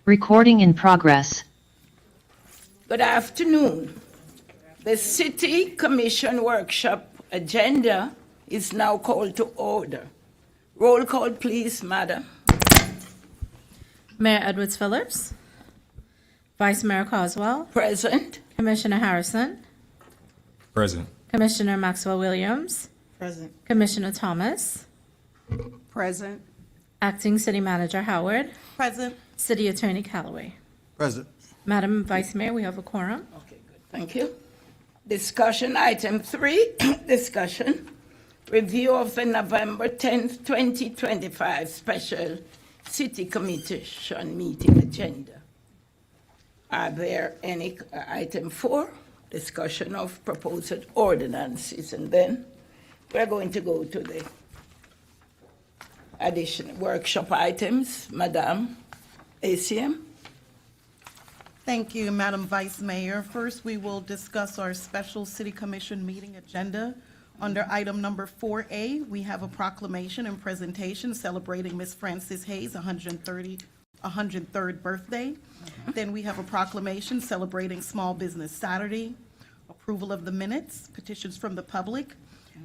Recording in progress. Good afternoon. The City Commission Workshop agenda is now called to order. Roll call, please, Madam. Mayor Edwards Phillips, Vice Mayor Coswell, Present. Commissioner Harrison, Present. Commissioner Maxwell Williams, Present. Commissioner Thomas, Present. Acting City Manager Howard, Present. City Attorney Callaway. Present. Madam Vice Mayor, we have a quorum. Okay, good. Thank you. Discussion item 3, discussion. Review of the November 10th, 2025 special City Commission meeting agenda. Are there any, item 4, discussion of proposed ordinances, and then we're going to go to the additional workshop items. Madam ACM. Thank you, Madam Vice Mayor. First, we will discuss our special City Commission meeting agenda. Under item number 4A, we have a proclamation and presentation celebrating Miss Frances Hayes' 103rd birthday. Then we have a proclamation celebrating Small Business Saturday, approval of the minutes, petitions from the public,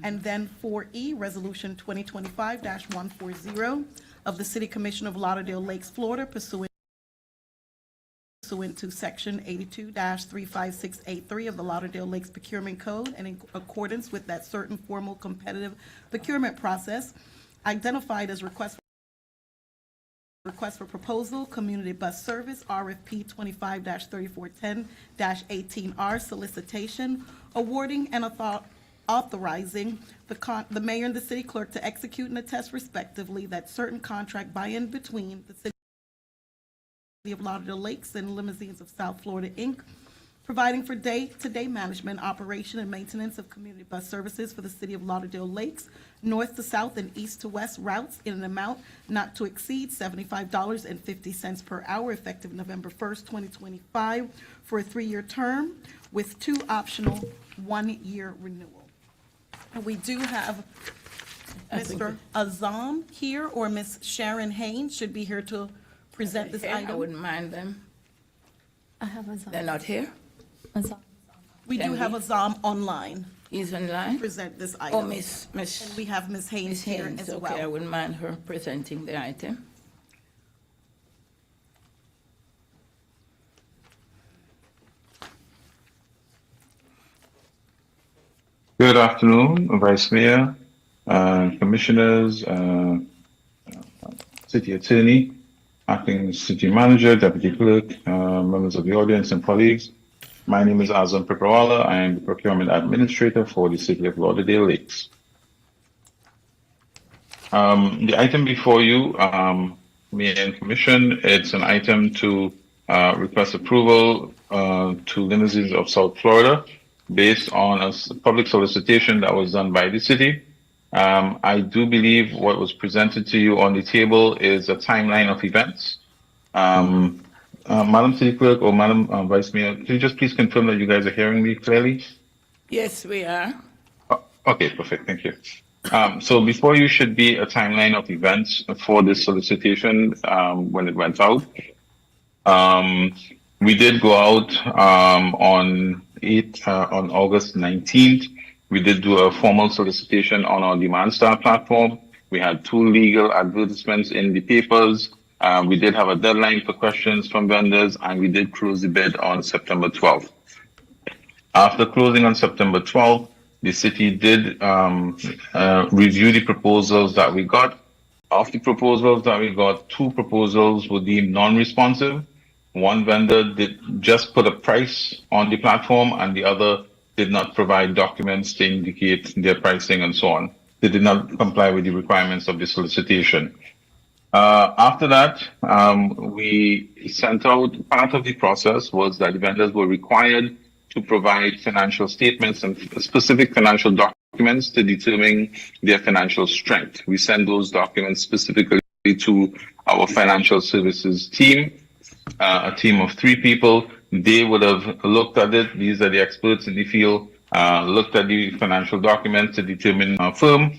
and then 4E, Resolution 2025-140 of the City Commission of Lauderdale Lakes, Florida, pursuant to Section 82-35683 of the Lauderdale Lakes Procurement Code, and in accordance with that certain formal competitive procurement process identified as request for proposal, community bus service, RFP 25-3410-18R, solicitation, awarding and authorizing the mayor and the city clerk to execute and attest respectively that certain contract by and between the City of Lauderdale Lakes and Limousines of South Florida, Inc., providing for day-to-day management, operation, and maintenance of community bus services for the City of Lauderdale Lakes, north to south and east to west routes in an amount not to exceed $75.50 per hour, effective November 1st, 2025, for a 3-year term with 2 optional 1-year renewal. And we do have Mr. Azam here, or Ms. Sharon Haynes should be here to present this I item. wouldn't mind them. I have a They're not here? We do have Azam online He's to online? present this Oh, item. Miss And we have Ms. Haynes here Haynes, as okay, I well. wouldn't mind her presenting the item. Good afternoon, Vice Mayor, Commissioners, City Attorney, Acting City Manager, Deputy Clerk, members of the audience and colleagues. My name is Azam Piprawala. I am the Procurement Administrator for the City of Lauderdale Lakes. The item before you, Mayor and Commission, it's an item to request approval to Limousines of South Florida based on a public solicitation that was done by the city. I do believe what was presented to you on the table is a timeline of events. Madam City Clerk or Madam Vice Mayor, could you just please confirm that you guys are hearing me clearly? Yes, we are. Okay, perfect. Thank you. So before you should be a timeline of events for this solicitation when it went out. We did go out on August 19th. We did do a formal solicitation on our Demand Star platform. We had 2 legal advertisements in the papers. We did have a deadline for questions from vendors, and we did close the bid on September 12th. After closing on September 12th, the city did review the proposals that we got. Of the proposals that we got, 2 proposals were deemed non-responsive. One vendor did just put a price on the platform, and the other did not provide documents to indicate their pricing and so on. They did not comply with the requirements of the solicitation. After that, we sent out, part of the process was that the vendors were required to provide financial statements and specific financial documents to determine their financial strength. We send those documents specifically to our financial services team, a team of 3 people. They would have looked at it. These are the experts in the field, looked at the financial documents to determine our firm.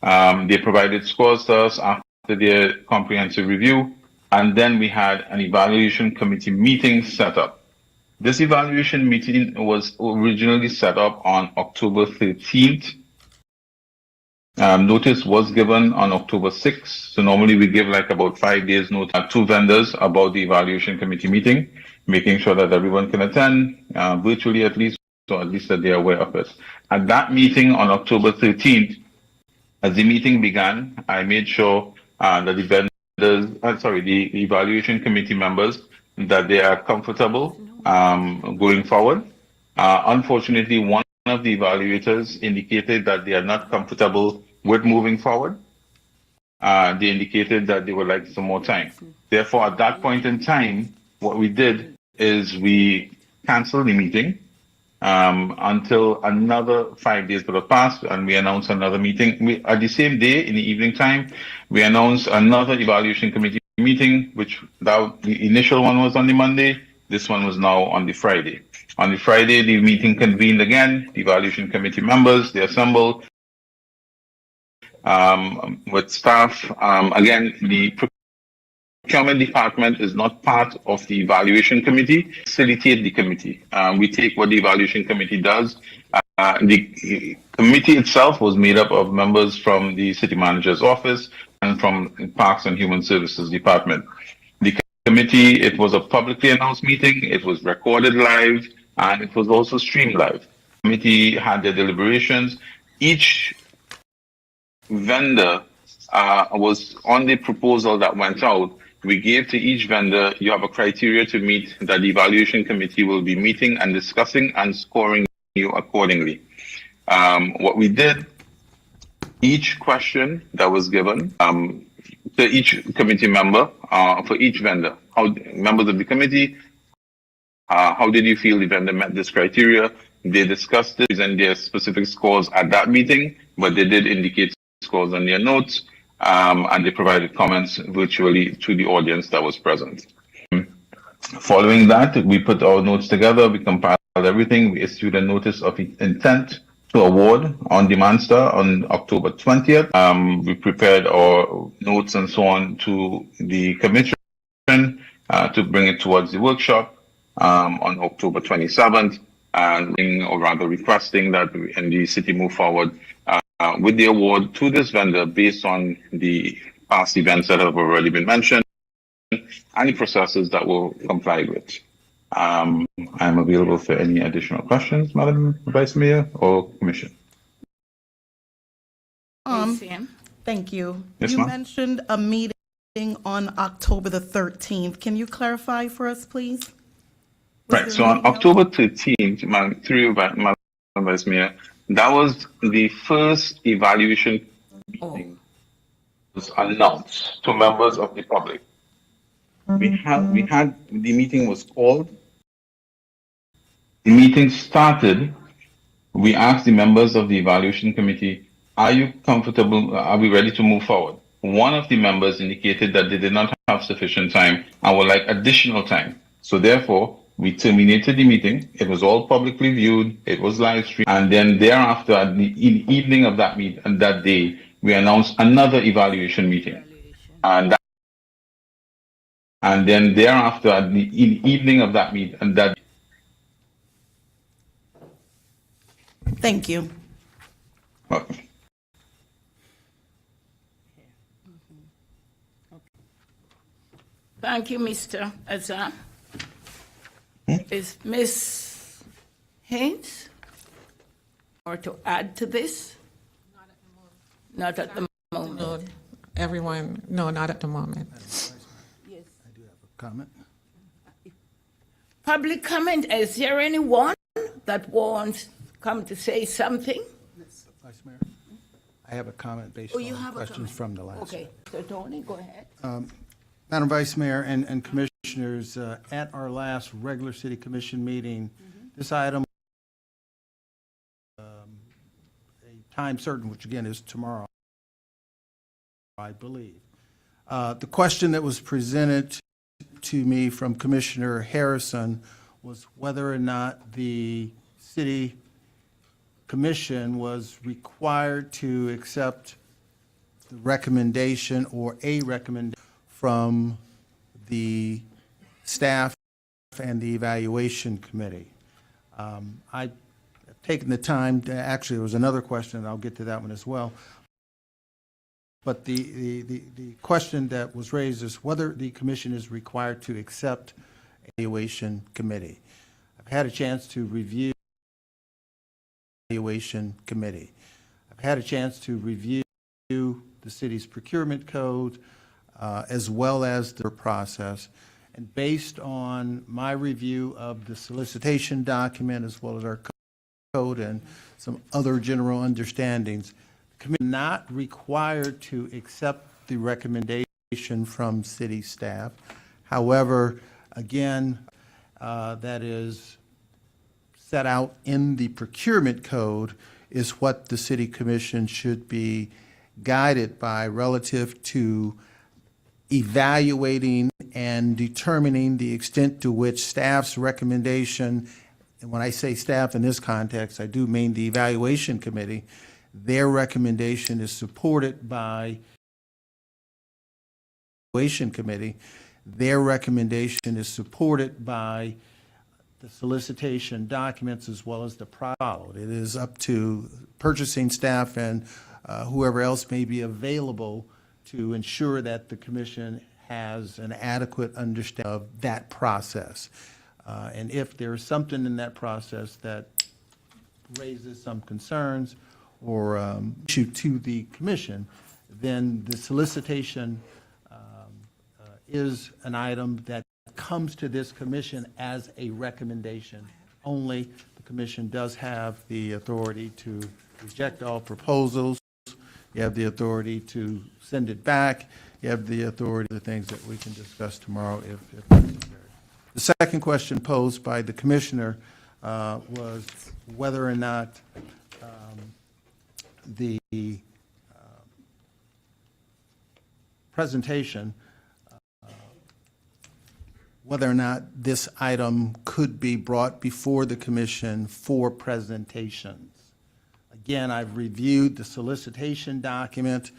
They provided scores to us after their comprehensive review. And then we had an evaluation committee meeting set up. This evaluation meeting was originally set up on October 13th. Notice was given on October 6th. So normally we give like about 5 days notice to 2 vendors about the evaluation committee meeting, making sure that everyone can attend virtually at least, or at least that they're aware of it. At that meeting on October 13th, as the meeting began, I made sure that the evaluation committee members, that they are comfortable going forward. Unfortunately, one of the evaluators indicated that they are not comfortable with moving forward. They indicated that they would like some more time. Therefore, at that point in time, what we did is we canceled the meeting until another 5 days would have passed, and we announced another meeting. At the same day, in the evening time, we announced another evaluation committee meeting, which the initial one was on the Monday. This one was now on the Friday. On the Friday, the meeting convened again. The evaluation committee members, they assembled with staff. Again, the procurement department is not part of the evaluation committee. Facilitate the committee. We take what the evaluation committee does. The committee itself was made up of members from the city manager's office and from Parks and Human Services Department. The committee, it was a publicly announced meeting. It was recorded live, and it was also streamed live. The committee had their deliberations. Each vendor was on the proposal that went out. We gave to each vendor, you have a criteria to meet that the evaluation committee will be meeting and discussing and scoring you accordingly. What we did, each question that was given to each committee member, for each vendor, members of the committee, how did you feel the vendor met this criteria? They discussed this and their specific scores at that meeting, but they did indicate scores on their notes, and they provided comments virtually to the audience that was present. Following that, we put our notes together, we compiled everything, we issued a notice of intent to award on Demand Star on October 20th. We prepared our notes and so on to the commission to bring it towards the workshop on October 27th, or rather requesting that the city move forward with the award to this vendor based on the past events that have already been mentioned and the processes that will comply with. I'm available for any additional questions, Madam Vice Mayor or Commission. Thank you. Yes, You ma'am. mentioned a meeting on October the 13th. Can you clarify for us, please? Right. So on October 13th, Madam Vice Mayor, that was the first evaluation meeting was announced to members of the public. We had the meeting was called. The meeting started. We asked the members of the evaluation committee, are you comfortable? Are we ready to move forward? One of the members indicated that they did not have sufficient time and would like additional time. So therefore, we terminated the meeting. It was all publicly viewed. It was live streamed. And then thereafter, at the evening of that that day, we announced another evaluation meeting. And then thereafter, at the evening of that that. Thank you. Welcome. Thank you, Mr. Azar. Is Ms. Haynes or to add to this? Not at the moment. No, everyone, no, not at the moment. Yes. I do have a comment. Public comment, is there anyone that wants come to say something? Vice Mayor, I have a comment based Oh, you on have a questions comment. from the last. Okay, so Tony, go ahead. Madam Vice Mayor and Commissioners, at our last regular City Commission meeting, this item, a time certain, which again is tomorrow, I believe. The question that was presented to me from Commissioner Harrison was whether or not the City Commission was required to accept the recommendation or a recommendation from the staff and the evaluation committee. I've taken the time to, actually, there was another question, and I'll get to that one as well. But the question that was raised is whether the commission is required to accept evaluation committee. I've had a chance to review evaluation committee. I've had a chance to review the city's procurement code as well as their process. And based on my review of the solicitation document as well as our code and some other general understandings, the committee is not required to accept the recommendation from city staff. However, again, that is set out in the procurement code is what the city commission should be guided by relative to evaluating and determining the extent to which staff's recommendation, and when I say staff in this context, I do mean the evaluation committee, their recommendation is supported by the evaluation committee. Their recommendation is supported by the solicitation documents as well as the followed. It is up to purchasing staff and whoever else may be available to ensure that the commission has an adequate understanding of that process. And if there is something in that process that raises some concerns or issue to the commission, then the solicitation is an item that comes to this commission as a recommendation only. The commission does have the authority to reject all proposals. You have the authority to send it back. You have the authority, the things that we can discuss tomorrow if necessary. The second question posed by the commissioner was whether or not the presentation, whether or not this item could be brought before the commission for presentations. Again, I've reviewed the solicitation document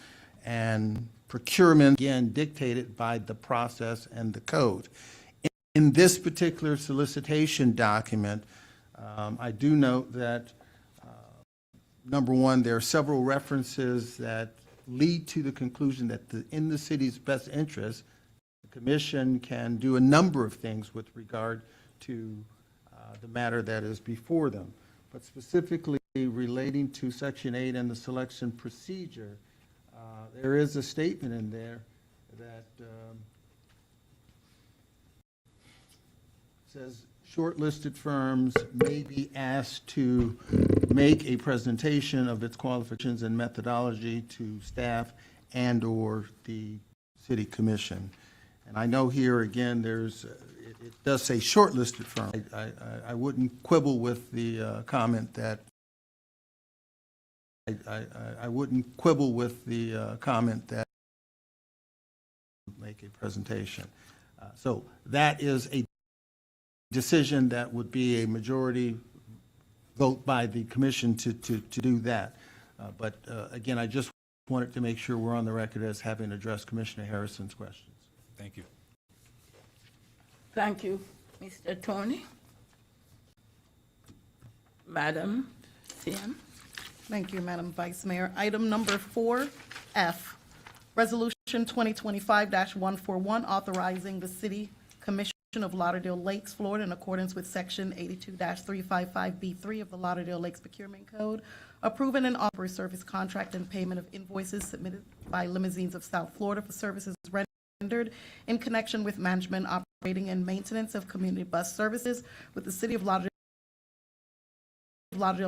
and procurement, again, dictated by the process and the code. In this particular solicitation document, I do note that, number one, there are several references that lead to the conclusion that in the city's best interest, the commission can do a number of things with regard to the matter that is before them. But specifically relating to Section 8 and the selection procedure, there is a statement in there that says shortlisted firms may be asked to make a presentation of its qualifications and methodology to staff and/or the city commission. And I know here again, it does say shortlisted firm. I wouldn't quibble with the comment that I wouldn't quibble with the comment that make a presentation. So that is a decision that would be a majority vote by the commission to do that. But again, I just wanted to make sure we're on the record as having addressed Commissioner Harrison's questions. Thank you. Thank you, Mr. Tony. Madam CM. Thank you, Madam Vice Mayor. Item number 4F, Resolution 2025-141, authorizing the City Commission of Lauderdale Lakes, Florida, in accordance with Section 82-355B3 of the Lauderdale Lakes Procurement Code, approving an operator service contract and payment of invoices submitted by Limousines of South Florida for services rendered in connection with management, operating, and maintenance of community bus services with the City of Lauderdale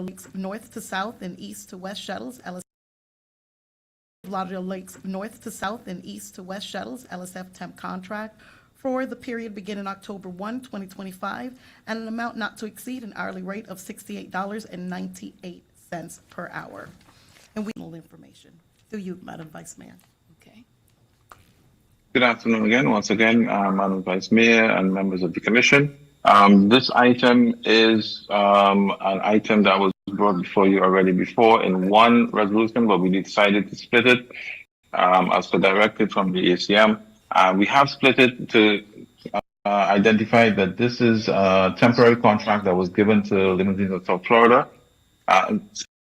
Lakes north to south and east to west shuttles, Lauderdale Lakes north to south and east to west shuttles, LSF temp contract for the period beginning October 1, 2025, and an amount not to exceed an hourly rate of $68.98 per hour. And we need information through you, Madam Vice Mayor. Okay. Good afternoon again. Once again, Madam Vice Mayor and members of the Commission. This item is an item that was brought before you already before in one resolution, but we decided to split it as per directive from the ACM. We have split it to identify that this is a temporary contract that was given to Limousines of South Florida,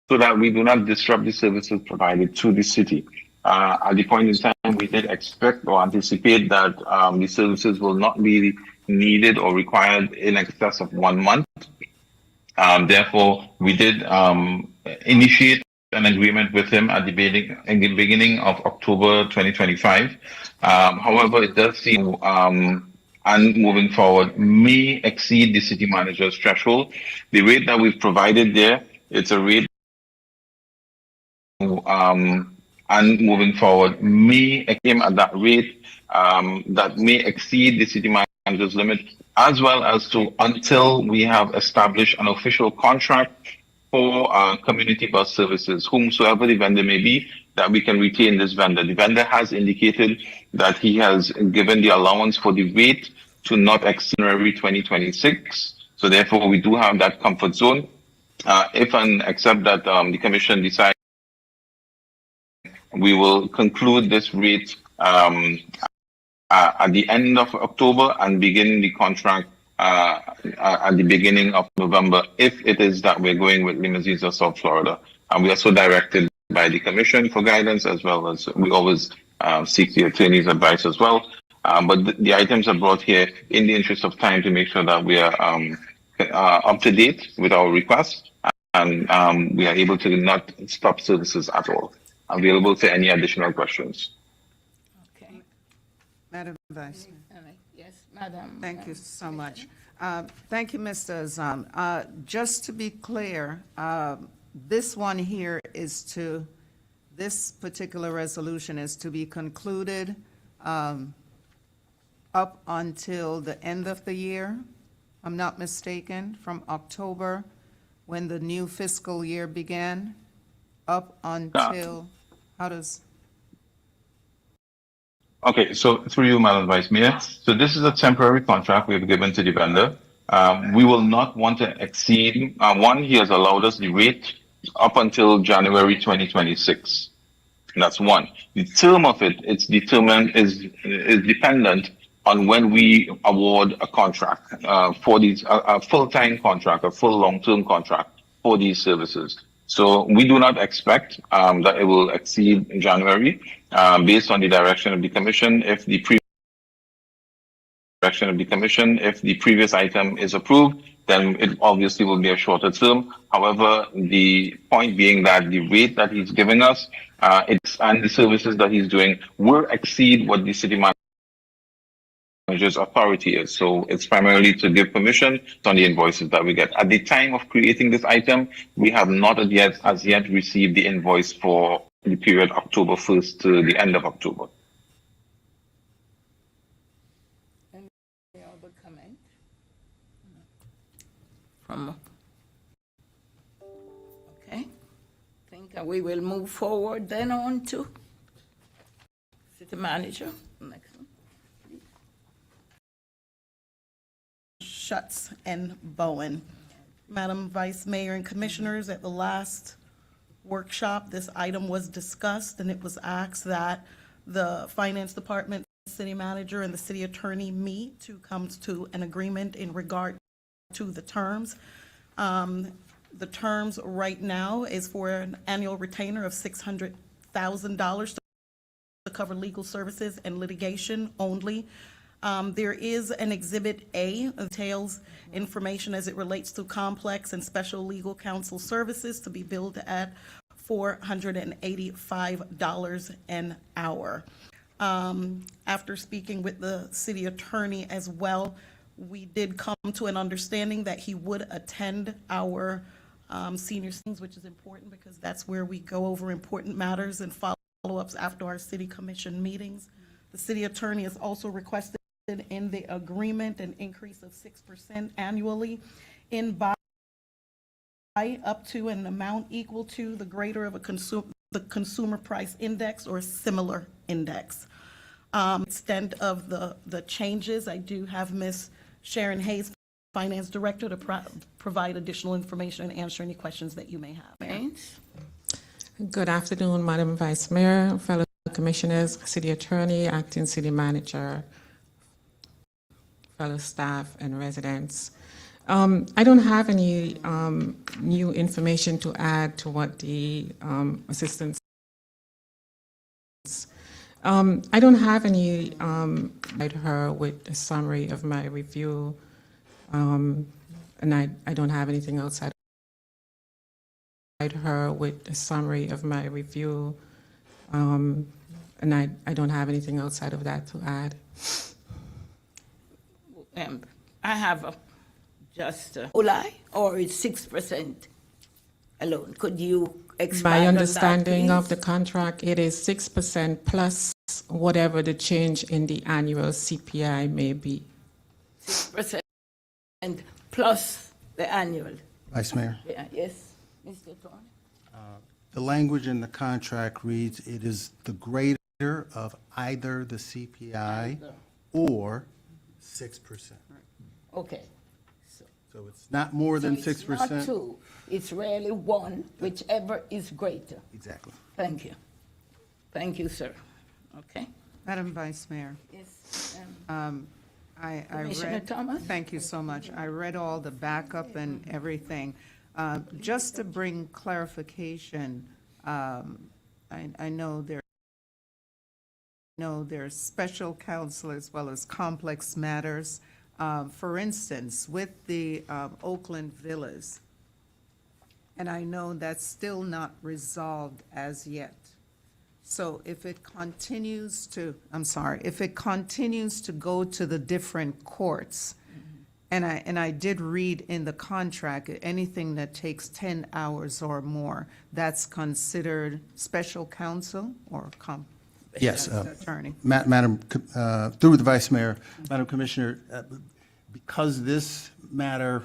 so that we do not disrupt the services provided to the city. At the point in time, we did expect or anticipate that the services will not be needed or required in excess of 1 month. Therefore, we did initiate an agreement with him at the beginning of October 2025. However, it does seem and moving forward may exceed the city manager's threshold. The rate that we've provided there, it's a rate and moving forward may aim at that rate that may exceed the city manager's limit, as well as to until we have established an official contract for community bus services, whomsoever the vendor may be, that we can retain this vendor. The vendor has indicated that he has given the allowance for the rate to not exceed January 2026. So therefore, we do have that comfort zone. If and except that the commission decides, we will conclude this rate at the end of October and begin the contract at the beginning of November, if it is that we're going with Limousines of South Florida. And we are so directed by the commission for guidance, as well as we always seek the attorney's advice as well. But the items are brought here in the interest of time to make sure that we are up to date with our request, and we are able to not stop services at all. Available to any additional questions. Okay. Madam Vice. All right. Yes, Madam. Thank you so much. Thank you, Mr. Azam. Just to be clear, this one here is to, this particular resolution is to be concluded up until the end of the year, I'm not mistaken, from October, when the new fiscal year began, up until, how does? Okay, so through you, Madam Vice Mayor. So this is a temporary contract we have given to the vendor. We will not want to exceed, one, he has allowed us the rate up until January 2026. That's one. The term of it, it's determined, is dependent on when we award a contract for these, a full-time contract, a full long-term contract for these services. So we do not expect that it will exceed January based on the direction of the commission. If the previous item is approved, then it obviously will be a shorter term. However, the point being that the rate that he's giving us and the services that he's doing will exceed what the city manager's authority is. So it's primarily to give permission on the invoices that we get. At the time of creating this item, we have not as yet received the invoice for the period October 1st to the end of October. Any other comment? From, okay. I think we will move forward then on to city manager. Next one. Schutz and Bowen. Madam Vice Mayor and Commissioners, at the last workshop, this item was discussed, and it was asked that the Finance Department, City Manager, and the City Attorney meet to come to an agreement in regard to the terms. The terms right now is for an annual retainer of $600,000 to cover legal services and litigation only. There is an Exhibit A that entails information as it relates to complex and special legal counsel services to be billed at $485 an hour. After speaking with the city attorney as well, we did come to an understanding that he would attend our senior meetings, which is important because that's where we go over important matters and follow-ups after our city commission meetings. The city attorney has also requested in the agreement an increase of 6% annually in buy up to an amount equal to the greater of the consumer price index or similar index. Extent of the changes, I do have Ms. Sharon Hayes, Finance Director, to provide additional information and answer any questions that you may have. Thanks. Good afternoon, Madam Vice Mayor, fellow Commissioners, City Attorney, Acting City Manager, fellow staff, and residents. I don't have any new information to add to what the assistants. I don't have any. Provide her with a summary of my review, and I don't have anything outside. Provide her with a summary of my review, and I don't have anything outside of that to add. I have just July, or it's 6% alone. Could you expand My on that, understanding of please? the contract, it is 6% plus whatever the change in the annual CPI may be. 6% plus the annual. Vice Mayor, Yeah, yes, Mr. Thorne? the language in the contract reads, it is the greater of either the CPI or 6%. Okay. So it's not more than So it's not 6%. two, it's really one, whichever is greater. Exactly. Thank you. Thank you, sir. Okay? Madam Vice Mayor, Yes. I Commissioner read. Thomas? Thank you so much. I read all the backup and everything. Just to bring clarification, I know there's special counsel as well as complex matters. For instance, with the Oakland Villas, and I know that's still not resolved as yet. So if it continues to, if it continues to go to the different courts, and I did read in the contract, anything that takes 10 hours or more, that's considered special counsel or Yes, attorney. Madam, through the Vice Mayor, Madam Commissioner, because this matter,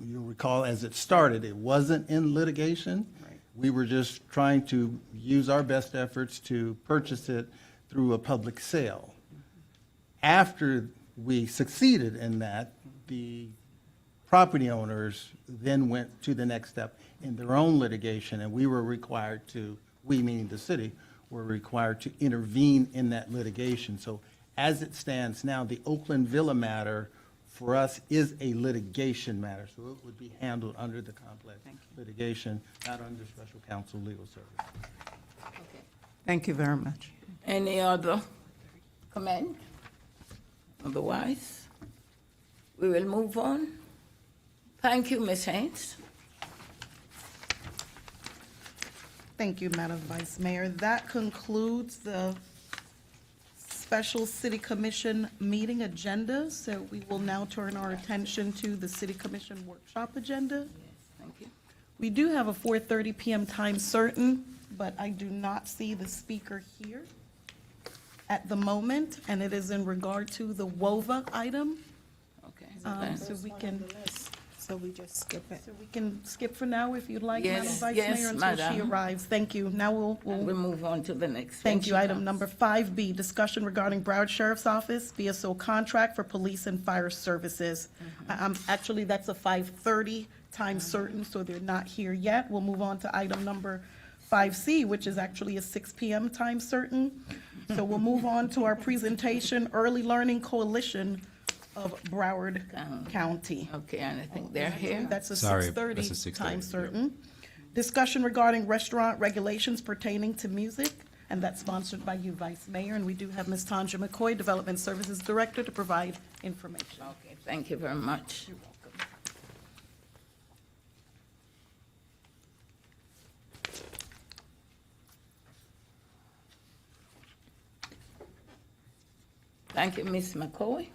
you'll recall, as it started, it wasn't in litigation. Right. We were just trying to use our best efforts to purchase it through a public sale. After we succeeded in that, the property owners then went to the next step in their own litigation, and we were required to, we meaning the city, were required to intervene in that litigation. So as it stands now, the Oakland Villa matter for us is a litigation matter. So it would be handled under the complex litigation, not under special counsel legal service. Thank you very much. Any other comment? Otherwise, we will move on. Thank you, Ms. Haynes. Thank you, Madam Vice Mayor. That concludes the special City Commission meeting agenda. So we will now turn our attention to the City Commission workshop agenda. Thank you. We do have a 4:30 PM time certain, but I do not see the speaker here at the moment, and it is in regard to the WOVA item. Okay. So we just skip it. So we can skip for now if you'd like, Madam Yes, Vice yes, Mayor, until she Madam. arrives. Thank you. Now We'll we'll move on to the next. Thank you. When she Item comes. number 5B, discussion regarding Broward Sheriff's Office BSO contract for police and fire services. Actually, that's a 5:30 time certain, so they're not here yet. We'll move on to item number 5C, which is actually a 6 PM time certain. So we'll move on to our presentation, Early Learning Coalition of Broward County. Okay, and I think they're here. That's a Sorry, 6:30 that's a 6:30, time yeah. certain. Discussion regarding restaurant regulations pertaining to music, and that's sponsored by you, Vice Mayor. And we do have Ms. Tanja McCoy, Development Services Director, to provide information. Okay, thank you very much. Thank you, Ms. McCoy.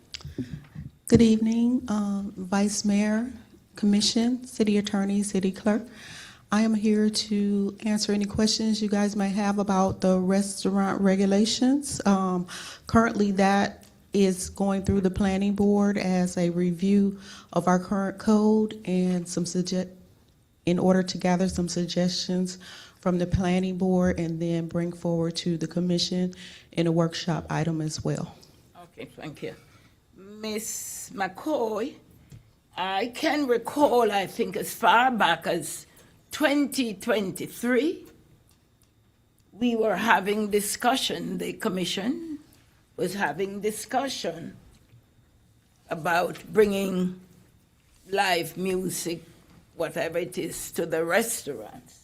Good evening, Vice Mayor, Commission, City Attorney, City Clerk. I am here to answer any questions you guys might have about the restaurant regulations. Currently, that is going through the Planning Board as a review of our current code and in order to gather some suggestions from the Planning Board and then bring forward to the Commission in a workshop item as well. Okay, thank you. Ms. McCoy, I can recall, I think, as far back as 2023, we were having discussion, the commission was having discussion about bringing live music, whatever it is, to the restaurants.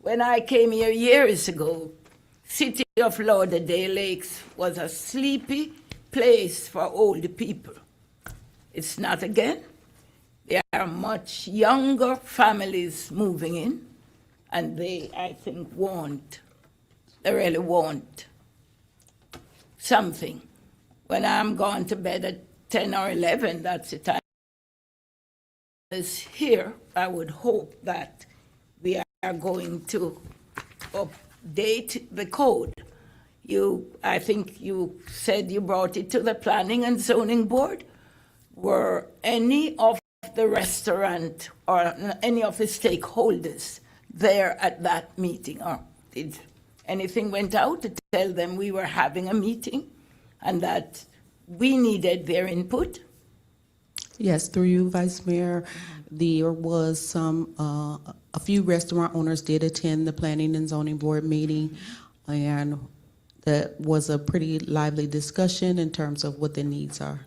When I came here years ago, city of Lauderdale Lakes was a sleepy place for old people. It's not again. There are much younger families moving in, and they, I think, they really want something. When I'm going to bed at 10 or 11, that's the time. Here, I would hope that we are going to update the code. I think you said you brought it to the Planning and Zoning Board. Were any of the restaurant or any of the stakeholders there at that meeting, or did anything went out to tell them we were having a meeting and that we needed their input? Yes, through you, Vice Mayor, there was a few restaurant owners did attend the Planning and Zoning Board meeting, and that was a pretty lively discussion in terms of what the needs are.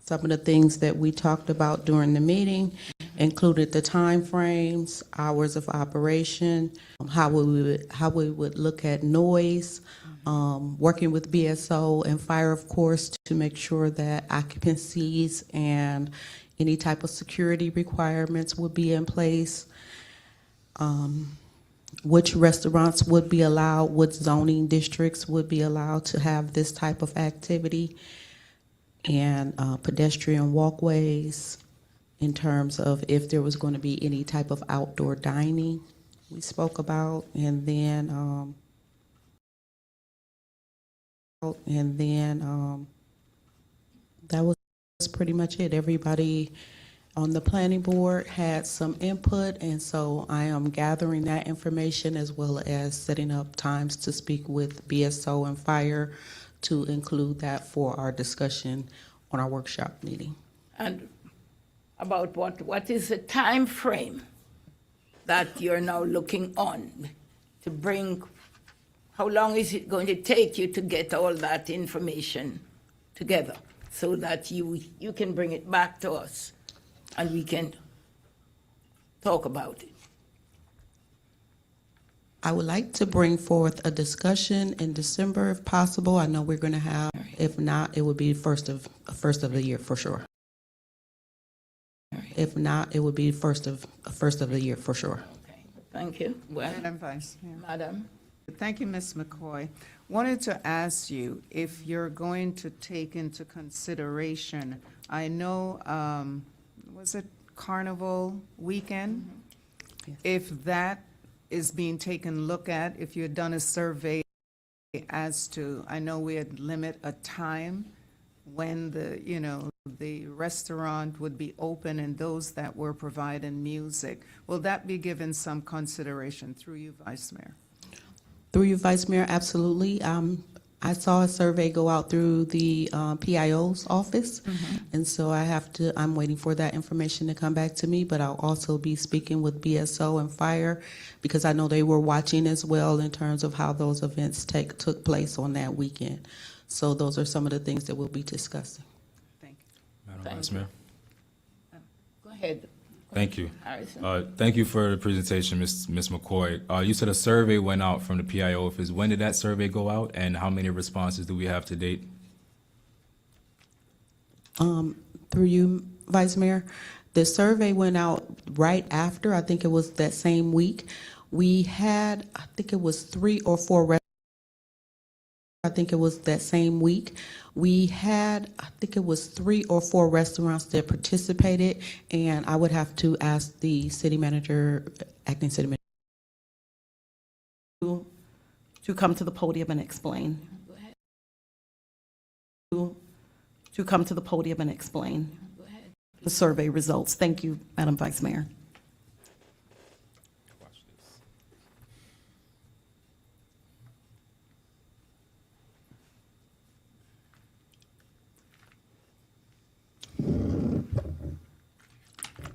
Some of the things that we talked about during the meeting included the time frames, hours of operation, how we would look at noise, working with BSO and fire, of course, to make sure that occupancies and any type of security requirements would be in place, which restaurants would be allowed, what zoning districts would be allowed to have this type of activity, and pedestrian walkways in terms of if there was going to be any type of outdoor dining we spoke about, and then that was pretty much it. Everybody on the planning board had some input, and so I am gathering that information as well as setting up times to speak with BSO and fire to include that for our discussion on our workshop meeting. And about what is the time frame that you're now looking on to bring? How long is it going to take you to get all that information together so that you can bring it back to us and we can talk about it? I would like to bring forth a discussion in December if possible. I know we're going to have, if not, it would be first of the year for sure. If not, it would be first of the year for sure. Okay, thank you. Well, Madam Vice Mayor. Madam. Thank you, Ms. McCoy. Wanted to ask you if you're going to take into consideration, I know, was it Carnival weekend? Yes. If that is being taken a look at, if you had done a survey as to, I know we had limit a time when the restaurant would be open and those that were providing music. Will that be given some consideration through you, Vice Mayor? Through you, Vice Mayor, absolutely. I saw a survey go out through the PIO's office, and so I'm waiting for that information to come back to me, but I'll also be speaking with BSO and fire because I know they were watching as well in terms of how those events took place on that weekend. So those are some of the things that we'll be discussing. Thank you. Madam Thank Vice you. Mayor. Go ahead, Thank you. Harrison. Thank you for the presentation, Ms. McCoy. You said a survey went out from the PIO office. When did that survey go out, and how many responses do we have to date? Through you, Vice Mayor, the survey went out right after, I think it was that same week. We had, I think it was 3 or 4 I think it was that same week. We had, I think it was 3 or 4 restaurants that participated, and I would have to ask the city manager, acting city manager, To come to the podium and explain. Go ahead. To come to the podium and explain Go ahead. the survey results. Thank you, Madam Vice Mayor. Watch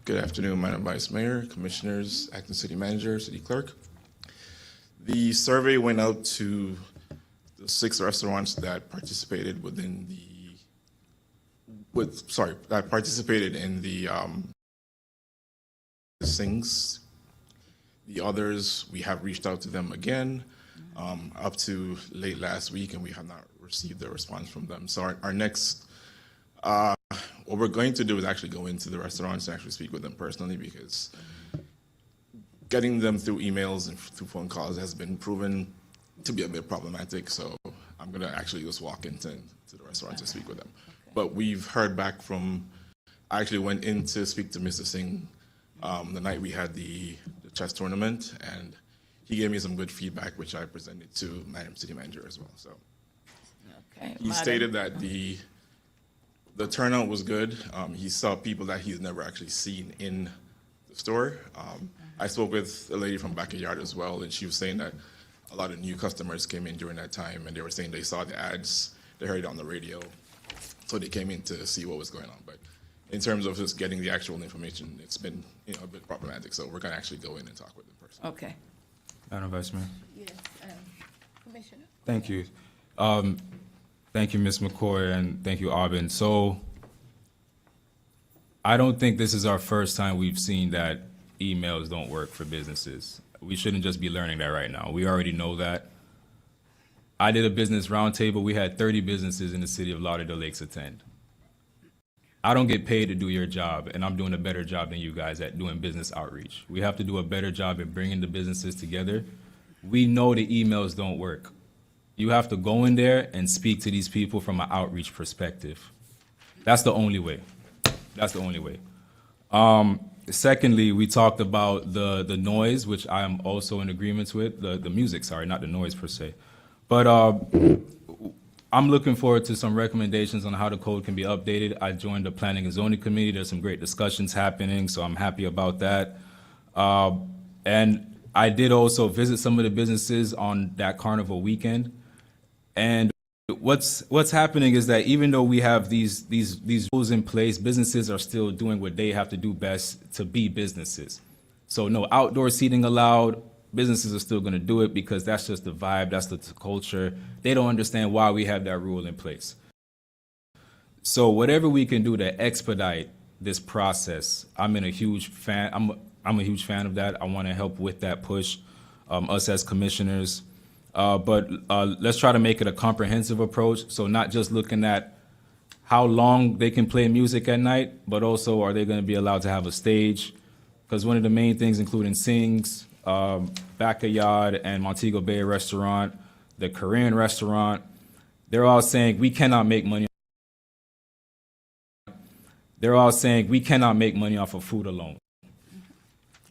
this. Good afternoon, Madam Vice Mayor, Commissioners, Acting City Manager, City Clerk. The survey went out to the 6 restaurants that participated in the things. The others, we have reached out to them again up to late last week, and we have not received a response from them. So our next, what we're going to do is actually go into the restaurants and actually speak with them personally, because getting them through emails and through phone calls has been proven to be a bit problematic. So I'm going to actually just walk into the restaurants and speak with them. But we've heard back from, I actually went in to speak to Mr. Singh the night we had the chess tournament, and he gave me some good feedback, which I presented to Madam City Manager as well. So Okay, he stated that the turnout was good. He saw people that he's never actually seen in the store. I spoke with a lady from Backyard as well, and she was saying that a lot of new customers came in during that time, and they were saying they saw the ads, they heard it on the radio, so they came in to see what was going on. But in terms of just getting the actual information, it's been a bit problematic. So we're going to actually go in and talk with them personally. Okay. Madam Vice Mayor. Yes, Commissioner. Thank you. Thank you, Ms. McCoy, and thank you, Aubin. So I don't think this is our first time we've seen that emails don't work for businesses. We shouldn't just be learning that right now. We already know that. I did a business roundtable. We had 30 businesses in the city of Lauderdale Lakes attend. I don't get paid to do your job, and I'm doing a better job than you guys at doing business outreach. We have to do a better job at bringing the businesses together. We know the emails don't work. You have to go in there and speak to these people from an outreach perspective. That's the only way. That's the only way. Secondly, we talked about the noise, which I am also in agreement with, the music, sorry, not the noise per se. But I'm looking forward to some recommendations on how the code can be updated. I joined the Planning and Zoning Committee. There's some great discussions happening, so I'm happy about that. And I did also visit some of the businesses on that carnival weekend. And what's happening is that even though we have these rules in place, businesses are still doing what they have to do best to be businesses. So no outdoor seating allowed. Businesses are still going to do it because that's just the vibe, that's the culture. They don't understand why we have that rule in place. So whatever we can do to expedite this process, I'm a huge fan of that. I want to help with that push, us as commissioners. But let's try to make it a comprehensive approach. So not just looking at how long they can play music at night, but also are they going to be allowed to have a stage? Because one of the main things, including Sings, Backyard and Montego Bay Restaurant, the Korean restaurant, they're all saying we cannot make money. They're all saying we cannot make money off of food alone.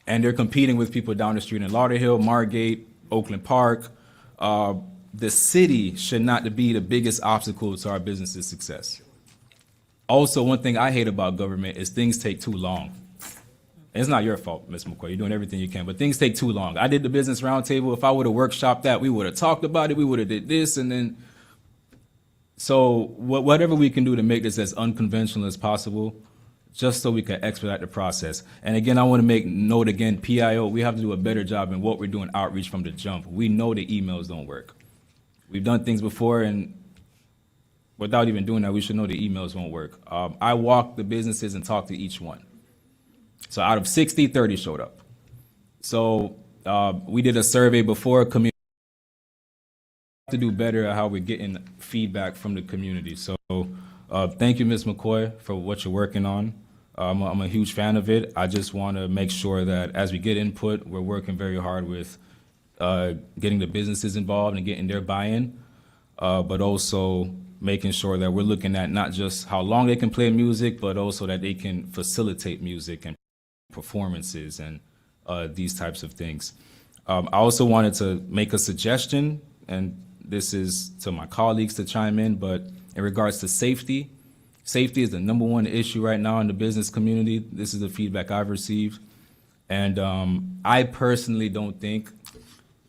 And they're competing with people down the street in Lauderdale, Margate, Oakland Park. The city should not be the biggest obstacle to our business's success. Also, one thing I hate about government is things take too long. It's not your fault, Ms. McCoy. You're doing everything you can, but things take too long. I did the business roundtable. If I would have workshopped that, we would have talked about it. We would have did this, and then. So whatever we can do to make this as unconventional as possible, just so we can expedite the process. And again, I want to make note again, PIO, we have to do a better job in what we're doing outreach from the jump. We know the emails don't work. We've done things before, and without even doing that, we should know the emails won't work. I walked the businesses and talked to each one. So out of 60, 30 showed up. So we did a survey before community to do better at how we're getting feedback from the community. So thank you, Ms. McCoy, for what you're working on. I'm a huge fan of it. I just want to make sure that as we get input, we're working very hard with getting the businesses involved and getting their buy-in, but also making sure that we're looking at not just how long they can play music, but also that they can facilitate music and performances and these types of things. I also wanted to make a suggestion, and this is to my colleagues to chime in, but in regards to safety, safety is the #1 issue right now in the business community. This is the feedback I've received. And I personally don't think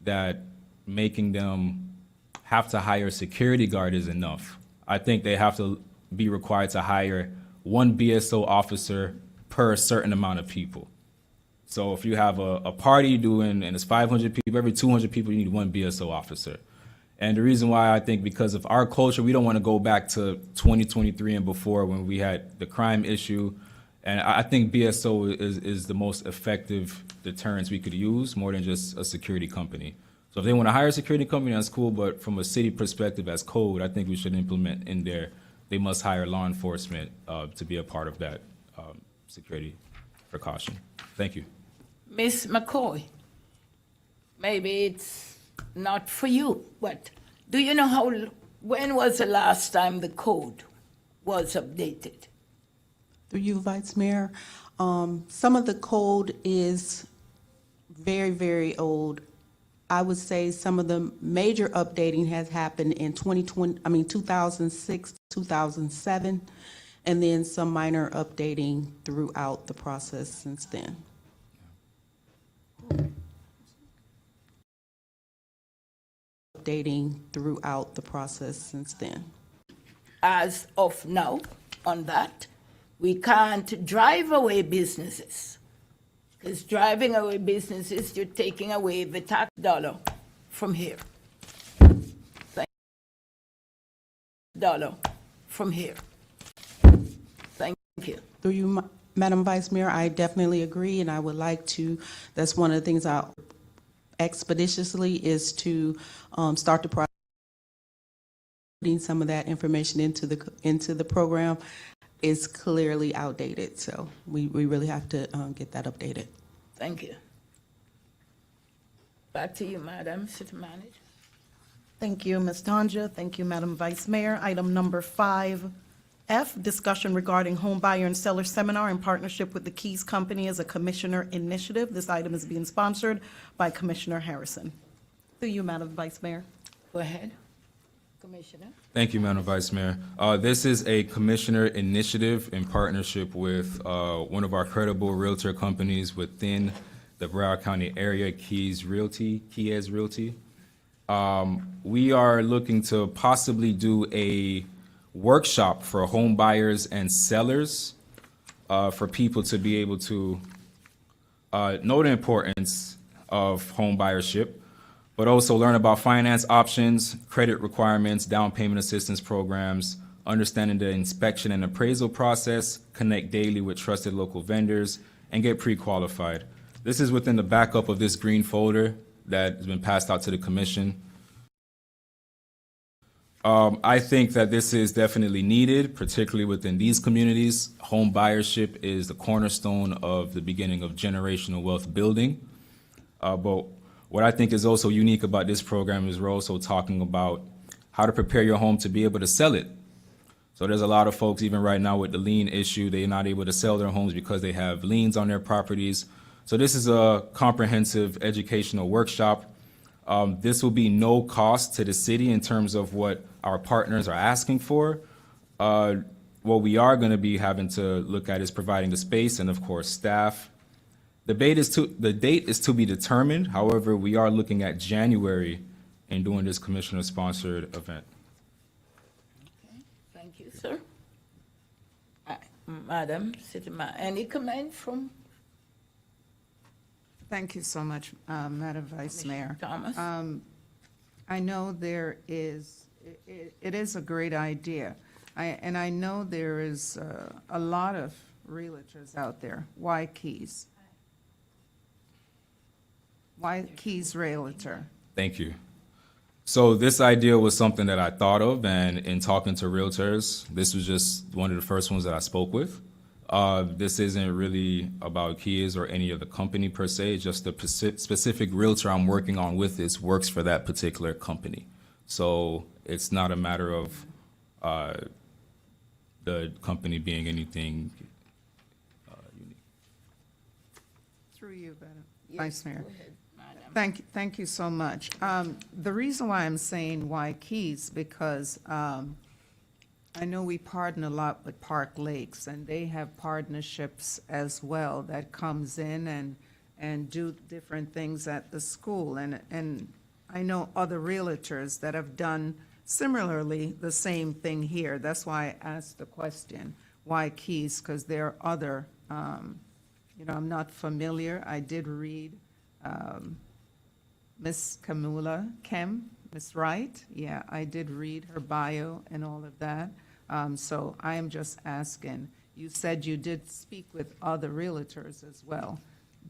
that making them have to hire a security guard is enough. I think they have to be required to hire one BSO officer per certain amount of people. So if you have a party doing, and it's 500 people, every 200 people, you need one BSO officer. And the reason why, I think, because of our culture, we don't want to go back to 2023 and before when we had the crime issue. And I think BSO is the most effective deterrence we could use, more than just a security company. So if they want to hire a security company, that's cool, but from a city perspective as code, I think we should implement in there, they must hire law enforcement to be a part of that security precaution. Thank you. Ms. McCoy, maybe it's not for you, but do you know when was the last time the code was updated? Through you, Vice Mayor, some of the code is very, very old. I would say some of the major updating has happened in 2006, 2007, and then some minor updating throughout the process since then. Updating throughout the process since then. As of now, on that, we can't drive away businesses. Because driving away businesses, you're taking away the tax dollar from here. Dollar from here. Thank you. Through you, Madam Vice Mayor, I definitely agree, and I would like to, that's one of the things I'll expeditiously is to start the process, putting some of that information into the program is clearly outdated. So we really have to get that updated. Thank you. Back to you, Madam City Manager. Thank you, Ms. Tanja. Thank you, Madam Vice Mayor. Item number 5F, discussion regarding home buyer and seller seminar in partnership with the Keys Company as a commissioner initiative. This item is being sponsored by Commissioner Harrison. Through you, Madam Vice Mayor. Go ahead, Commissioner. Thank you, Madam Vice Mayor. This is a commissioner initiative in partnership with one of our credible realtor companies within the Broward County area, Keyes Realty. We are looking to possibly do a workshop for home buyers and sellers for people to be able to know the importance of home buyership, but also learn about finance options, credit requirements, down payment assistance programs, understanding the inspection and appraisal process, connect daily with trusted local vendors, and get pre-qualified. This is within the backup of this green folder that has been passed out to the commission. I think that this is definitely needed, particularly within these communities. Home buyership is the cornerstone of the beginning of generational wealth building. But what I think is also unique about this program is we're also talking about how to prepare your home to be able to sell it. So there's a lot of folks, even right now with the lien issue, they're not able to sell their homes because they have liens on their properties. So this is a comprehensive educational workshop. This will be no cost to the city in terms of what our partners are asking for. What we are going to be having to look at is providing the space and, of course, staff. The date is to be determined. However, we are looking at January and doing this commissioner-sponsored event. Thank you, sir. Madam City Manager, any comment from Thank you so much, Madam Vice Mayor. Thomas? I know there is, it is a great idea. And I know there is a lot of realtors out there. Why Keys? Why Keys Realtor? Thank you. So this idea was something that I thought of, and in talking to realtors, this was just one of the first ones that I spoke with. This isn't really about Keys or any of the company per se, it's just the specific realtor I'm working on with this works for that particular company. So it's not a matter of the company being anything unique. Through you, Madam Vice Mayor. Thank you so much. The reason why I'm saying why Keys, because I know we partner a lot with Park Lakes, and they have partnerships as well that comes in and do different things at the school. And I know other realtors that have done similarly the same thing here. That's why I asked the question, why Keys? Because there are other I'm not familiar. I did read Miss Miss Wright. Yeah, I did read her bio and all of that. So I am just asking, you said you did speak with other realtors as well.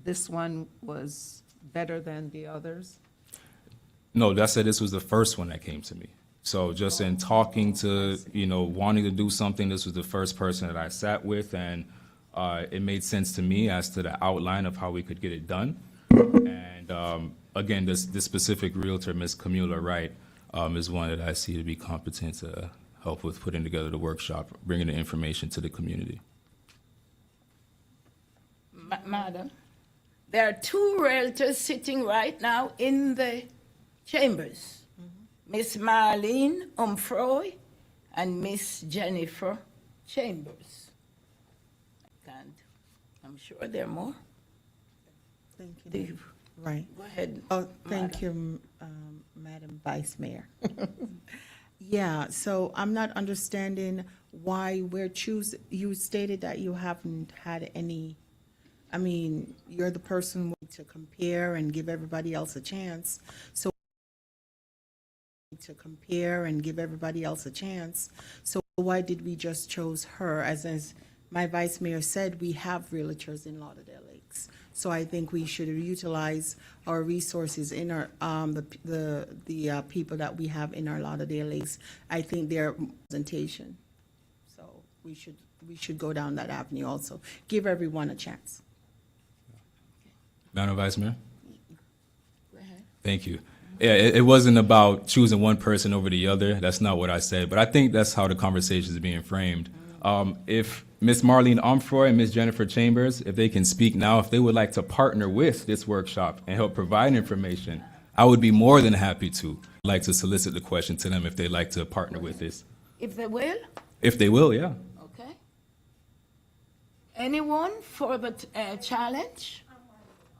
This one was better than the others? No, that said, this was the first one that came to me. So just in talking to, wanting to do something, this was the first person that I sat with, and it made sense to me as to the outline of how we could get it done. And again, this specific realtor, Ms. Camula Wright, is one that I see to be competent to help with putting together the workshop, bringing the information to the community. Madam, there are two realtors sitting right now in the chambers. Miss Marlene Umfroy and Miss Jennifer Chambers. I'm sure there are more. Thank you. Do you- Right. Go ahead. Oh, thank you, Madam Vice Mayor. Yeah, so I'm not understanding why you stated that you haven't had any, you're the person to compare and give everybody else a chance. So why did we just chose her? As my Vice Mayor said, we have realtors in Lauderdale Lakes. So I think we should utilize our resources in our, the people that we have in our Lauderdale Lakes. I think their presentation. So we should go down that avenue also. Give everyone a chance. Madam Vice Mayor? Go ahead. Thank you. Yeah, it wasn't about choosing one person over the other. That's not what I said, but I think that's how the conversation is being framed. If Ms. Marlene Umfroy and Ms. Jennifer Chambers, if they can speak now, if they would like to partner with this workshop and help provide information, I would be more than happy to. I'd like to solicit the question to them if they'd like to partner with this. If they will, If they will, yeah. okay. Anyone for the challenge?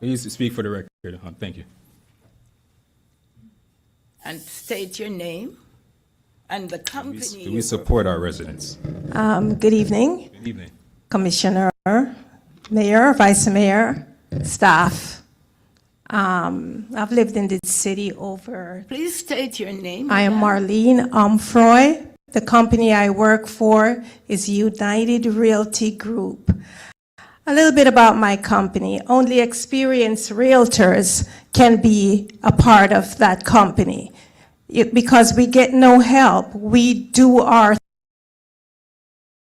Please speak for the record. Thank you. And state your name and the company. Do we you support our residents? Good evening, Good evening. Commissioner, Mayor, Vice Mayor, staff. I've lived in this city over. Please state your name. I am madam. Marlene Umfroy. The company I work for is United Realty Group. A little bit about my company. Only experienced realtors can be a part of that company. Because we get no help. We do our.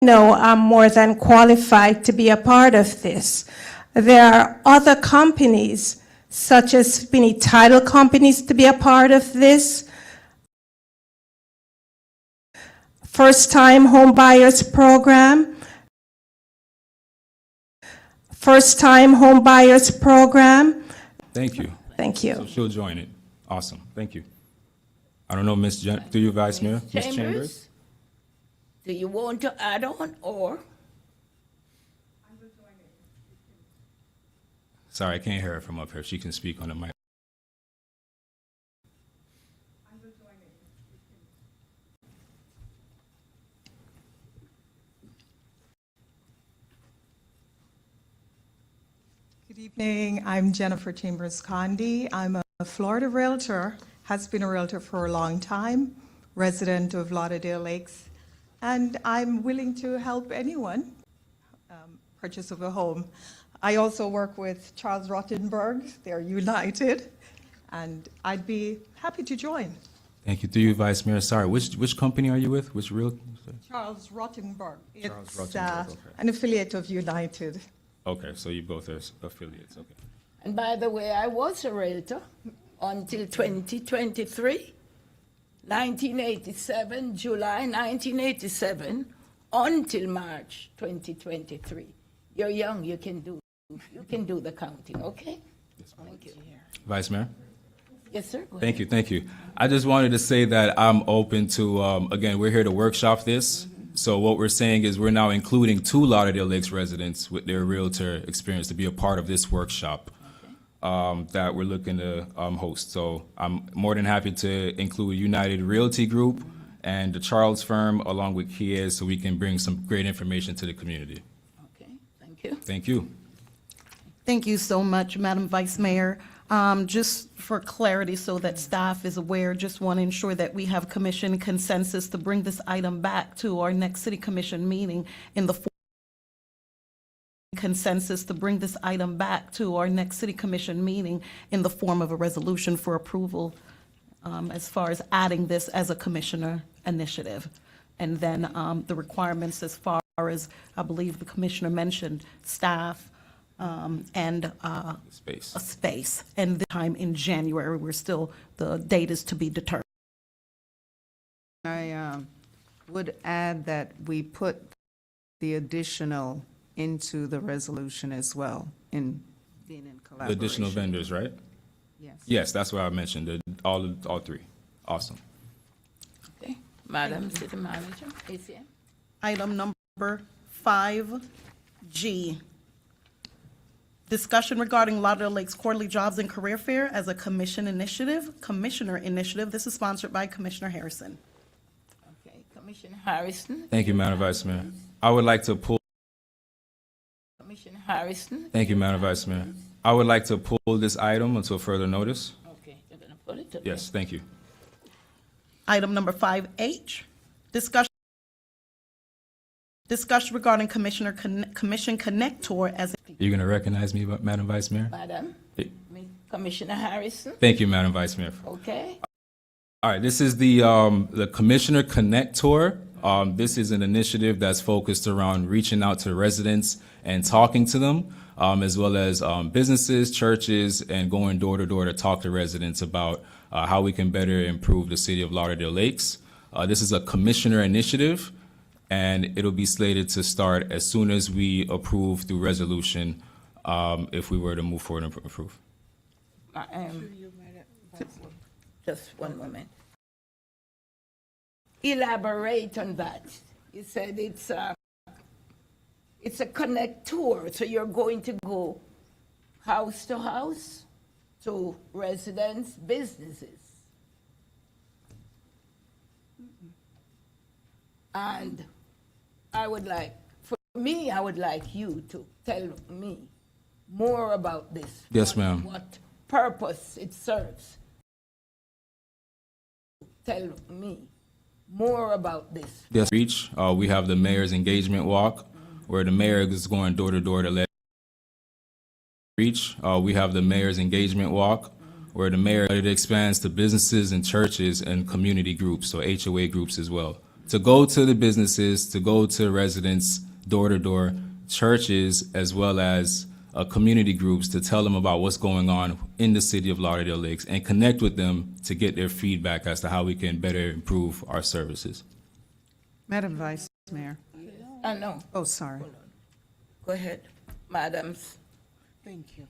I'm more than qualified to be a part of this. There are other companies, such as many title companies, to be a part of this. First-time home buyers program. First-time home buyers program. Thank you. Thank you. So she'll join it. Awesome. Thank you. I don't know, through you, Vice Mayor, Ms. Chambers? Do you want to add on or? Sorry, I can't hear her from up here. She can speak on the mic. Good evening. I'm Jennifer Chambers Condi. I'm a Florida realtor, has been a realtor for a long time, resident of Lauderdale Lakes, and I'm willing to help anyone purchase of a home. I also work with Charles Rottenberg. They're united, and I'd be happy to join. Thank you. Through you, Vice Mayor. Sorry, which company are you with? Which real? Charles Rottenberg. Charles It's Rottenberg, okay. an affiliate of United. Okay, so you both are affiliates. Okay. And by the way, I was a realtor until 2023, 1987, July 1987, until March 2023. You're young, you can do the counting, okay? Thank you. Vice Mayor? Yes, sir. Go Thank you, thank you. I just wanted to say that I'm open to, again, we're here to workshop this. So what we're saying is we're now including 2 Lauderdale Lakes residents with their realtor experience to be a part of this workshop that we're looking to host. So I'm more than happy to include United Realty Group and the Charles firm along with Kies so we can bring some great information to the community. Okay, thank you. Thank you. Thank you so much, Madam Vice Mayor. Just for clarity, so that staff is aware, just want to ensure that we have commission consensus to bring this item back to our next city commission meeting in the form of a resolution for approval, as far as adding this as a commissioner initiative. And then the requirements as far as, I believe the commissioner mentioned, staff, and Space. a space. And the time in January, the date is to be determined. I would add that we put the additional into the resolution as well, in being in The collaboration. additional vendors, right? Yes. Yes, that's what I mentioned, all three. Awesome. Okay, Madam City Manager, ACM. Item number 5G. Discussion regarding Lauderdale Lakes Quarterly Jobs and Career Fair as a commissioner initiative. This is sponsored by Commissioner Harrison. Okay, Commissioner Harrison. Thank you, Madam Vice Mayor. I would like to pull. Commissioner Harrison. Thank you, Madam Vice Mayor. I would like to pull this item until further notice. Okay, you're gonna put it? Okay. Yes, thank you. Item number 5H, discussion regarding Commission Connector as a You're going to recognize me, Madam Vice Mayor? Madam, Hey. Commissioner Harrison. Thank you, Madam Vice Mayor. Okay, All right, this is the Commissioner Connect Tour. This is an initiative that's focused around reaching out to residents and talking to them, as well as businesses, churches, and going door to door to talk to residents about how we can better improve the city of Lauderdale Lakes. This is a commissioner initiative, and it'll be slated to start as soon as we approve through resolution, if we were to move forward and approve. just one moment. Elaborate on that. You said it's a connect tour, so you're going to go house to house to residents, businesses. And I would like you to tell me more about this. Yes, ma'am. What purpose it serves. Tell me more about this. Yes, reach. We have the mayor's engagement walk, where the mayor is going door to door to let reach. We have the mayor's engagement walk, where the mayor it expands to businesses and churches and community groups, so HOA groups as well. To go to the businesses, to go to residents door to door, churches, as well as community groups to tell them about what's going on in the city of Lauderdale Lakes and connect with them to get their feedback as to how we can better improve our services. Madam Vice Mayor. No. Oh, sorry. Go ahead, madams. Thank you.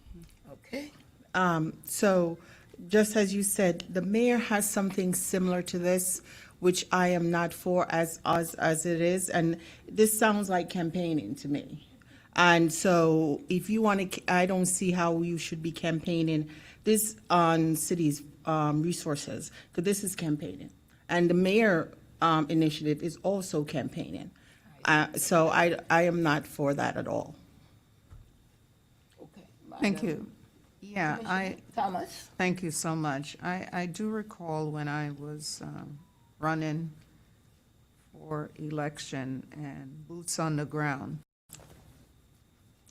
Okay. So, just as you said, the mayor has something similar to this, which I am not for as it is, and this sounds like campaigning to me. And so, if you want to, I don't see how you should be campaigning this on cities' resources, because this is campaigning, and the mayor initiative is also campaigning. So I am not for that at all. Okay. Thank you. Yeah, Thomas. thank you so much. I do recall when I was running for election and boots on the ground,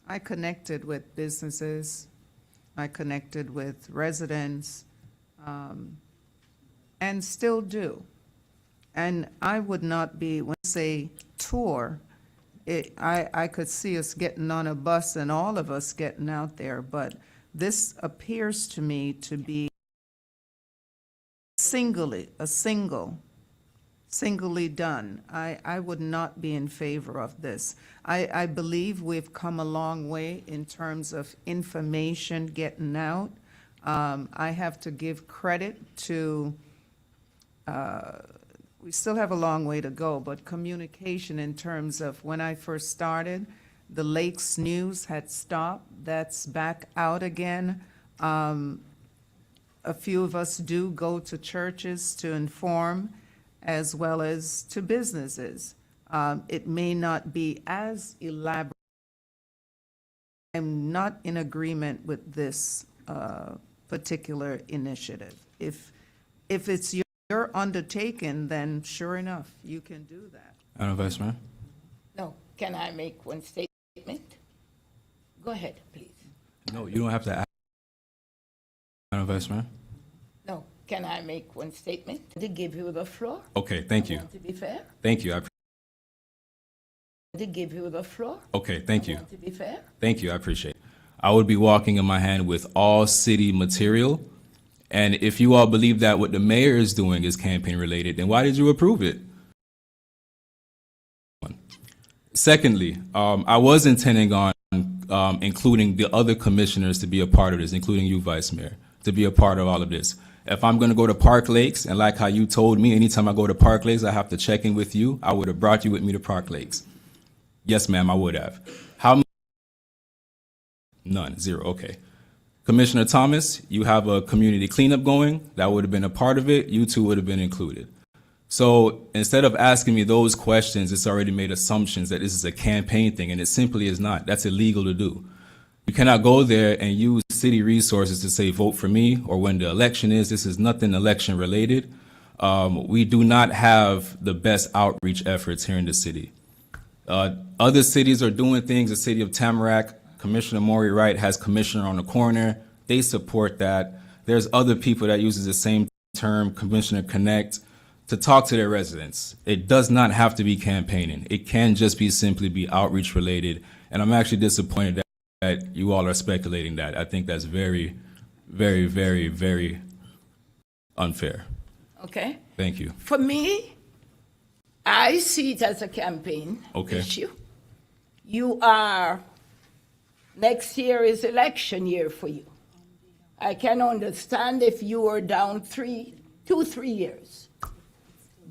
I connected with businesses, I connected with residents, and still do. And I would not be, when I say tour, I could see us getting on a bus and all of us getting out there, but this appears to me to be singly done. I would not be in favor of this. I believe we've come a long way in terms of information getting out. I have to give credit to, we still have a long way to go, but communication in terms of when I first started, the Lakes News had stopped. That's back out again. A few of us do go to churches to inform, as well as to businesses. It may not be as elaborate am not in agreement with this particular initiative. If it's your undertaking, then sure enough, you can do that. Madam Vice Mayor? No, can I make one statement? Go ahead, please. No, you don't have to ask. Madam Vice Mayor? No, can I make one statement? To give you the floor? Okay, thank you. Want to be fair? Thank you. To give you the floor? Okay, thank you. Want to be fair? Thank you, I appreciate it. I would be walking in my hand with all city material, and if you all believe that what the mayor is doing is campaign related, then why did you approve it? Secondly, I was intending on including the other commissioners to be a part of this, including you, Vice Mayor, to be a part of all of this. If I'm going to go to Park Lakes, and like how you told me, anytime I go to Park Lakes, I have to check in with you, I would have brought you with me to Park Lakes. Yes, ma'am, I would have. How many? None, zero, okay. Commissioner Thomas, you have a community cleanup going. That would have been a part of it. You two would have been included. So instead of asking me those questions, it's already made assumptions that this is a campaign thing, and it simply is not. That's illegal to do. You cannot go there and use city resources to say, vote for me, or when the election is. This is nothing election related. We do not have the best outreach efforts here in the city. Other cities are doing things. The city of Tamarack, Commissioner Maury Wright has Commissioner on the Corner. They support that. There's other people that uses the same term, Commissioner Connect, to talk to their residents. It does not have to be campaigning. It can just be simply be outreach related. And I'm actually disappointed that you all are speculating that. I think that's very, very, very, very unfair. Okay? Thank you. For me, I see it as a campaign issue. You are, next year is election year for you. I can understand if you are down 3 years.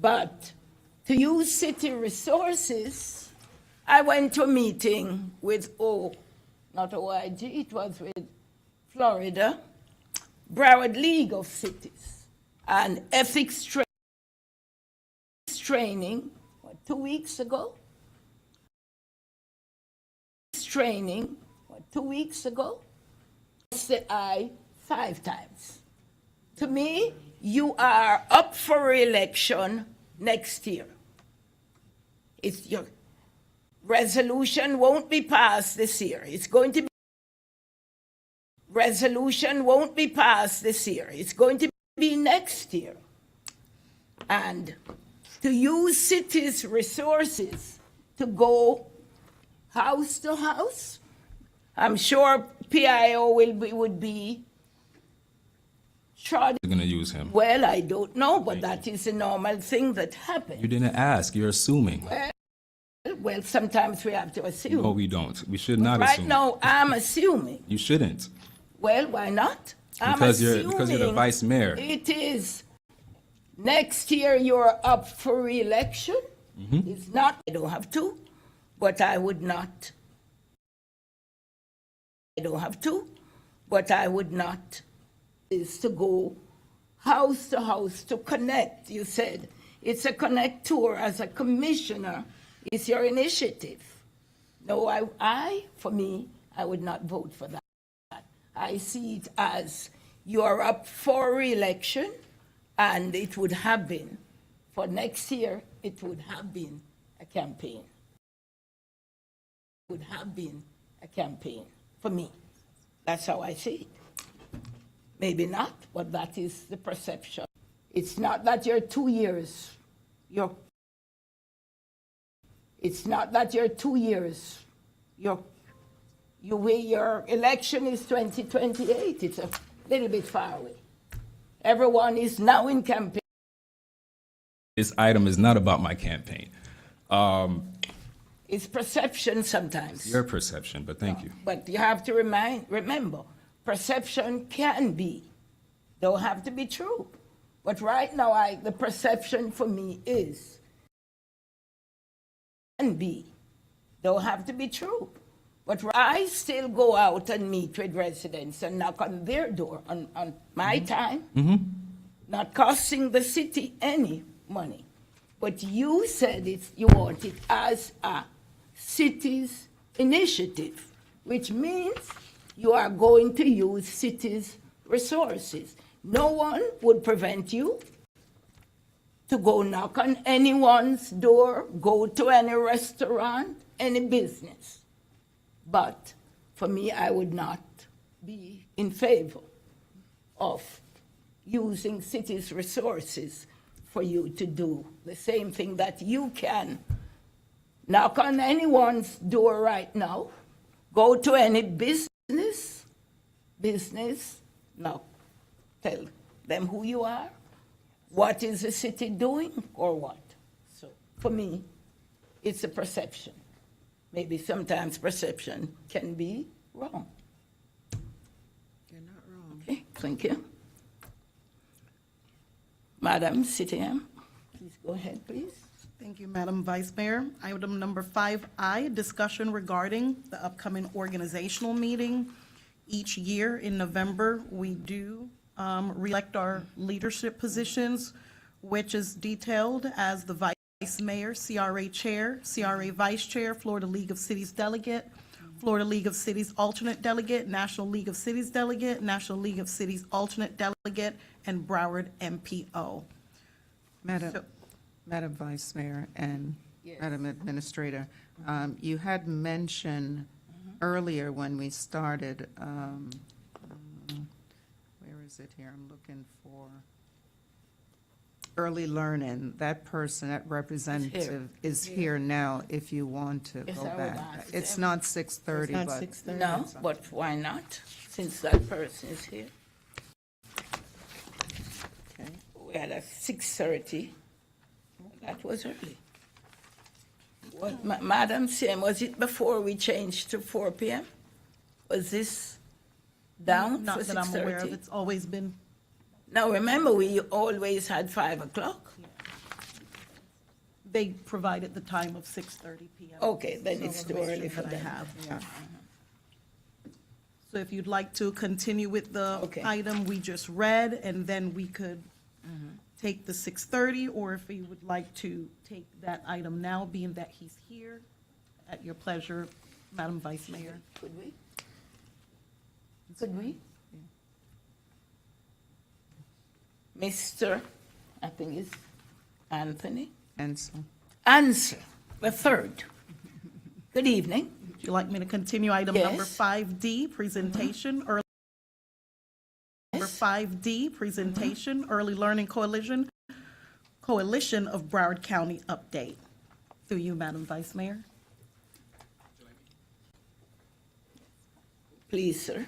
But to use city resources, I went to a meeting with, not OIG, it was with Florida, Broward League of Cities, and ethics training, 2 weeks ago? Training, 2 weeks ago? Said I 5 times. To me, you are up for re-election next year. It's your resolution won't be passed this year. It's going to be resolution won't be passed this year. It's going to be next year. And to use cities' resources to go house to house, I'm sure PIO would be charged. You're going to use him. Well, I don't know, but that is a normal thing that happens. You didn't ask. You're assuming. Well, sometimes we have to assume. No, we don't. We should not Right assume. now, I'm assuming. You shouldn't. Well, why not? Because you're the vice mayor. It is next year you're up for re-election. It's not, I don't have to, but I would not. I don't have to, but I would not, is to go house to house to connect. You said it's a connect tour as a commissioner. It's your initiative. No, for me, I would not vote for that. I see it as you're up for re-election, and it would have been, for next year, it would have been a campaign. It would have been a campaign for me. That's how I see it. Maybe not, but that is the perception. It's not that you're 2 years. It's not that you're 2 years. Your election is 2028. It's a little bit far away. Everyone is now in campaign. This item is not about my campaign. It's perception sometimes. Your perception, but thank you. But you have to remember, perception can be, don't have to be true. But right now, the perception for me is, can be, don't have to be true. But I still go out and meet with residents and knock on their door on my time, not costing the city any money. But you said you want it as a city's initiative. which means you are going to use city's resources. No one would prevent you to go knock on anyone's door, go to any restaurant, any business. But for me, I would not be in favor of using city's resources for you to do the same thing that you can. Knock on anyone's door right now, go to any business, now tell them who you are, what is the city doing, or what. So for me, it's a perception. Maybe sometimes perception can be wrong. You're not wrong. Okay, thank you. Madam City M, please go ahead, please. Thank you, Madam Vice Mayor. Item number 5I, discussion regarding the upcoming organizational meeting. Each year in November, we do re-elect our leadership positions, which is detailed as the Vice Mayor, CRA Chair, CRA Vice Chair, Florida League of Cities Delegate, Florida League of Cities Alternate Delegate, National League of Cities Delegate, National League of Cities Alternate Delegate, and Broward MPO. Madam Vice Mayor and Yes. Madam Administrator, you had mentioned earlier when we started, where is it here? I'm looking for early learning. That person, that representative is here now if you want to Yes, go I would back. ask It's them. not 6:30, Not but 6:30. No, but why not, since that person is here? okay. We had a 6:30. That was early. What, Madam CM, was it before we changed to 4 p.m.? Was this down for Not that I'm aware of, 6:30? it's always been, Now, remember, we always had 5 o'clock. they provided the time of 6:30 PM. Okay, then So it's too information early for that I them. have, yeah. So if you'd like to continue with the Okay. item we just read, and then we could take the 6:30, or if you would like to take that item now, being that he's here, at your pleasure, Madam Vice Mayor. Could we? Could we? Mr., I think it's Anthony, And so, answer the third. Good evening. Would you like me to continue item number Yes. 5D, presentation, early? Number 5D, presentation, Early Learning Coalition of Broward County update. Through you, Madam Vice Mayor. Please, sir.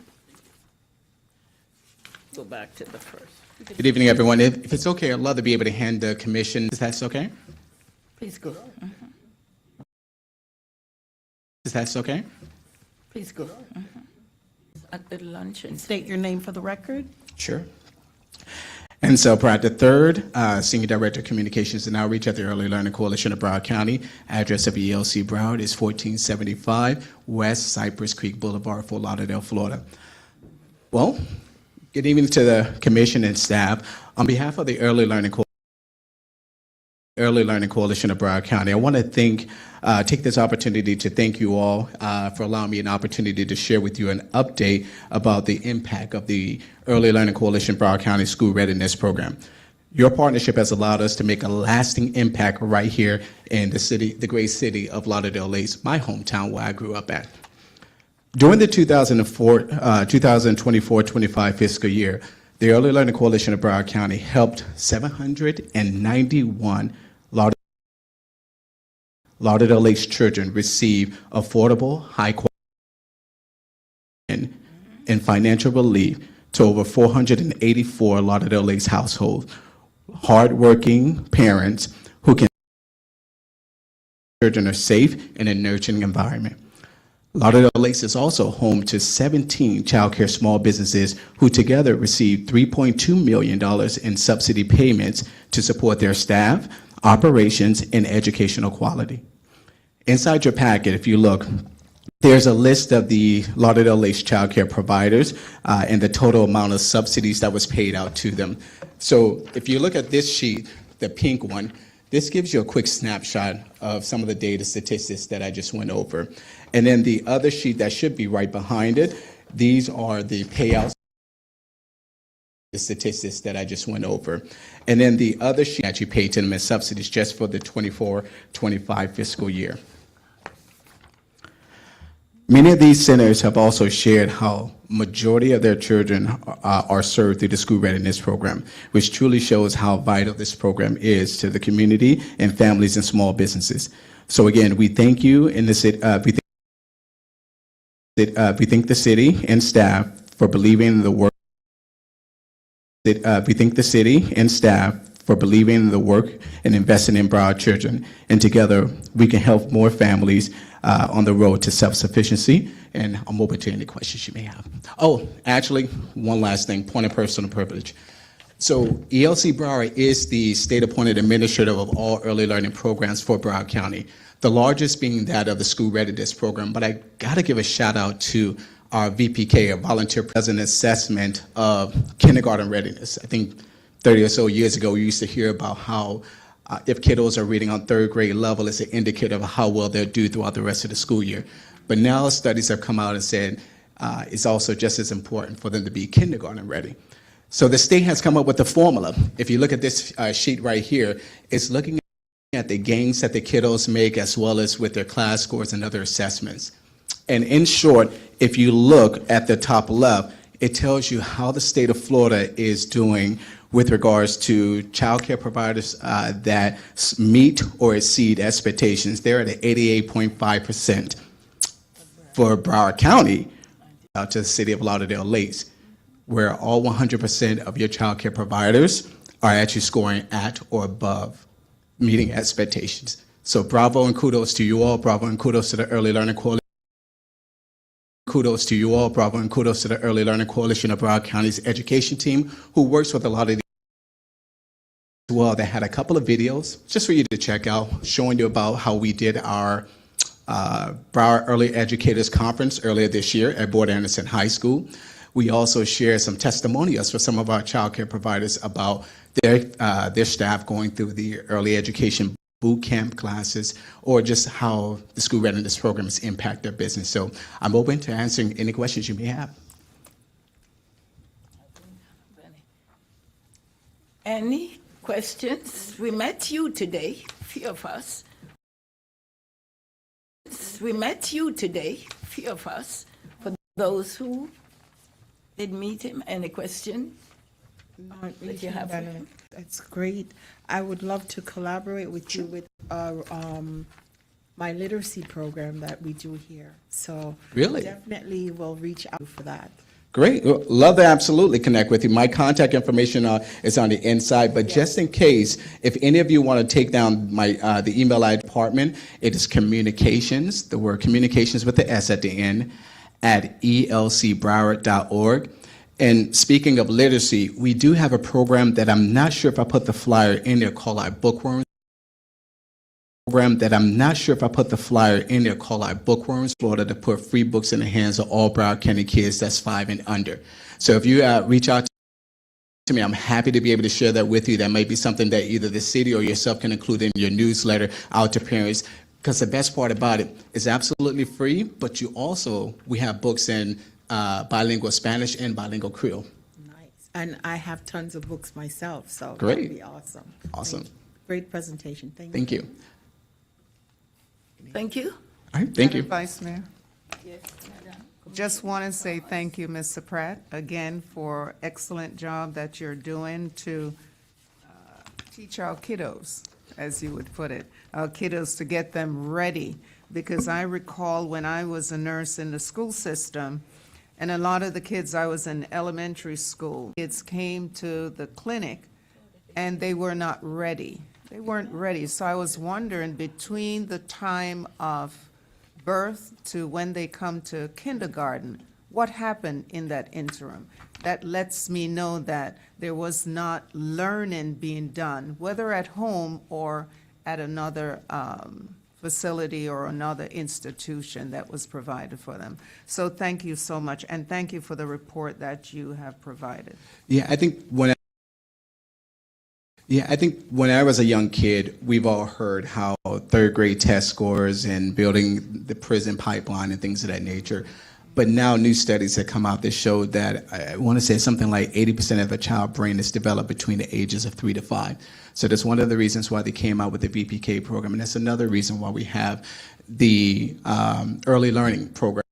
Go back to the first. Good evening, everyone. If it's okay, I'd love to be able to hand the commission, if that's okay? Please go. If that's okay? Please go. At the luncheon. State your name for the record. Sure. And so Pratt III, Senior Director of Communications and Outreach at the Early Learning Coalition of Broward County. Address of ELC Broward is 1475 West Cypress Creek Boulevard, Fort Lauderdale, Florida. Well, good evening to the commission and staff. On behalf of the Early Learning Coalition of Broward County, I want to take this opportunity to thank you all for allowing me an opportunity to share with you an update about the impact of the Early Learning Coalition Broward County School Readiness Program. Your partnership has allowed us to make a lasting impact right here in the great city of Lauderdale Lakes, my hometown where I grew up at. During the 2024-25 fiscal year, the Early Learning Coalition of Broward County helped 791 Lauderdale Lakes children receive affordable, high-quality and financial relief to over 484 Lauderdale Lakes households, hardworking parents who can children are safe in a nurturing environment. Lauderdale Lakes is also home to 17 childcare small businesses who together received $3.2 million in subsidy payments to support their staff, operations, and educational quality. Inside your packet, if you look, there's a list of the Lauderdale Lakes childcare providers and the total amount of subsidies that was paid out to them. So if you look at this sheet, the pink one, This gives you a quick snapshot of some of the data statistics that I just went over. And then the other sheet that should be right behind it, these are the payouts, the statistics that I just went over. And then the other sheet that you pay to them as subsidies just for the 24-25 fiscal year. Many of these centers have also shared how majority of their children are served through the school readiness program, which truly shows how vital this program is to the community and families and small businesses. So again, we thank you in the city. We thank the city and staff for believing in the work. We thank the city and staff for believing in the work and investing in Broward children. And together, we can help more families on the road to self-sufficiency. And I'm open to any questions you may have. Oh, actually, one last thing, point of personal privilege. So ELC Broward is the state-appointed administrator of all early learning programs for Broward County, the largest being that of the school readiness program. But I gotta give a shout out to our VPK, a volunteer president assessment of kindergarten readiness. I think 30 or so years ago, we used to hear about how if kiddos are reading on third grade level, it's an indicator of how well they'll do throughout the rest of the school year. But now studies have come out and said it's also just as important for them to be kindergarten ready. So the state has come up with a formula. If you look at this sheet right here, it's looking at the gains that the kiddos make as well as with their class scores and other assessments. And in short, if you look at the top left, it tells you how the state of Florida is doing with regards to child care providers that meet or exceed expectations. They're at 88.5%. For Broward County, out to the city of Lauderdale Lakes, where all 100% of your child care providers are actually scoring at or above meeting expectations. So bravo and kudos to you all. Bravo and kudos to the Early Learning Coalition. Kudos to you all. Bravo and kudos to the Early Learning Coalition of Broward County's education team, who works with a lot of these as well. They had a couple of videos just for you to check out, showing you about how we did our Broward Early Educators Conference earlier this year at Board Anderson High School. We also shared some testimonials for some of our child care providers about their staff going through the early education boot camp classes, or just how the school readiness programs impact their business. So I'm open to answering any questions you may have. Any questions? We met you today, few of us. We met you today, few of us. For those who did meet him, any question that you have? That's great. I would love to collaborate with you with my literacy program that we do here. So Really? definitely will reach out for that. Great. Well, love to absolutely connect with you. My contact information is on the inside, but just in case, if any of you want to take down my the email I department, it is communications, the word communications with the S at the end, at elcbroward.org. And speaking of literacy, we do have a program that I'm not sure if I put the flyer in there called our Bookworms. Florida to put free books in the hands of all Broward County kids that's 5 and under. So if you reach out to me, I'm happy to be able to share that with you. That might be something that either the city or yourself can include in your newsletter out to parents. Because the best part about it is absolutely free, but we have books in bilingual Spanish and bilingual Creole. Nice. And I have tons of books myself, so Great. that'd be awesome. Awesome. Thank you. Great presentation. Thank you. Thank you. Thank you. All right, thank you. Vice Mayor. Just want to say thank you, Mr. Pratt, again, for excellent job that you're doing to teach our kiddos, as you would put it, our kiddos to get them ready. Because I recall when I was a nurse in the school system, and a lot of the kids, I was in elementary school, kids came to the clinic and they were not ready. They weren't ready. So I was wondering, between the time of birth to when they come to kindergarten, what happened in that interim? That lets me know that there was not learning being done, whether at home or at another facility or another institution that was provided for them. So thank you so much, and thank you for the report that you have provided. Yeah, I think Yeah, I think when I was a young kid, we've all heard how third grade test scores and building the prison pipeline and things of that nature. But now new studies have come out that show that I want to say something like 80% of a child brain is developed between the ages of 3 to 5. So that's one of the reasons why they came out with the VPK program. And that's another reason why we have the early learning program.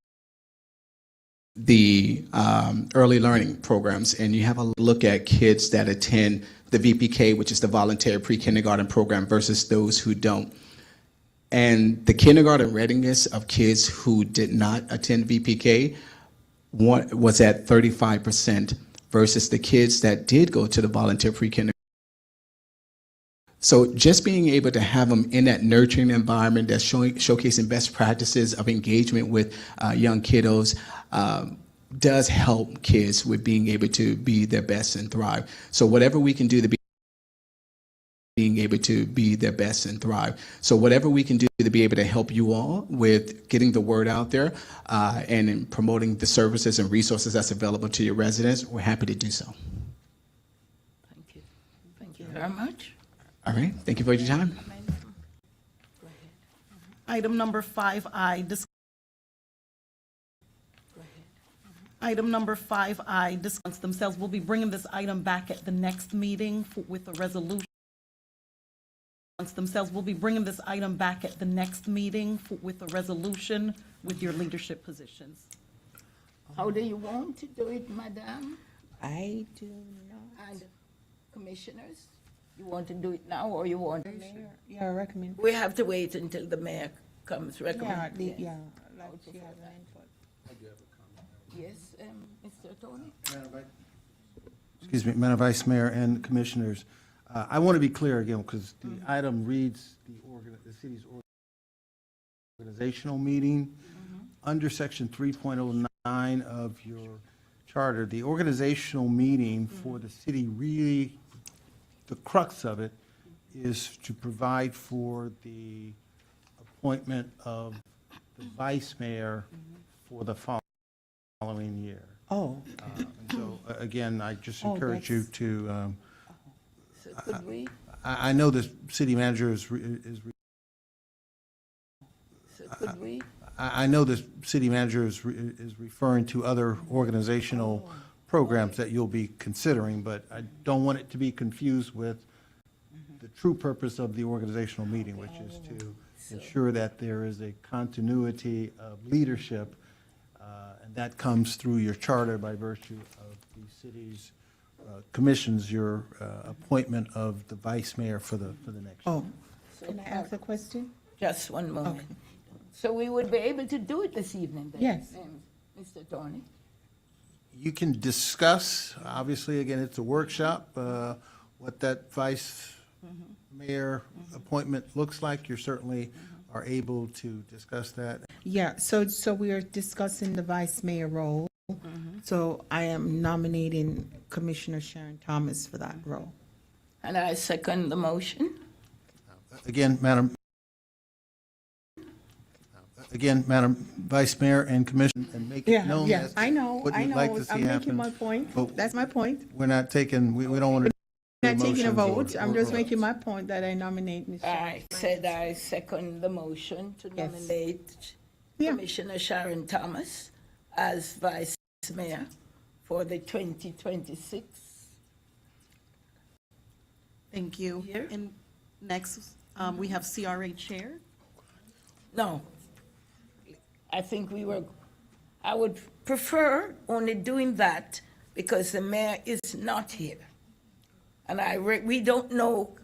Early learning programs, and you have a look at kids that attend the VPK, which is the voluntary pre-kindergarten program, versus those who don't. And the kindergarten readiness of kids who did not attend VPK was at 35% versus the kids that did go to the voluntary pre-kindergarten. So just being able to have them in that nurturing environment that's showcasing best practices of engagement with young kiddos does help kids with being able to be their best and thrive. So whatever we can do to being able to be their best and thrive. So whatever we can do to be able to help you all with getting the word out there and in promoting the services and resources that's available to your residents, we're happy to do so. Thank you. Thank you very much. All right, thank you for your time. Item number 5I, Item number 5I, discuss themselves. We'll be bringing this item back at the next meeting with a resolution. We'll be bringing this item back at the next meeting with a resolution with your leadership positions. How do you want to do it, Madam? I do not. And commissioners? You want to do it now, or you want? Yeah, recommend. We have to wait until the mayor comes recommend. Yeah, like she has an input. Yes, Mr. Tony? Excuse me, Madam Vice Mayor and Commissioners. I want to be clear again, because the item reads the city's organizational meeting. Under section 3.09 of your charter, the organizational meeting for the city, really, the crux of it is to provide for the appointment of the vice mayor for the following year. Oh. And so, again, I just Oh, encourage you to, So could we? I know the city manager is So could we? I know the city manager is referring to other organizational programs that you'll be considering, but I don't want it to be confused with the true purpose of the organizational meeting, which is to ensure that there is a continuity of leadership, and that comes through your charter by virtue of the city's commissions, your appointment of the vice mayor for the next year. Oh, can I ask a question? Just one moment. Okay. So we would be able to do it this evening then? Yes. Mr. Tony? You can discuss, obviously, again, it's a workshop, what that vice mayor appointment looks like. You certainly are able to discuss that. Yeah, so we are discussing the vice mayor role. So I am nominating Commissioner Sharon Thomas for that role. And I second the motion. Again, Madam Vice Mayor and Commissioner, and make it known Yeah, as I know, what I you'd know. like to see I'm making my happen. point. But That's my point. we're not taking, we don't want to. Not taking a motions vote. or- I'm just or- making my point that I nominate Ms. Sharon. I said I second the motion to Yes. nominate Yeah. Commissioner Sharon Thomas as vice mayor for the 2026. Thank you. Here. And next, we have CRA Chair. No. I think I would prefer only doing that because the mayor is not here. And we don't know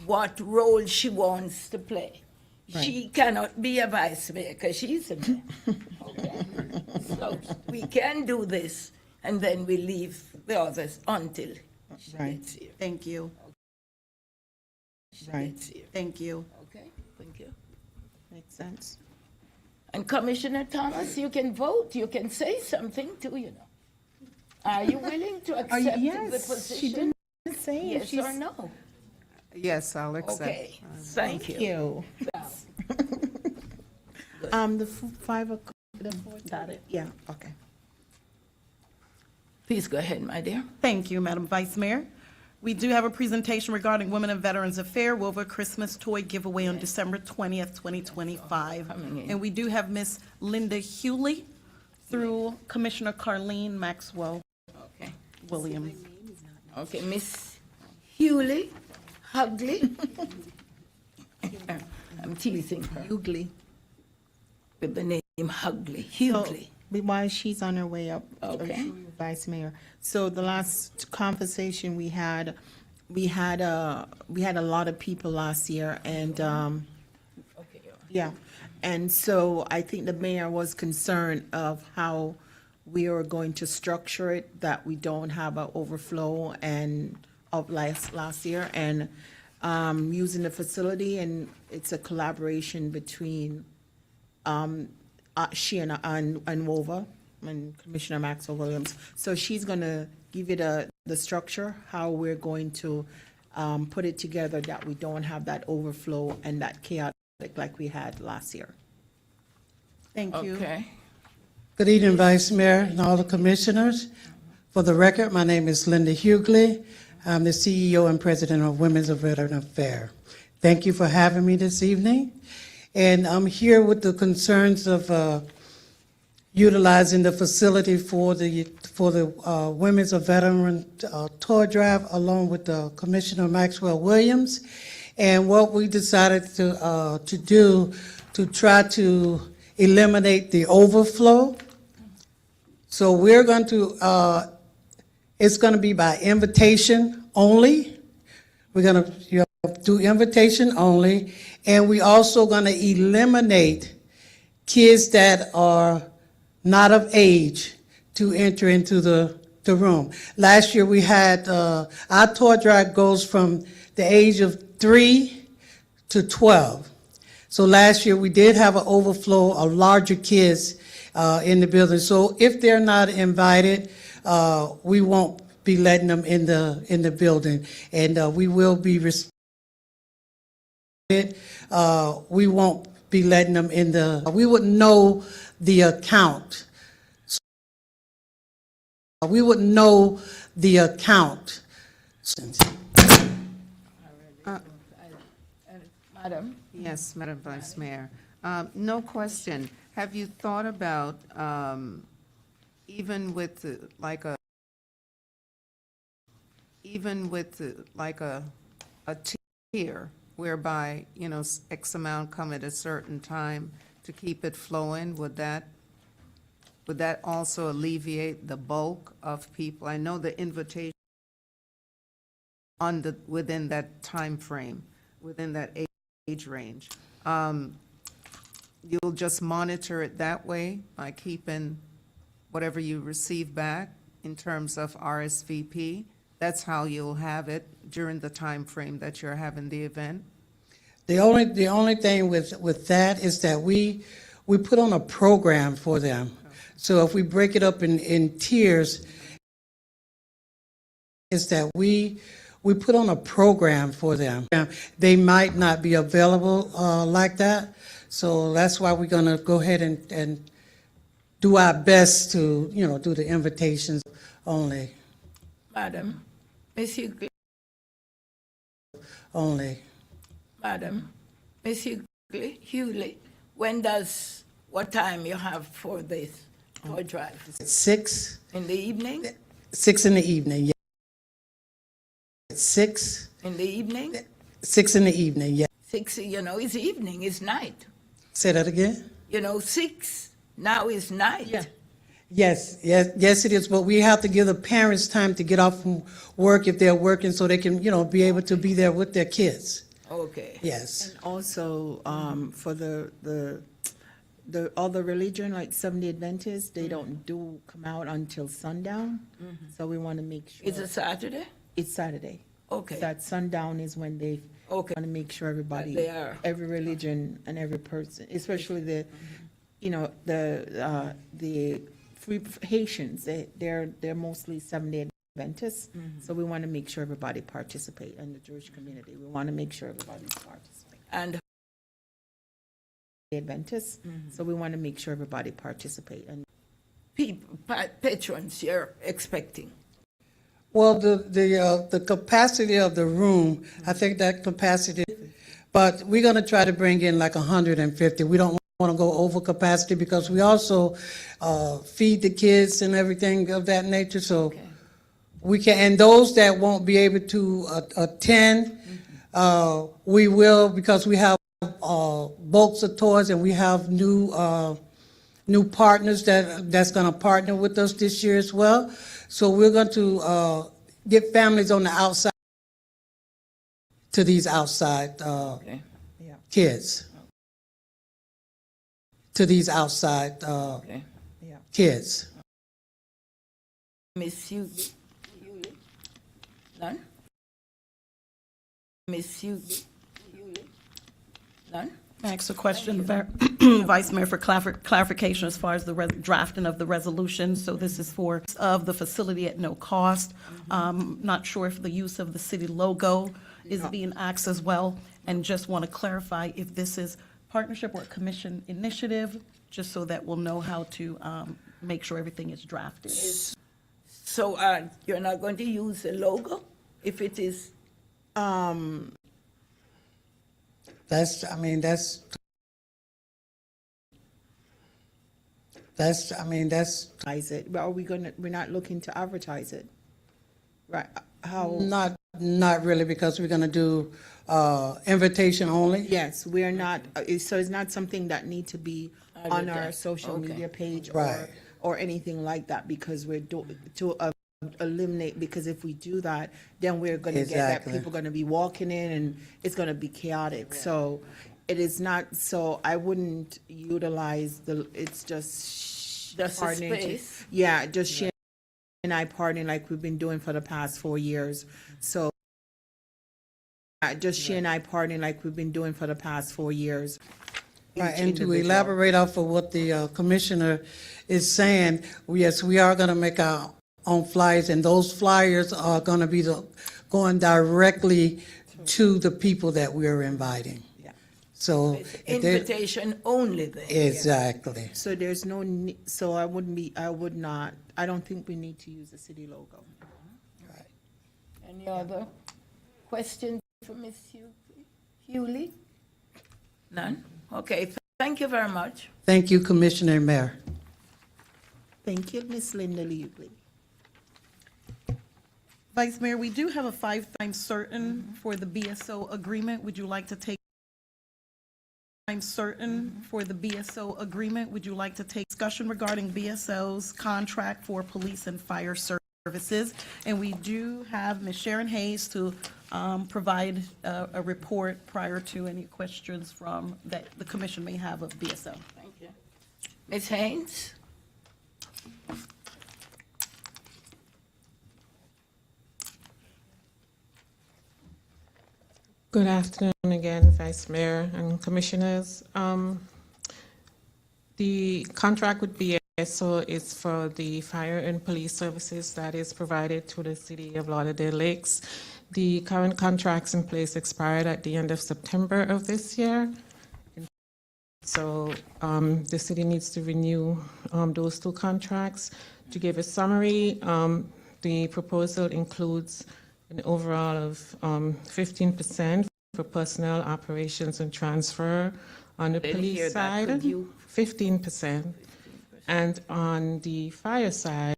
what role she wants to play. She cannot be a vice mayor because she's a mayor. Okay? So we can do this and then we leave the others until she Right. gets here. Thank you. She Right. gets here. Thank you. Okay, thank you. Makes sense. And Commissioner Thomas, you can vote, you can say something too, you know. Are you willing to accept the Yes, position? she didn't say if Yes she's. or no? Yes, I'll accept. Okay, thank you. The 5 o'clock, the 4. Got it. Yeah, okay. Please go ahead, my dear. Thank you, Madam Vice Mayor. We do have a presentation regarding Women and Veterans Affair, WOVA Christmas Toy Giveaway on December 20th, 2025. Coming in. And we do have Miss Linda Hewley through Commissioner Carleen Maxwell Okay. Williams. Okay, Miss Hewley, Hugley. I'm teasing her Hughley. with the name Hugley, Hughley. While she's on her way up, Okay. Vice Mayor. So the last conversation we had a lot of people last year, and yeah, and so I think the mayor was concerned of how we are going to structure it, that we don't have an overflow and of last year, and using the facility, and it's a collaboration between she and WOVA and Commissioner Maxwell Williams. So she's going to give you the structure, how we're going to put it together, that we don't have that overflow and that chaotic like we had last year. Thank you. Okay. Good evening, Vice Mayor and all the commissioners. For the record, my name is Linda Hughley. I'm the CEO and President of Women's Veteran Affairs. Thank you for having me this evening. And I'm here with the concerns of utilizing the facility for the Women's Veteran Toy Drive, along with Commissioner Maxwell Williams. And what we decided to do to try to eliminate the overflow. So we're going to, it's going to be by invitation only. We're going to do invitation only. And we also going to eliminate kids that are not of age to enter into the room. Last year we had, our toy drive goes from the age of 3 to 12. So last year we did have an overflow of larger kids in the building. So if they're not invited, we won't be letting them in the building, and we will be we won't be letting them in the. We would know the account. We would know the account. Madam? Yes, Madam Vice Mayor. No question. Have you thought about, even with a tier whereby, X amount come at a certain time to keep it flowing, would that also alleviate the bulk of people? I know the invitation within that time frame, within that age range. You'll just monitor it that way by keeping whatever you receive back in terms of RSVP. That's how you'll have it during the time frame that you're having the event. The only thing with that is that we put on a program for them. So if we break it up in tiers, is that we put on a program for them. They might not be available like that. So that's why we're going to go ahead and do our best to, do the invitations only. Madam? Ms. Hughley? Only. Madam? Ms. Hughley, what time you have for this toy drive? 6. In the evening? 6 in the evening, yeah. 6. In the evening? 6 in the evening, yeah. 6, it's evening, it's night. Say that again? 6 now is night. Yeah. Yes, it is, but we have to give the parents time to get off from work if they're working, so they can, be able to be there with their kids. Okay. Yes. And also, for all the religion, like Seventh-day Adventists, they don't come out until sundown. So we want to make sure. Is it Saturday? It's Saturday. Okay. That sundown is when they Okay. want to make sure everybody, They are. every religion and every person, especially the free Haitians, they're mostly Seventh-day Adventists. So we want to make sure everybody participate, and the Jewish community, we want to make sure everybody's participating. And Adventists. So we want to make sure everybody participate. And patrons you're expecting? Well, the capacity of the room, I think that capacity, but we're going to try to bring in like 150. We don't want to go over capacity because we also feed the kids and everything of that nature, so we can, and those that won't be able to attend, we will, because we have bulks of toys and we have new partners that's going to partner with us this year as well. So we're going to get families on the outside to these outside kids. To these outside kids. Miss Hughley? None? Miss Hughley? None? Ask a question, Vice Mayor, for clarification as far as the drafting of the resolution. So this is for of the facility at no cost. Not sure if the use of the city logo is being asked as well, and just want to clarify if this is partnership or commission initiative, just so that we'll know how to make sure everything is drafted. So you're not going to use the logo if it is? That's, Advertise it, but are we gonna, we're not looking to advertise it? Right, how? not really, because we're going to do invitation only. Yes, we're not, so it's not something that need to be on our social media page Right. or anything like that, because we're to eliminate, because if we do that, then we're gonna get that Exactly. people gonna be walking in and it's gonna be chaotic. So it is not, so I wouldn't utilize it's just Just a partnering to- space? Yeah, just sharing and I partnering like we've been doing for the past 4 years. So just she and I partnering like we've been doing for the past 4 years. Right, Each and to individual. elaborate off of what the commissioner is saying, yes, we are going to make our own flyers, and those flyers are going to be going directly to the people that we are inviting. Yeah. So. if they- Invitation only then? Exactly. So there's no, so I would not, I don't think we need to use the city logo. Any other questions for Ms. Hughley? None? Okay, thank you very much. Thank you, Commissioner and Mayor. Thank you, Ms. Linda Hughley. Vice Mayor, we do have a 5-time certain for the BSO agreement. Would you like to take time certain for the BSO agreement? Would you like to take discussion regarding BSO's contract for police and fire services? And we do have Ms. Sharon Hayes to provide a report prior to any questions from that the commission may have of BSO. Thank you. Ms. Haynes? Good afternoon again, Vice Mayor and Commissioners. The contract with BSO is for the fire and police services that is provided to the City of Lauderdale Lakes. The current contracts in place expired at the end of September of this year. So the city needs to renew those two contracts. To give a summary, the proposal includes an overall of 15% for personnel, operations, and transfer on the Didn't hear police that. side, Could you- 15%. And on the fire side,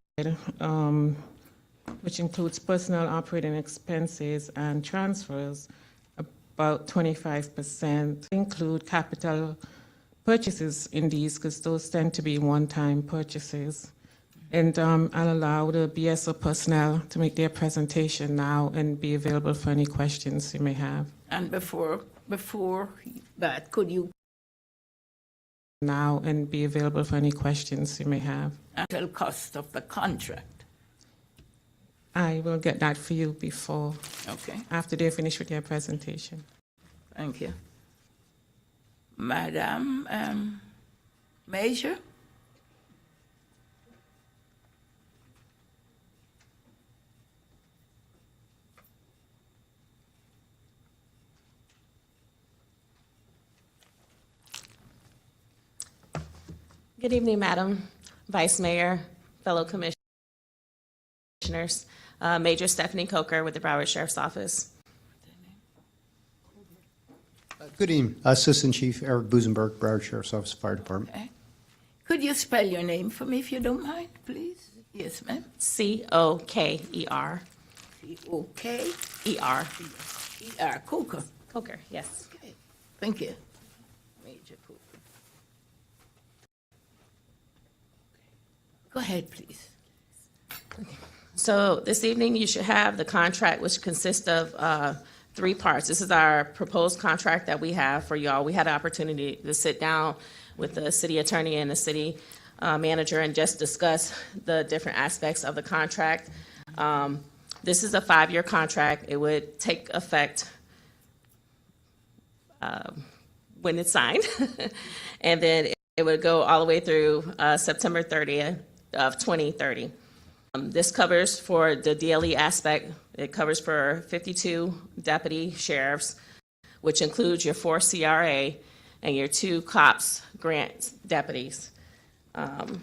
which includes personnel, operating expenses, and transfers, about 25%. Include capital purchases in these, because those tend to be one-time purchases. And I'll allow the BSO personnel to make their presentation now and be available for any questions you may have. And before that, could you Now and be available for any questions you may have. tell cost of the contract? I will get that for you before, Okay, after they finish with their presentation. thank you. Madam Major? Good evening, Madam Vice Mayor, fellow commissioners. Major Stephanie Coker with the Broward Sheriff's Office. Good evening. Assistant Chief Eric Busenberg, Broward Sheriff's Office Fire Department. Okay. Could you spell your name for me if you don't mind, please? Yes, ma'am. Coker. C-O-K-E-R. E-R, Coker. Coker, yes. Okay. Thank you. Major Coker. Go ahead, please. So this evening, you should have the contract, which consists of 3 parts. This is our proposed contract that we have for y'all. We had an opportunity to sit down with the city attorney and the city manager and just discuss the different aspects of the contract. This is a 5-year contract. It would take effect when it's signed. And then it would go all the way through September 30th of 2030. This covers for the DLE aspect, it covers for 52 deputy sheriffs, which includes your 4 CRA and your 2 COPS grant deputies. The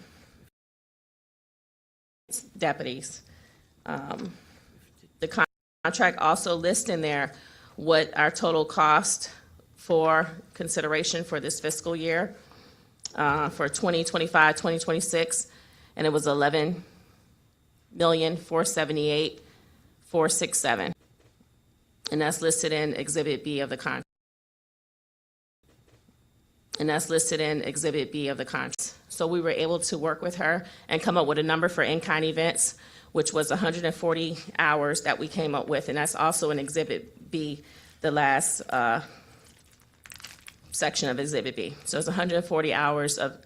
contract also lists in there what our total cost for consideration for this fiscal year for 2025, 2026, and it was $11,478,467, and that's listed in Exhibit B of the contract. So we were able to work with her and come up with a number for in-kind events, which was 140 hours that we came up with, and that's also in Exhibit B, the last section of Exhibit B. So it's 140 hours of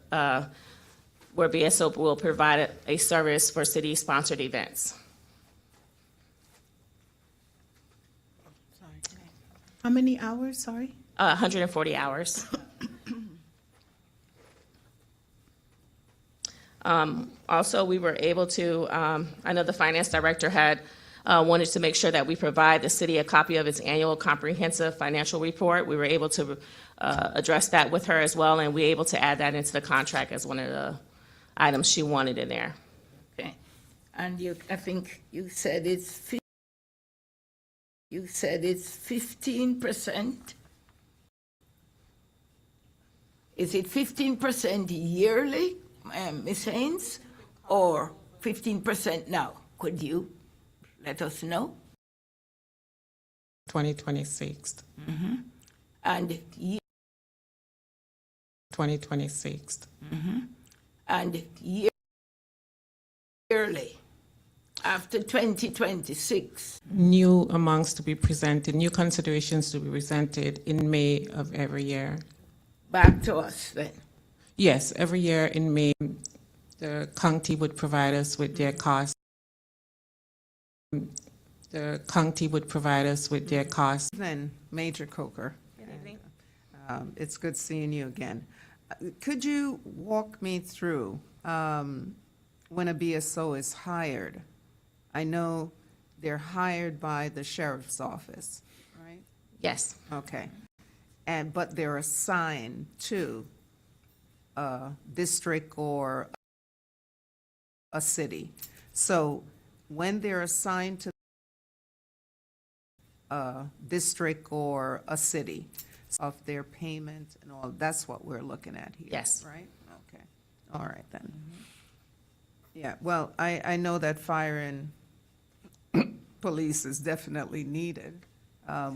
where BSO will provide a service for city-sponsored events. How many hours, sorry? 140 hours. Also, we were able to, I know the finance director had wanted to make sure that we provide the city a copy of its annual comprehensive financial report. We were able to address that with her as well, and we were able to add that into the contract as one of the items she wanted in there. Okay. And I think you said it's 15%. Is it 15% yearly, Ms. Haynes, or 15% now? Could you let us know? 2026. Mm-hmm. And 2026. Mm-hmm. And yearly, after 2026. New amounts to be presented, new considerations to be presented in May of every year. Back to us then. Yes, every year in May, the county would provide us with their costs. The county would provide us with their costs. Then, Major Coker. It's good seeing you again. Could you walk me through when a BSO is hired? I know they're hired by the sheriff's office, right? Yes. Okay. But they're assigned to a district or a city. So when they're assigned to a district or a city, of their payment and all, that's what we're looking at here. Yes. Right? Okay. All right then. Yeah, well, I know that fire and police is definitely needed,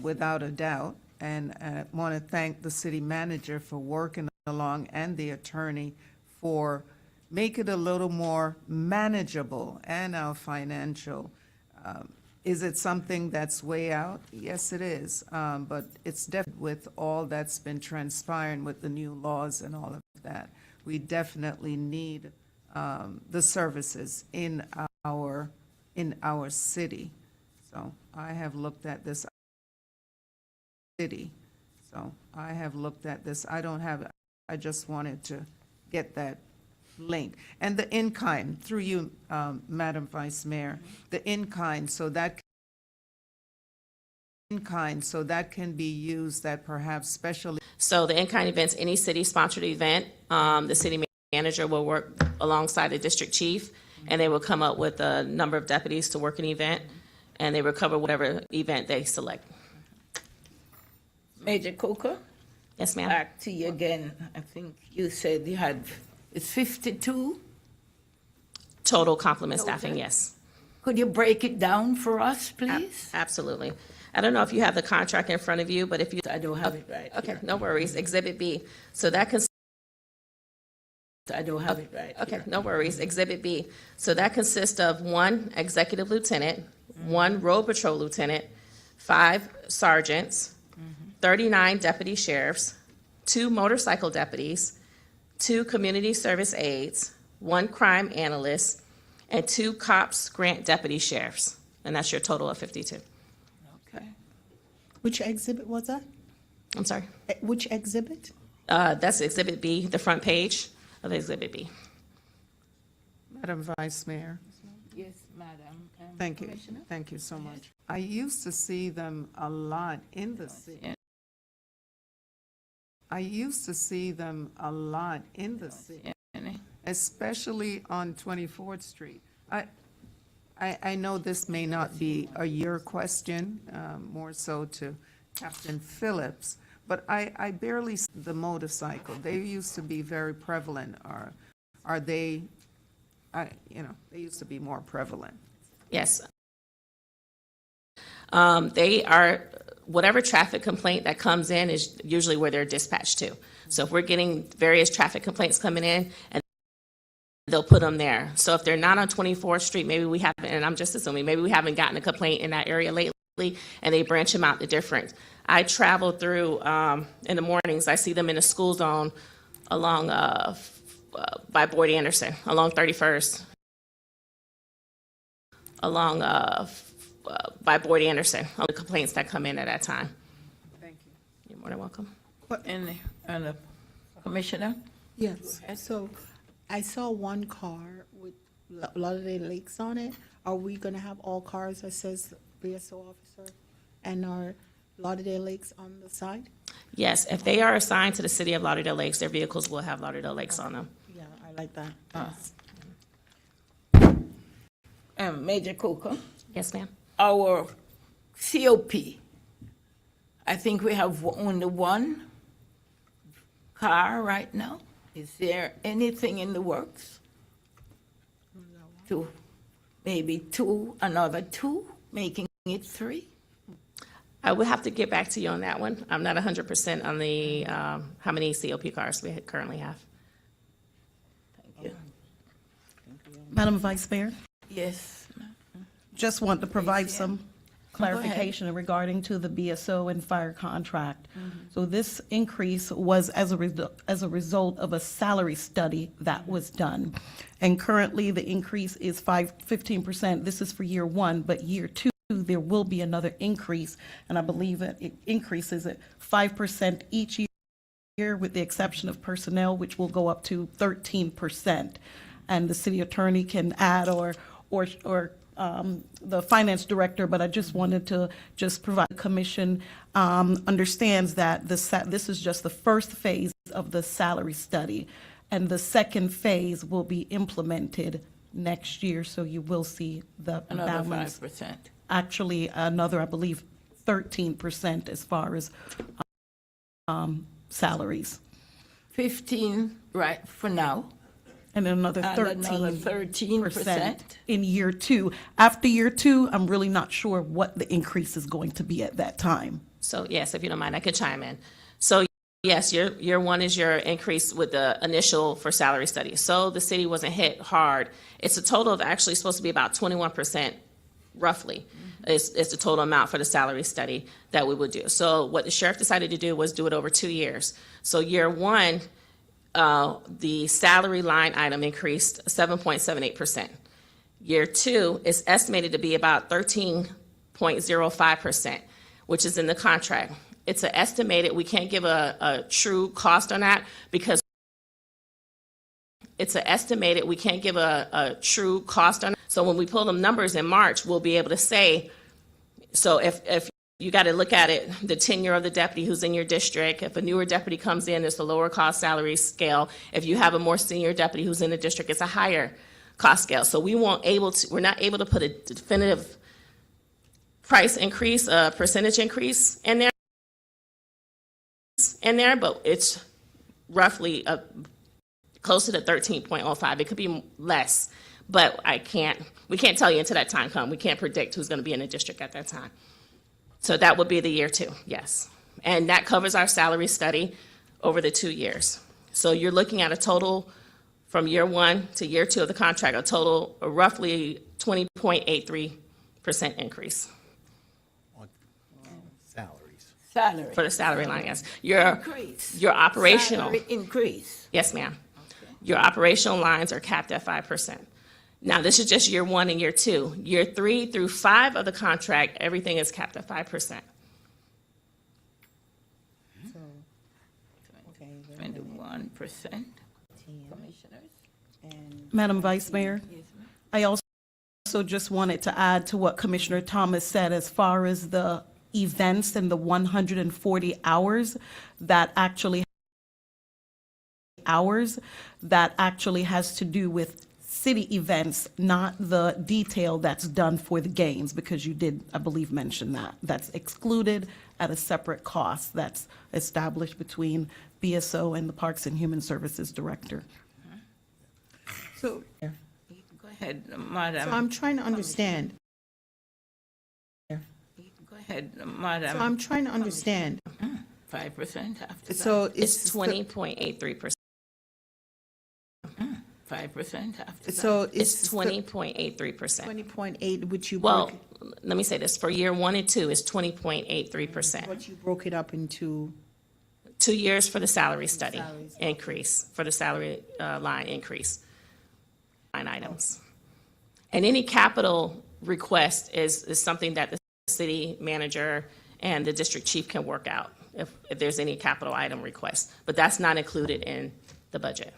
without a doubt. And I want to thank the city manager for working along and the attorney for make it a little more manageable and our financial. Is it something that's way out? Yes, it is. But it's definitely with all that's been transpiring with the new laws and all of that, we definitely need the services in our city. So I have looked at this city. So I have looked at this. I don't have, I just wanted to get that link. And the in-kind, through you, Madam Vice Mayor, the in-kind, so that can be used that perhaps specially. So the in-kind events, any city-sponsored event, the city manager will work alongside the district chief and they will come up with a number of deputies to work an event, and they will cover whatever event they select. Major Coker? Yes, ma'am. Back to you again. I think you said you had, it's 52? Total complement staffing, yes. Could you break it down for us, please? Absolutely. I don't know if you have the contract in front of you, but if you. I don't have it right Okay, here. no worries. Exhibit B. So that consists. I don't have it right Okay, here. no worries. Exhibit B. So that consists of 1 executive lieutenant, 1 road patrol lieutenant, 5 sergeants, 39 deputy sheriffs, 2 motorcycle deputies, 2 community service aides, 1 crime analyst, and 2 cops grant deputy sheriffs. And that's your total of 52. Okay. Which exhibit was that? I'm sorry. Which exhibit? That's Exhibit B, the front page of Exhibit B. Madam Vice Mayor, Yes, Madam. thank you. Commissioner? Thank you so much. I used to see them a lot in the city. I used to see them a lot in the city, especially on 24th Street. I know this may not be a your question, more so to Captain Phillips, but I barely see the motorcycle. They used to be very prevalent. Are they, they used to be more prevalent. Yes. They are, whatever traffic complaint that comes in is usually where they're dispatched to. So if we're getting various traffic complaints coming in, and they'll put them there. So if they're not on 24th Street, maybe we haven't, and I'm just assuming, maybe we haven't gotten a complaint in that area lately, and they branch them out to different. I travel through, in the mornings, I see them in the school zone along, by Boyd Anderson, along 31st, along, by Boyd Anderson, on the complaints that come in at that time. Thank you. You're more than welcome. And the Commissioner? Yes, so I saw one car with Lauderdale Lakes on it. Are we gonna have all cars that says BSO officer and our Lauderdale Lakes on the side? Yes, if they are assigned to the city of Lauderdale Lakes, their vehicles will have Lauderdale Lakes on them. Yeah, I like that. Major Coker? Yes, ma'am. Our COP, I think we have only one car right now. Is there anything in the works? To maybe 2, another 2, making it 3? I would have to get back to you on that one. I'm not 100% on the, how many COP cars we currently have. Thank you. Madam Vice Mayor, Yes. just want to provide some Go clarification regarding to the BSO and fire contract. So this increase was as a result of a salary study that was done. And currently, the increase is 15%. This is for year 1, but year 2, there will be another increase, and I believe that it increases at 5% each year, with the exception of personnel, which will go up to 13%. And the city attorney can add or the finance director, but I just wanted to just provide the commission understands that this is just the first phase of the salary study, and the second phase will be implemented next year, so you will see the Another balance. 5%. Actually, another, I believe, 13% as far as salaries. 15 right for now. And another And another 13% in year 2. After year 2, I'm really not sure what the increase is going to be at that time. So yes, if you don't mind, I could chime in. So yes, year 1 is your increase with the initial for salary study. So the city wasn't hit hard. It's a total of actually supposed to be about 21%, roughly. It's the total amount for the salary study that we would do. So what the sheriff decided to do was do it over 2 years. So year 1, the salary line item increased 7.78%. Year 2 is estimated to be about 13.05%, which is in the contract. It's an estimated, we can't give a true cost on that because it's an estimated, we can't give a true cost on it. So when we pull them numbers in March, we'll be able to say, so if you got to look at it, the tenure of the deputy who's in your district. If a newer deputy comes in, it's a lower cost salary scale. If you have a more senior deputy who's in the district, it's a higher cost scale. So we're not able to put a definitive price increase, percentage increase in there, but it's roughly closer to 13.05. It could be less, but we can't tell you until that time comes. We can't predict who's going to be in the district at that time. So that would be the year 2, yes. And that covers our salary study over the 2 years. So you're looking at a total from year 1 to year 2 of the contract, a total of roughly 20.83% increase. Salary. For the salary line, yes. Your operational. Salary increase. Yes, ma'am. Your operational lines are capped at 5%. Now, this is just year 1 and year 2. Year 3 through 5 of the contract, everything is capped at 5%. 21%. Commissioners? Madam Vice Mayor, I also just wanted to add to what Commissioner Thomas said as far as the events and the 140 hours that actually has to do with city events, not the detail that's done for the games, because you did, I believe, mention that. That's excluded at a separate cost that's established between BSO and the Parks and Human Services Director. So, Go ahead, Madam. so I'm trying to understand. Go ahead, Madam. So I'm trying to understand. 5% after that. So It's 20.83%. 5% after that. So It's 20.83%. 20.8, which you Well, broke, let me say this, for year 1 and 2, it's 20.83%. but you broke it up into. 2 years for the salary study increase, for the salary line increase, line items. And any capital request is something that the city manager and the district chief can work out if there's any capital item request. But that's not included in the budget.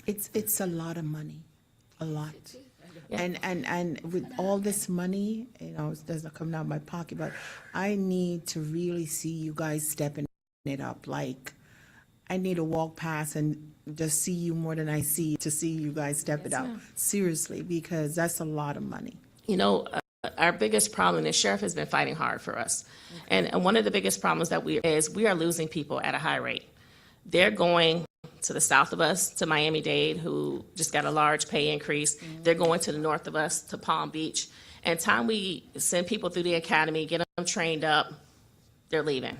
It's a lot of money, a lot. Yeah. And with all this money, it doesn't come out of my pocket, but I need to really see you guys stepping it up. Like, I need to walk past and just see you more than I see to see you guys step it up. Seriously, because that's a lot of money. You know, our biggest problem, the sheriff has been fighting hard for us. And one of the biggest problems that we are losing people at a high rate. They're going to the south of us, to Miami-Dade, who just got a large pay increase. They're going to the north of us, to Palm Beach. And time we send people through the academy, get them trained up, they're leaving.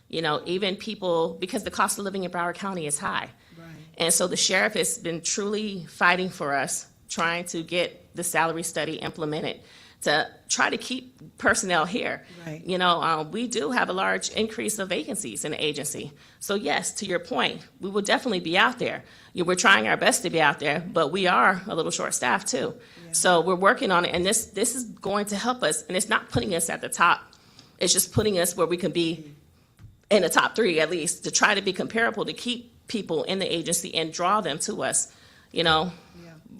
You know, even people, because the cost of living in Broward County is high. Right. And so the sheriff has been truly fighting for us, trying to get the salary study implemented to try to keep personnel here. Right. You know, we do have a large increase of vacancies in the agency. So yes, to your point, we will definitely be out there. We're trying our best to be out there, but we are a little short-staffed too. Yeah. So we're working on it, and this is going to help us, and it's not putting us at the top. It's just putting us where we can be in the top 3 at least, to try to be comparable, to keep people in the agency and draw them to us. You know,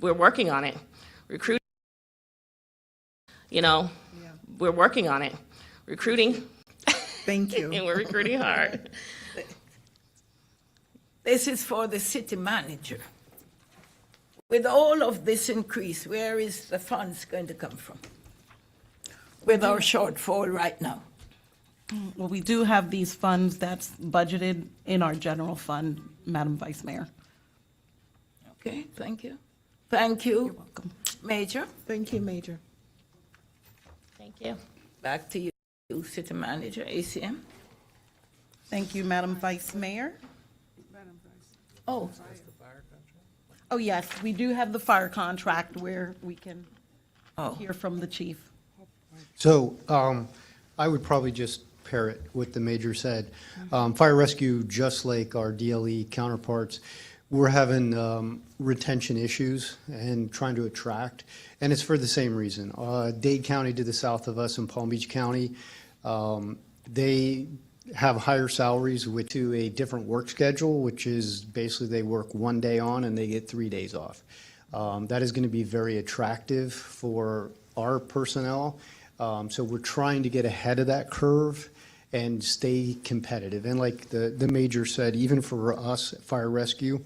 we're working on it. Recruiting. You know, we're working on it. Recruiting. Thank you. And we're recruiting hard. This is for the city manager. With all of this increase, where is the funds going to come from? With our shortfall right now? Well, we do have these funds that's budgeted in our general fund, Madam Vice Mayor. Okay, thank you. Thank you. You're welcome. Major, Thank you, Major. Thank you. back to you, city manager, ACM. Thank you, Madam Vice Mayor. Oh, Oh, yes, we do have the fire contract where we can oh, hear from the chief. So I would probably just parrot what the major said. Fire rescue, just like our DLE counterparts, we're having retention issues and trying to attract, and it's for the same reason. Dade County to the south of us and Palm Beach County, they have higher salaries with to a different work schedule, which is basically they work 1 day on and they get 3 days off. That is going to be very attractive for our personnel. So we're trying to get ahead of that curve and stay competitive. And like the major said, even for us, fire rescue,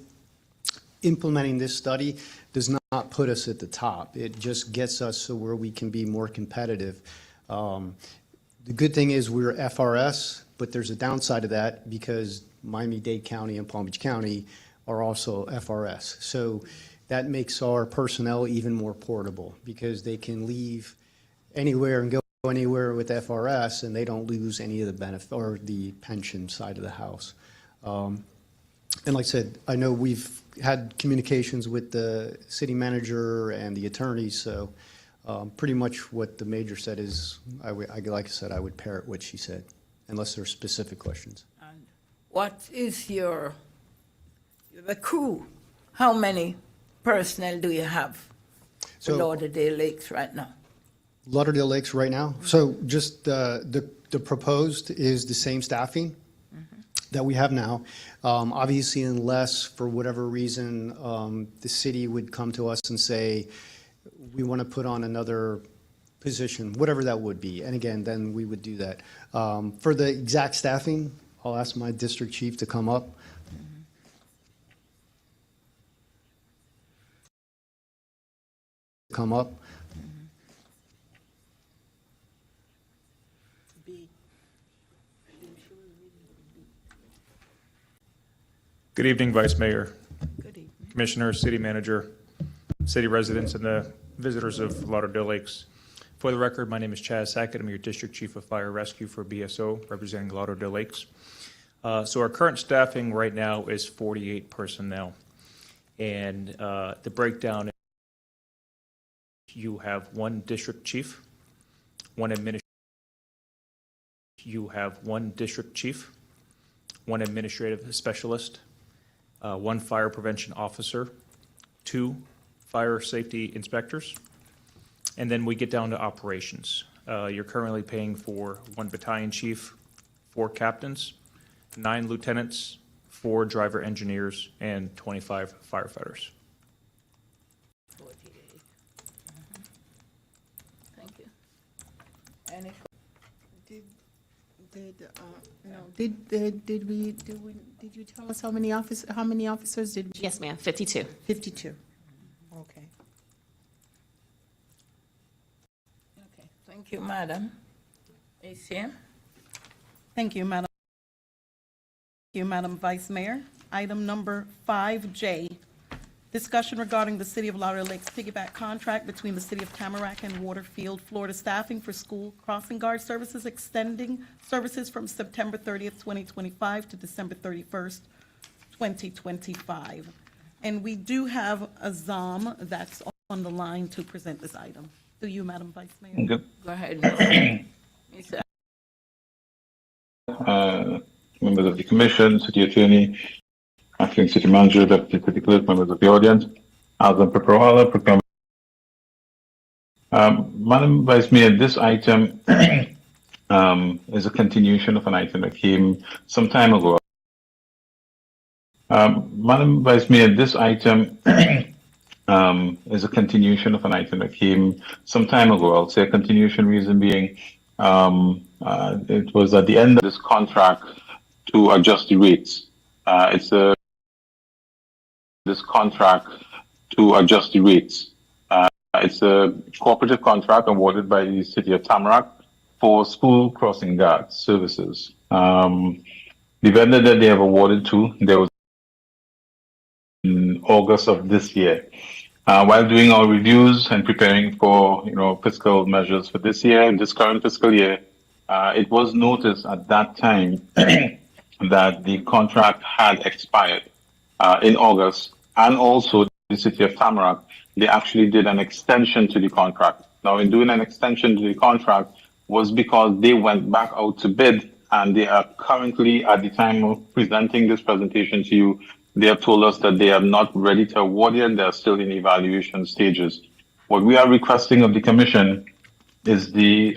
implementing this study does not not put us at the top. It just gets us so where we can be more competitive. The good thing is we're FRS, but there's a downside to that because Miami-Dade County and Palm Beach County are also FRS. So that makes our personnel even more portable because they can leave anywhere and go anywhere with FRS and they don't lose any of the benefit or the pension side of the house. And like I said, I know we've had communications with the city manager and the attorneys, so pretty much what the major said is, like I said, I would parrot what she said, unless there are specific questions. And what is the crew? How many personnel do you have for So- Lauderdale Lakes right now? Lauderdale Lakes right now, so just the proposed is the same staffing that we have now. Obviously, unless for whatever reason, the city would come to us and say, we want to put on another position, whatever that would be. And again, then we would do that. For the exact staffing, I'll ask my district chief to come up. Come up. Good evening, Vice Mayor, Commissioner, City Manager, city residents, and the visitors of Lauderdale Lakes. For the record, my name is Chaz Sackett. I'm your District Chief of Fire Rescue for BSO, representing Lauderdale Lakes. So our current staffing right now is 48 personnel. And the breakdown is you have one district chief, one administrative specialist, one fire prevention officer, 2 fire safety inspectors, and then we get down to operations. You're currently paying for 1 battalion chief, 4 captains, 9 lieutenants, 4 driver engineers, and 25 firefighters. 48. Thank you. Any Did you tell us how many officers did we? Yes, ma'am, 52. 52. Okay. Okay, thank you, Madam. ACM? Thank you, Madam. Thank you, Madam Vice Mayor. Item number 5J, discussion regarding the City of Lauderdale Lakes piggyback contract between the City of Tamarack and Waterfield, Florida staffing for school crossing guard services, extending services from September 30th, 2025 to December 31st, 2025. And we do have a ZOM that's on the line to present this item. To you, Madam Vice Mayor. Good. Go ahead, Mr. Members of the Commission, City Attorney, Acting City Manager, Deputy City Clerk, members of the audience, Alvin Peperala, Procurement. Madam Vice Mayor, this item is a continuation of an item that came some time ago. Madam Vice Mayor, this item is a continuation of an item that came some time ago. I'll say a continuation, reason being it was at the end of this contract to adjust the rates. It's a cooperative contract awarded by the City of Tamarack for school crossing guard services. The vendor that they have awarded to, there was in August of this year. While doing our reviews and preparing for fiscal measures for this year, this current fiscal year, it was noticed at that time that the contract had expired in August, and also the City of Tamarack, they actually did an extension to the contract. Now, in doing an extension to the contract was because they went back out to bid, and they are currently, at the time of presenting this presentation to you, they have told us that they are not ready to award yet. They are still in evaluation stages. What we are requesting of the Commission is the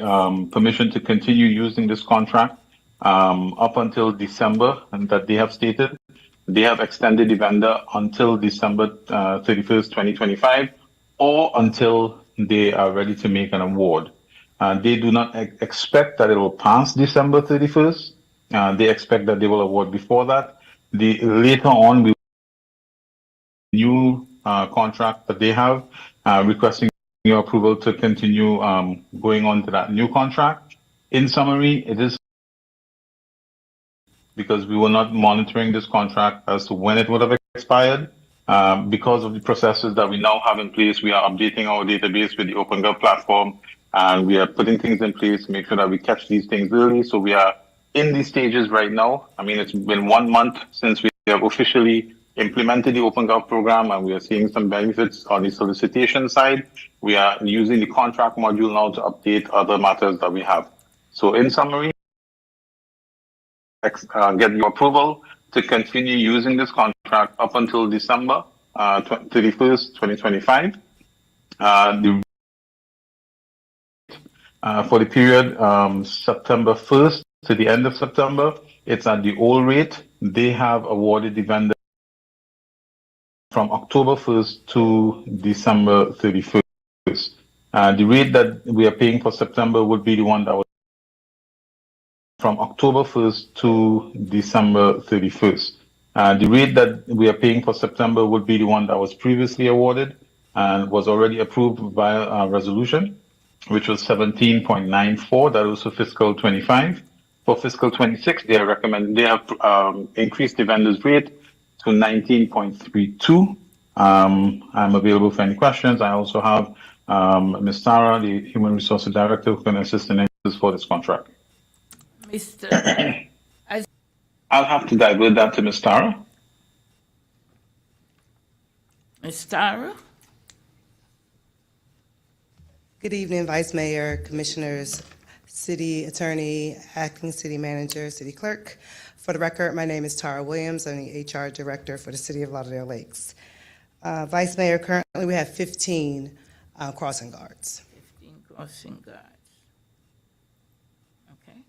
permission to continue using this contract up until December, and that they have stated. They have extended the vendor until December 31st, 2025, or until they are ready to make an award. They do not expect that it will pass December 31st. They expect that they will award before that. Later on, new contract that they have, requesting your approval to continue going on to that new contract. In summary, it is because we were not monitoring this contract as to when it would have expired. Because of the processes that we now have in place, we are updating our database with the OpenGov platform, and we are putting things in place to make sure that we catch these things early. So we are in these stages right now. I mean, it's been 1 month since we have officially implemented the OpenGov program, and we are seeing some benefits on the solicitation side. We are using the contract module now to update other matters that we have. So in summary, get your approval to continue using this contract up until December 31st, 2025. For the period September 1st to the end of September, it's at the old rate. They have awarded the vendor from October 1st to December 31st. The rate that we are paying for September would be the one that was from October 1st to December 31st. The rate that we are paying for September would be the one that was previously awarded and was already approved via a resolution, which was 17.94. That was for fiscal 25. For fiscal 26, they have increased the vendor's rate to 19.32. I'm available for any questions. I also have Ms. Sarah, the Human Resources Director, who can assist in answers for this contract. Mr. I'll have to divert that to Ms. Tara. Ms. Tara? Good evening, Vice Mayor, Commissioners, City Attorney, Acting City Manager, City Clerk. For the record, my name is Tara Williams. I'm the HR Director for the City of Lauderdale Lakes. Vice Mayor, currently we have 15 crossing guards. 15 crossing guards. Okay.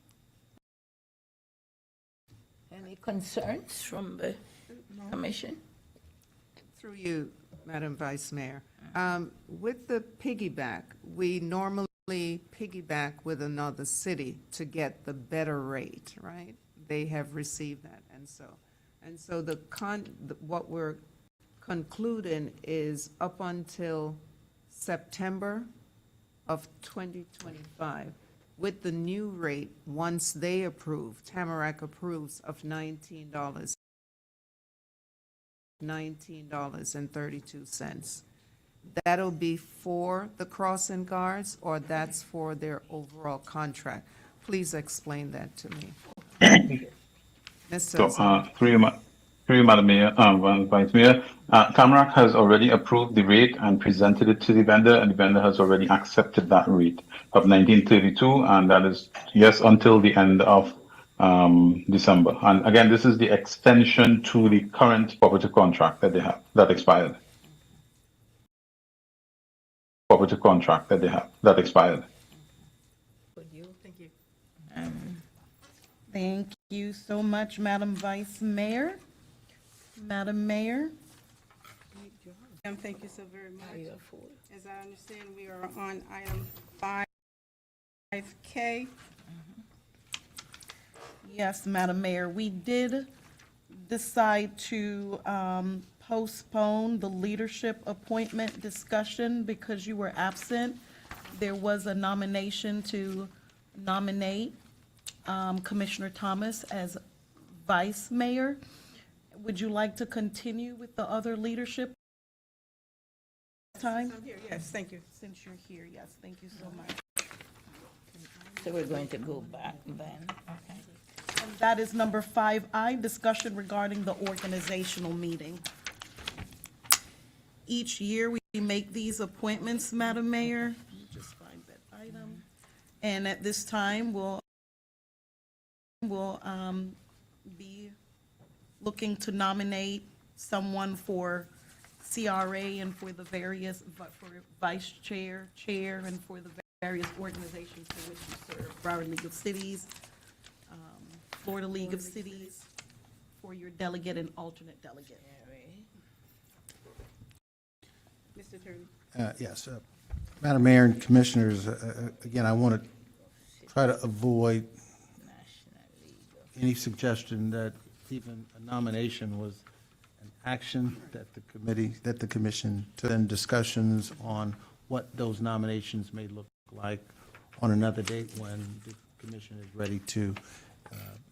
Any concerns from the Commission? Through you, Madam Vice Mayor. With the piggyback, we normally piggyback with another city to get the better rate, right? They have received that, and so what we're concluding is up until September of 2025, with the new rate, once they approve, Tamarack approves of $19.32. That'll be for the crossing guards, or that's for their overall contract? Please explain that to me. So, through you, Madam Mayor, Vice Mayor, Tamarack has already approved the rate and presented it to the vendor, and the vendor has already accepted that rate of 1932, and that is, yes, until the end of December. And again, this is the extension to the current cooperative contract that they have, that expired. Cooperative contract that they have, that expired. Thank you. Thank you so much, Madam Vice Mayor. Madam Mayor? Thank you so very much. As I understand, we are on item 5K. Yes, Madam Mayor, we did decide to postpone the leadership appointment discussion because you were absent. There was a nomination to nominate Commissioner Thomas as Vice Mayor. Would you like to continue with the other leadership time? I'm here, yes, thank you. Since you're here, yes, thank you so much. So we're going to go back then, okay. And that is number 5I, discussion regarding the organizational meeting. Each year, we make these appointments, Madam Mayor. Let me just find that item. And at this time, we'll be looking to nominate someone for CRA and for the various, for vice chair, chair, and for the various organizations for which you serve. Broward League of Cities, Florida League of Cities, for your delegate and alternate delegate. Mr. Attorney. Yes, Madam Mayor and Commissioners, again, I want to try to avoid any suggestion that even a nomination was an action that the committee, that the commission, to then discussions on what those nominations may look like on another date when the commission is ready to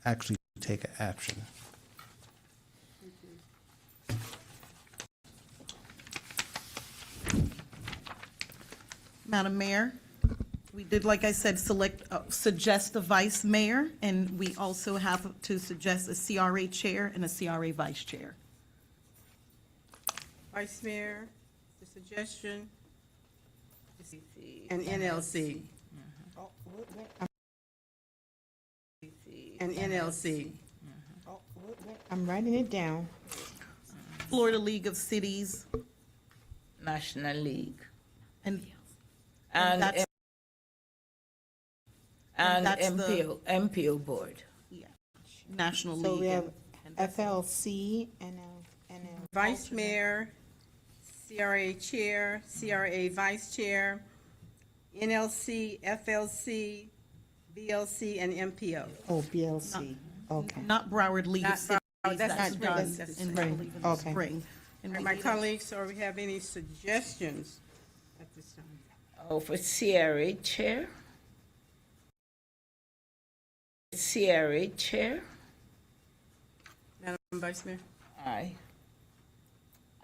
actually take action. Madam Mayor, we did, like I said, suggest a vice mayor, and we also have to suggest a CRA chair and a CRA vice chair. Vice Mayor, the suggestion, and NLC. And NLC. I'm writing it down. Florida League of Cities, National League. and And that's the- MPO board. National So we League. have FLC and Vice Mayor, CRA Chair, CRA Vice Chair, NLC, FLC, BLC, and MPO. Oh, BLC, okay. Not Broward League of Not Cities. Broward, that's done that's in spring. the spring. All right, my colleagues, so we have any suggestions at this time? Oh, for CRA chair? CRA chair? Madam Vice Mayor?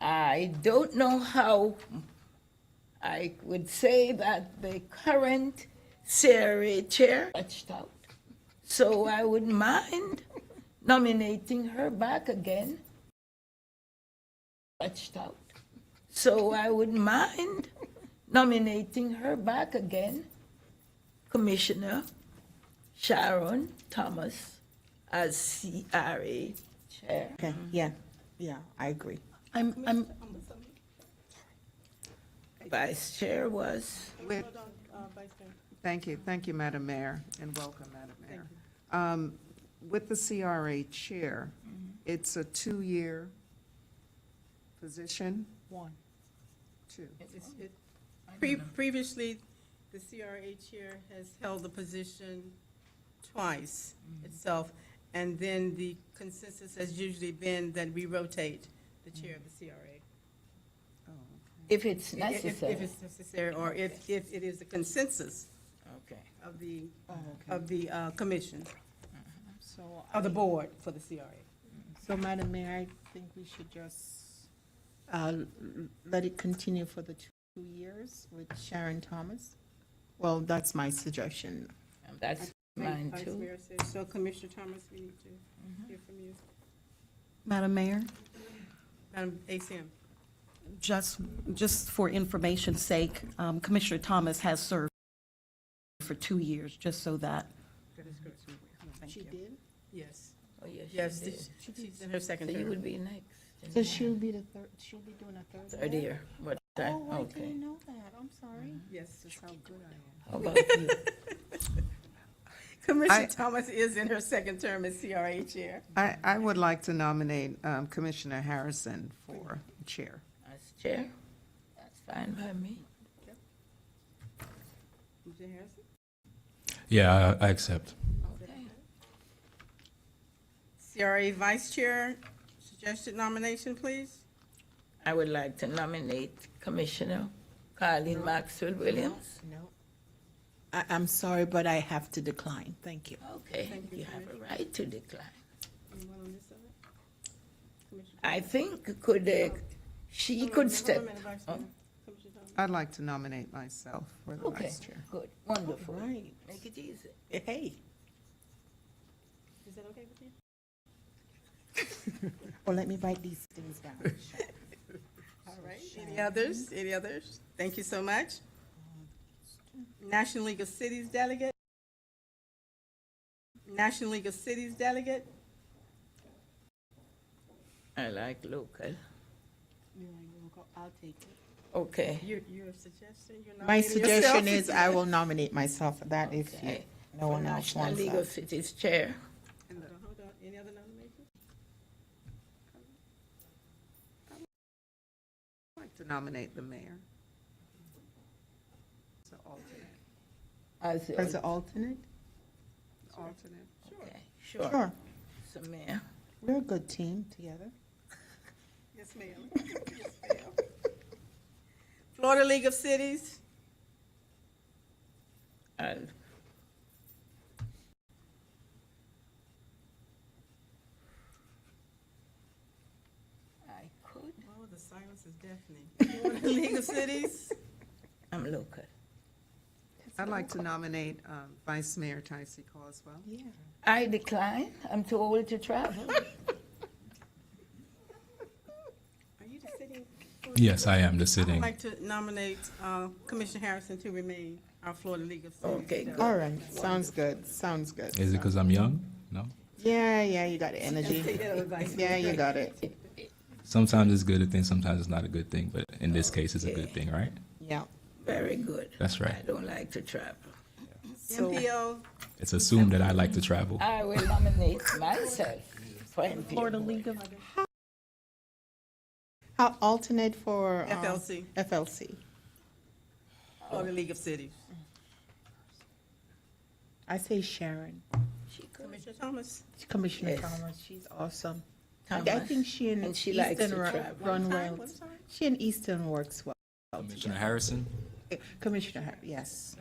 I don't know how I would say that the current CRA chair touched out. So I wouldn't mind nominating her back again. Touched out. So I wouldn't mind nominating her back again. Commissioner Sharon Thomas as CRA chair. Okay, yeah, I agree. Vice chair was. Thank you, Madam Mayor, and welcome, Madam Mayor. With the CRA chair, it's a 2-year position? One. 2. Previously, the CRA chair has held the position twice itself, and then the consensus has usually been that we rotate the chair of the CRA. If it's necessary. If it's necessary, or if it is the consensus Okay. of the commission, So of the board for the CRA. So, Madam Mayor, I think we should just let it continue for the 2 years with Sharon Thomas. Well, that's my suggestion. That's mine Vice too. Mayor says, so Commissioner Thomas, we need to hear from you. Madam Mayor, Madam ACM. just for information's sake, Commissioner Thomas has served for 2 years, just so that. She did? Yes. Oh, yes, Yes, she did. she's in her second So term. you would be next. So she'll be the third, she'll be doing a third. Third year. What time? Oh, I Okay. didn't know that. I'm sorry. Yes, that's how good I am. How about you? Commissioner Thomas is in her second term as CRA chair. I would like to nominate Commissioner Harrison for chair. As chair? That's fine by me. Commissioner Harrison? Yeah, I accept. Okay. CRA vice chair, suggested nomination, please. I would like to nominate Commissioner Carleen Maxwell Williams. No. I'm sorry, but I have to decline. Thank you. Okay, you have a right to decline. Anyone on this side? Commissioner- I think she could step. Hold on a minute, Vice Mayor. Commissioner Thomas. I'd like to nominate myself for the Okay, vice chair. good, wonderful. Right. Make it easy. Hey. Is that okay with you? Well, let me write these things down. All right, any others? Any others? Thank you so much. National League of Cities delegate? National League of Cities delegate? I like local. I'll take it. Okay. Your suggestion? You're My nominating yourself? suggestion is I will nominate myself for that if you, Okay. no one else National wants League that. of Cities Chair. Hold on, any other nominations? I'd like to nominate the mayor. As an alternate. As an alternate? Alternate. Okay, sure. Sure. So Mayor. We're a good team together. Yes, ma'am. Yes, ma'am. Florida League of Cities. I could. Oh, the silence is deafening. Florida League of Cities. I'm local. I'd like to nominate Vice Mayor Tycee Caldwell. Yeah. I decline. I'm too old to travel. Are you the sitting? Yes, I am the I'd sitting. like to nominate Commissioner Harrison to remain our Florida League of Cities. Okay, good. All right, sounds good, sounds good. Is it because I'm young? No. Yeah, you got the energy. Yeah, you got it. Sometimes it's a good thing, sometimes it's not a good thing, but in this case, it's a good thing, right? Yeah. Very good. That's right. I don't like to travel. So- MPO, It's assumed that I like to travel. I will nominate myself for MP. Florida League of. How alternate for? FLC. FLC. Florida League of Cities. I say Sharon. Commissioner Thomas. Commissioner Yes. Thomas, she's awesome. Thomas. I think she and And she likes to Easton travel. run What well. time? She and Easton works well. Commissioner Harrison? Commissioner, yes.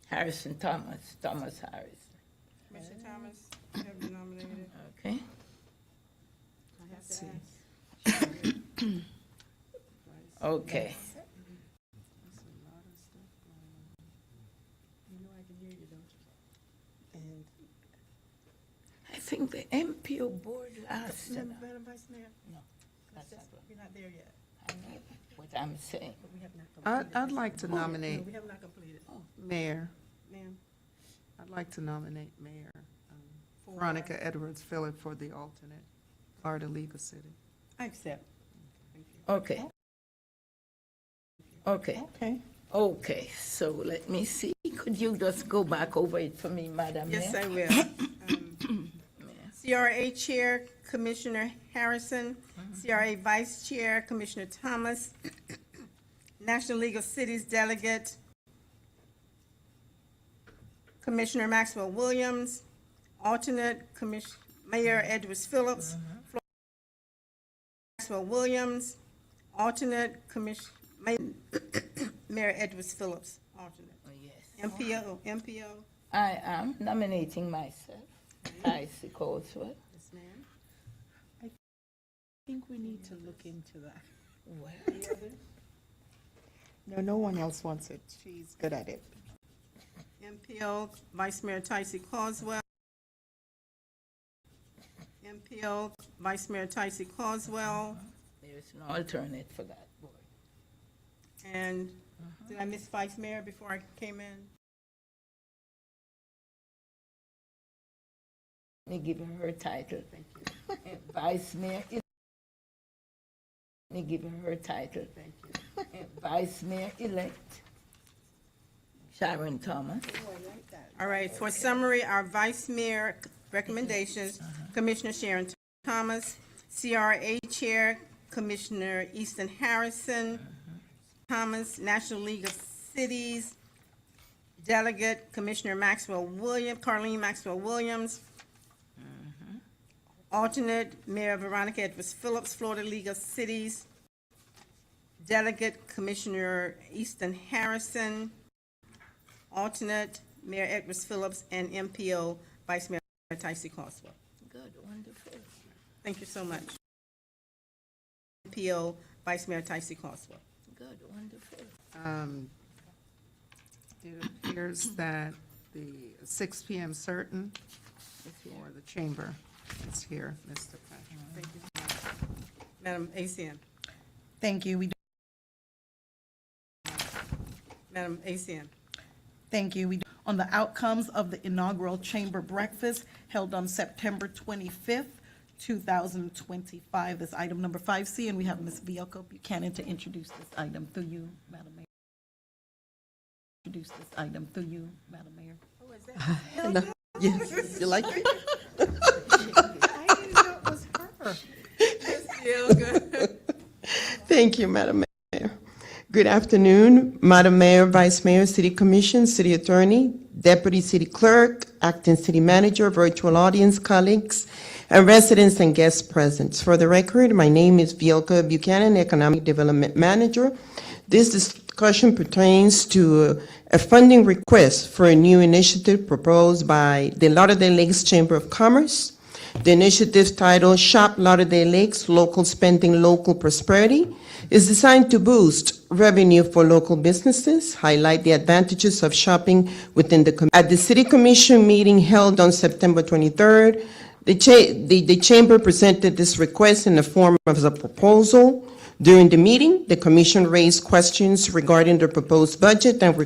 Harrison Thomas, Thomas Harris. Commissioner Thomas, you have been nominated. Okay. I have to ask. Okay. And I think the MPO board last time. Madam Vice Mayor, No, that's not what we're not there yet. I know what I'm saying. We have not completed. I'd like to nominate No, we have not completed. Mayor. Ma'am. I'd like to nominate Mayor Veronica Edwards Phillip for the alternate Florida League of Cities. I accept. Thank you. Okay. Okay. Okay. Okay, so let me see. Could you just go back over it for me, Madam Mayor? Yes, I will. CRA Chair, Commissioner Harrison. CRA Vice Chair, Commissioner Thomas. National League of Cities Delegate, Commissioner Maxwell Williams. Alternate, Mayor Edwards Phillips. Maxwell Williams. Alternate, Mayor Edwards Phillips, alternate. Oh, yes. MPO. I am nominating myself. Tycee Caldwell. Yes, ma'am. I think we need to look into that. Well, No one else wants it. She's good at it. MPO, Vice Mayor Tycee Caldwell. MPO, Vice Mayor Tycee Caldwell. there's no alternate for that board. And did I miss Vice Mayor before I came in? Let me give her her title. Thank you. Vice Mayor. Let me give her her title. Thank you. Vice Mayor-elect Sharon Thomas. All right, for summary, our Vice Mayor recommendations, Commissioner Sharon Thomas, CRA Chair, Commissioner Easton Harrison, Thomas, National League of Cities, Delegate, Commissioner Carleen Maxwell Williams, Alternate, Mayor Veronica Edwards Phillips, Florida League of Cities, Delegate, Commissioner Easton Harrison, Alternate, Mayor Edwards Phillips, and MPO, Vice Mayor Tycee Caldwell. Good, wonderful. Thank you so much. MPO, Vice Mayor Tycee Caldwell. Good, wonderful. It appears that the 6 p.m. certain for the chamber is here, Mr. Patrick. Thank you so much. Madam ACM. Thank you. Madam ACM. Thank you. On the outcomes of the inaugural chamber breakfast held on September 25th, 2025. This item number 5C, and we have Ms. Vioco Buchanan to introduce this item through you, Madam Mayor. Introduce this item through you, Madam Mayor. Oh, is that? No. Yes, you like it? I didn't know it was her. Still good. Thank you, Madam Mayor. Good afternoon, Madam Mayor, Vice Mayor, City Commission, City Attorney, Deputy City Clerk, Acting City Manager, virtual audience, colleagues, and residents and guests present. For the record, my name is Vielka Buchanan, Economic Development Manager. This discussion pertains to a funding request for a new initiative proposed by the Lauderdale Lakes Chamber of Commerce. The initiative titled Shop Lauderdale Lakes, Local Spending, Local Prosperity is designed to boost revenue for local businesses, highlight the advantages of shopping within the community. At the City Commission meeting held on September 23rd, the Chamber presented this request in the form of a proposal. During the meeting, the Commission raised questions regarding the proposed budget and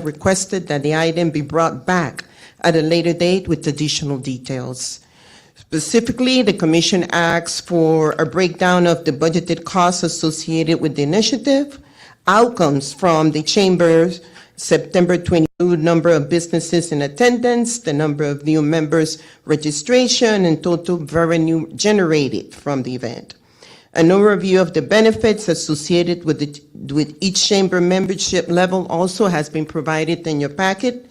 requested that the item be brought back at a later date with additional details. Specifically, the Commission asked for a breakdown of the budgeted costs associated with the initiative, outcomes from the Chamber's September 22 number of businesses in attendance, the number of new members registration, and total revenue generated from the event. An overview of the benefits associated with each chamber membership level also has been provided in your packet.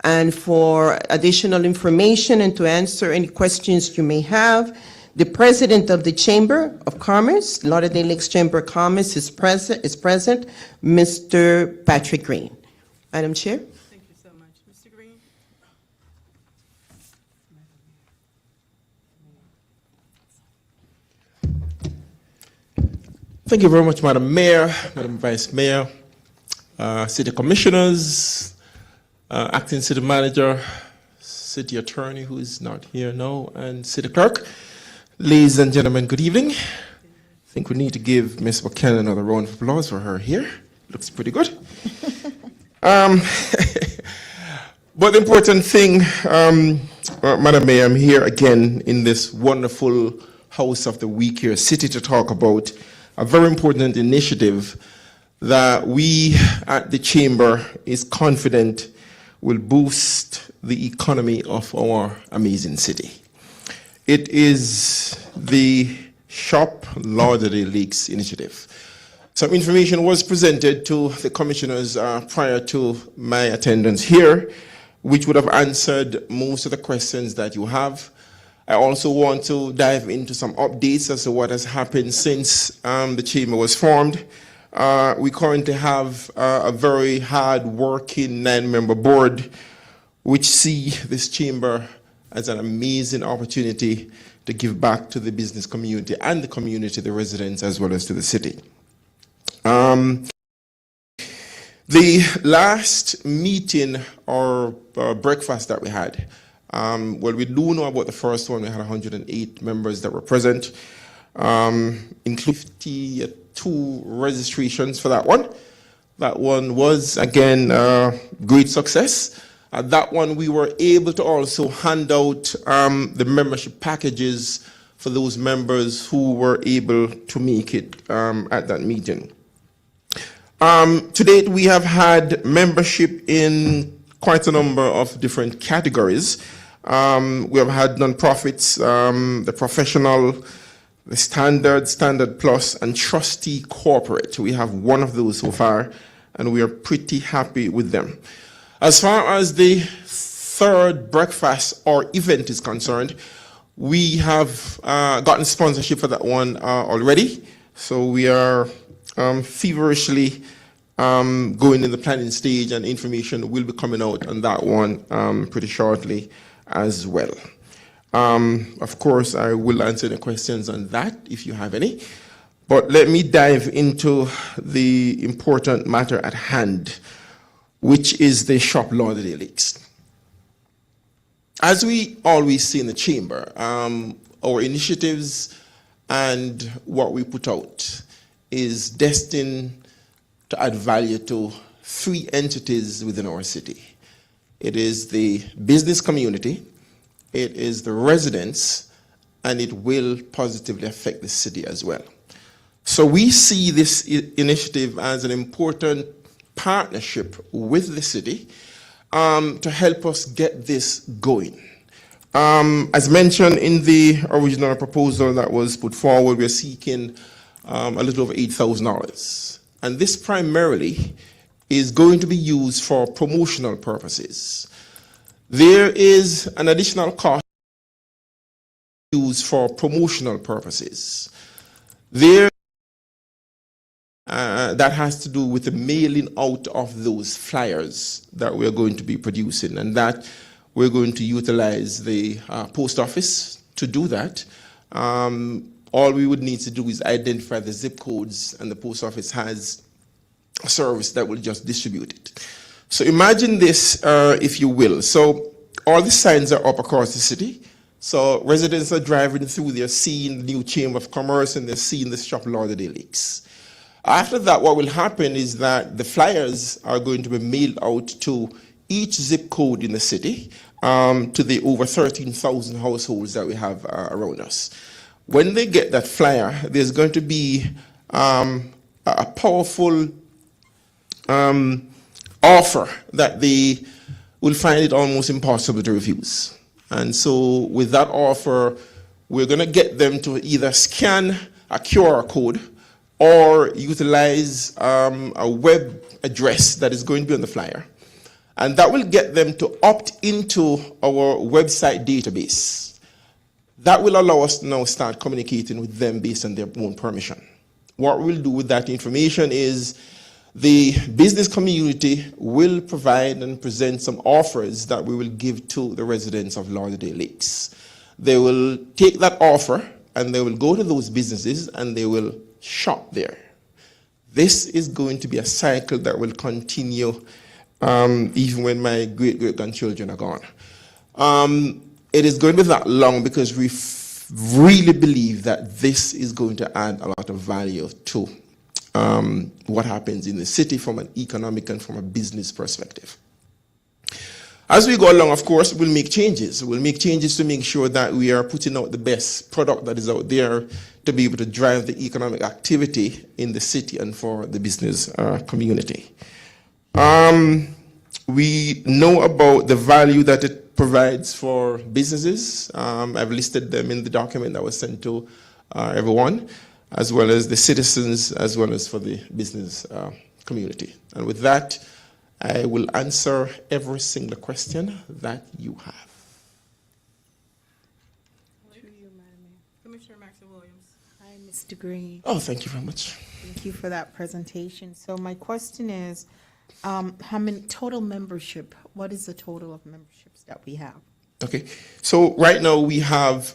And for additional information and to answer any questions you may have, the President of the Chamber of Commerce, Lauderdale Lakes Chamber of Commerce, is present, Mr. Patrick Green. Madam Chair. Thank you so much. Mr. Green? Thank you very much, Madam Mayor, Madam Vice Mayor, City Commissioners, Acting City Manager, City Attorney, who is not here now, and City Clerk. Ladies and gentlemen, good evening. I think we need to give Ms. Buchanan another round of applause for her here. Looks pretty good. But the important thing, Madam Mayor, I'm here again in this wonderful House of the Week here, City, to talk about a very important initiative that we at the Chamber is confident will boost the economy of our amazing city. It is the Shop Lauderdale Lakes initiative. Some information was presented to the commissioners prior to my attendance here, which would have answered most of the questions that you have. I also want to dive into some updates as to what has happened since the Chamber was formed. We currently have a very hard-working 9-member board, which see this Chamber as an amazing opportunity to give back to the business community and the community, the residents, as well as to the city. The last meeting or breakfast that we had, well, we do know about the first one. We had 108 members that were present, including 52 registrations for that one. That one was, again, great success. At that one, we were able to also hand out the membership packages for those members who were able to make it at that meeting. To date, we have had membership in quite a number of different categories. We have had nonprofits, the professional, the standard plus, and trustee corporate. We have one of those so far, and we are pretty happy with them. As far as the third breakfast or event is concerned, we have gotten sponsorship for that one already. So we are feverishly going in the planning stage, and information will be coming out on that one pretty shortly as well. Of course, I will answer the questions on that if you have any. But let me dive into the important matter at hand, which is the Shop Lauderdale Lakes. As we always say in the Chamber, our initiatives and what we put out is destined to add value to 3 entities within our city. It is the business community, it is the residents, and it will positively affect the city as well. So we see this initiative as an important partnership with the city to help us get this going. As mentioned in the original proposal that was put forward, we're seeking a little over $8,000. and this primarily is going to be used for promotional purposes. There is an additional cost used for promotional purposes. There that has to do with the mailing out of those flyers that we're going to be producing, and that we're going to utilize the post office to do that. All we would need to do is identify the zip codes, and the post office has a service that will just distribute it. So imagine this, if you will. So all the signs are up across the city. So residents are driving through, they're seeing the new Chamber of Commerce, and they're seeing the shop Lauderdale Lakes. After that, what will happen is that the flyers are going to be mailed out to each zip code in the city, to the over 13,000 households that we have around us. When they get that flyer, there's going to be a powerful offer that they will find it almost impossible to refuse. And so with that offer, we're going to get them to either scan a QR code or utilize a web address that is going to be on the flyer. And that will get them to opt into our website database. That will allow us to now start communicating with them based on their own permission. What we'll do with that information is the business community will provide and present some offers that we will give to the residents of Lauderdale Lakes. They will take that offer and they will go to those businesses and they will shop there. This is going to be a cycle that will continue even when my great-great-grandchildren are gone. It is going to be that long because we really believe that this is going to add a lot of value to what happens in the city from an economic and from a business perspective. As we go along, of course, we'll make changes. We'll make changes to make sure that we are putting out the best product that is out there to be able to drive the economic activity in the city and for the business community. We know about the value that it provides for businesses. I've listed them in the document that was sent to everyone, as well as the citizens, as well as for the business community. And with that, I will answer every single question that you have. Commissioner Maxwell Williams. Hi, Mr. Green. Oh, thank you very much. Thank you for that presentation. So my question is, how many total membership, what is the total of memberships that we have? Okay, so right now we have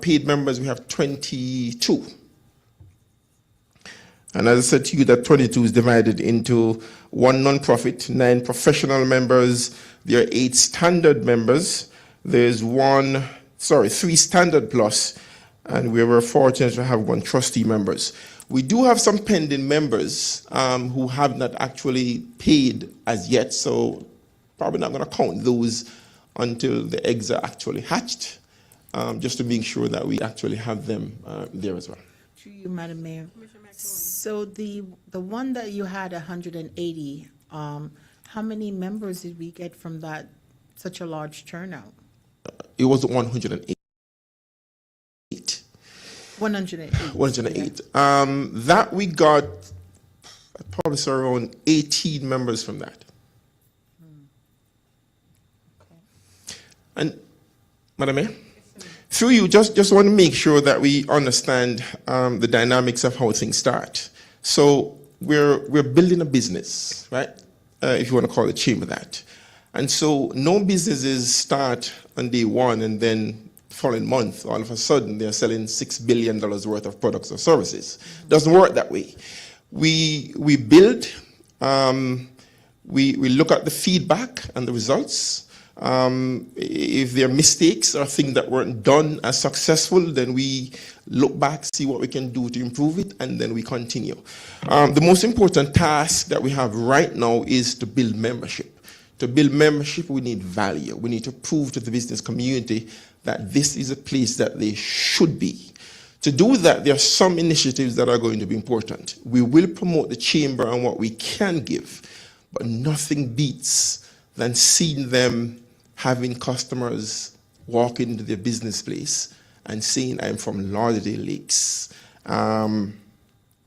paid members, we have 22. And as I said to you, that 22 is divided into 1 nonprofit, 9 professional members, there are 8 standard members, there's 3 standard plus, and we were fortunate to have 1 trustee members. We do have some pending members who have not actually paid as yet, so probably not going to count those until the eggs are actually hatched, just to make sure that we actually have them there as well. To you, Madam Mayor. So the one that you had 180, how many members did we get from that, such a large turnout? It was 108. 108. 108. That we got, I'd probably say around 18 members from that. And, Madam Mayor, through you, just want to make sure that we understand the dynamics of how things start. So we're building a business, right? If you want to call the chamber that. And so no businesses start on day one and then following month, all of a sudden they're selling $6 billion worth of products or services. Doesn't work that way. We build, we look at the feedback and the results. If there are mistakes or things that weren't done as successful, then we look back, see what we can do to improve it, and then we continue. The most important task that we have right now is to build membership. To build membership, we need value. We need to prove to the business community that this is a place that they should be. To do that, there are some initiatives that are going to be important. We will promote the chamber and what we can give, but nothing beats than seeing them having customers walk into their business place and saying, I'm from Lauderdale Lakes.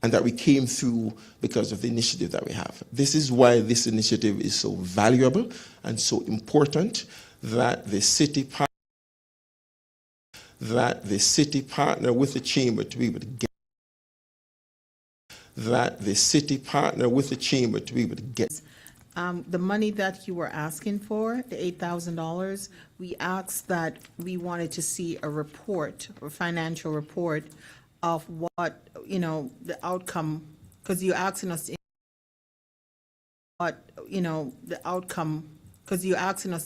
and that we came through because of the initiative that we have. This is why this initiative is so valuable and so important, that the city partner with the chamber to be able to get The money that you were asking for, the $8,000, we asked that we wanted to see a report, a financial report of what, the outcome, because you're asking us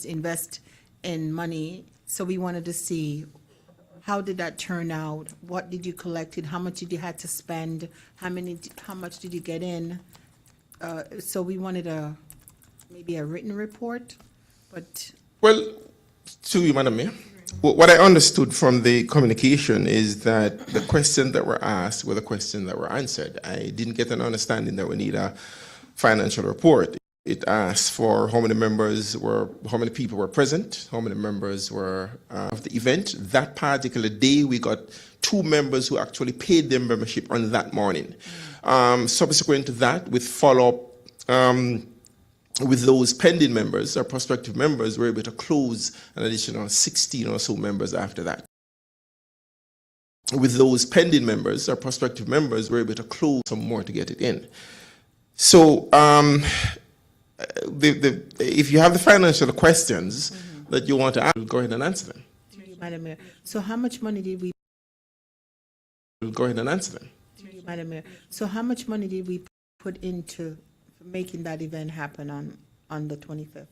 to invest in money. So we wanted to see, how did that turn out? What did you collect? How much did you have to spend? How much did you get in? So we wanted maybe a written report, but. Well, to you, Madam Mayor, what I understood from the communication is that the questions that were asked were the questions that were answered. I didn't get an understanding that we need a financial report. It asked for how many people were present, how many members were of the event. That particular day, we got 2 members who actually paid their membership on that morning. Subsequent to that, with follow-up with those pending members or prospective members, we're able to close an additional 16 or so members after that. With those pending members or prospective members, we're able to close some more to get it in. So if you have the financial questions that you want to ask, go ahead and answer them. Madam Mayor, so how much money did we? Go ahead and answer them. Madam Mayor, so how much money did we put into making that event happen on the 25th?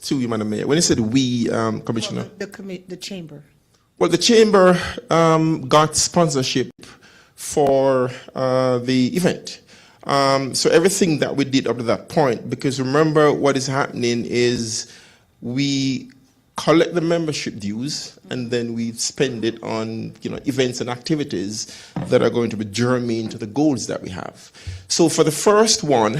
To you, Madam Mayor. When you said we, Commissioner? Well, the chamber. Well, the chamber got sponsorship for the event. So everything that we did up to that point, because remember what is happening is we collect the membership dues and then we spend it on events and activities that are going to be germane to the goals that we have. So for the first one,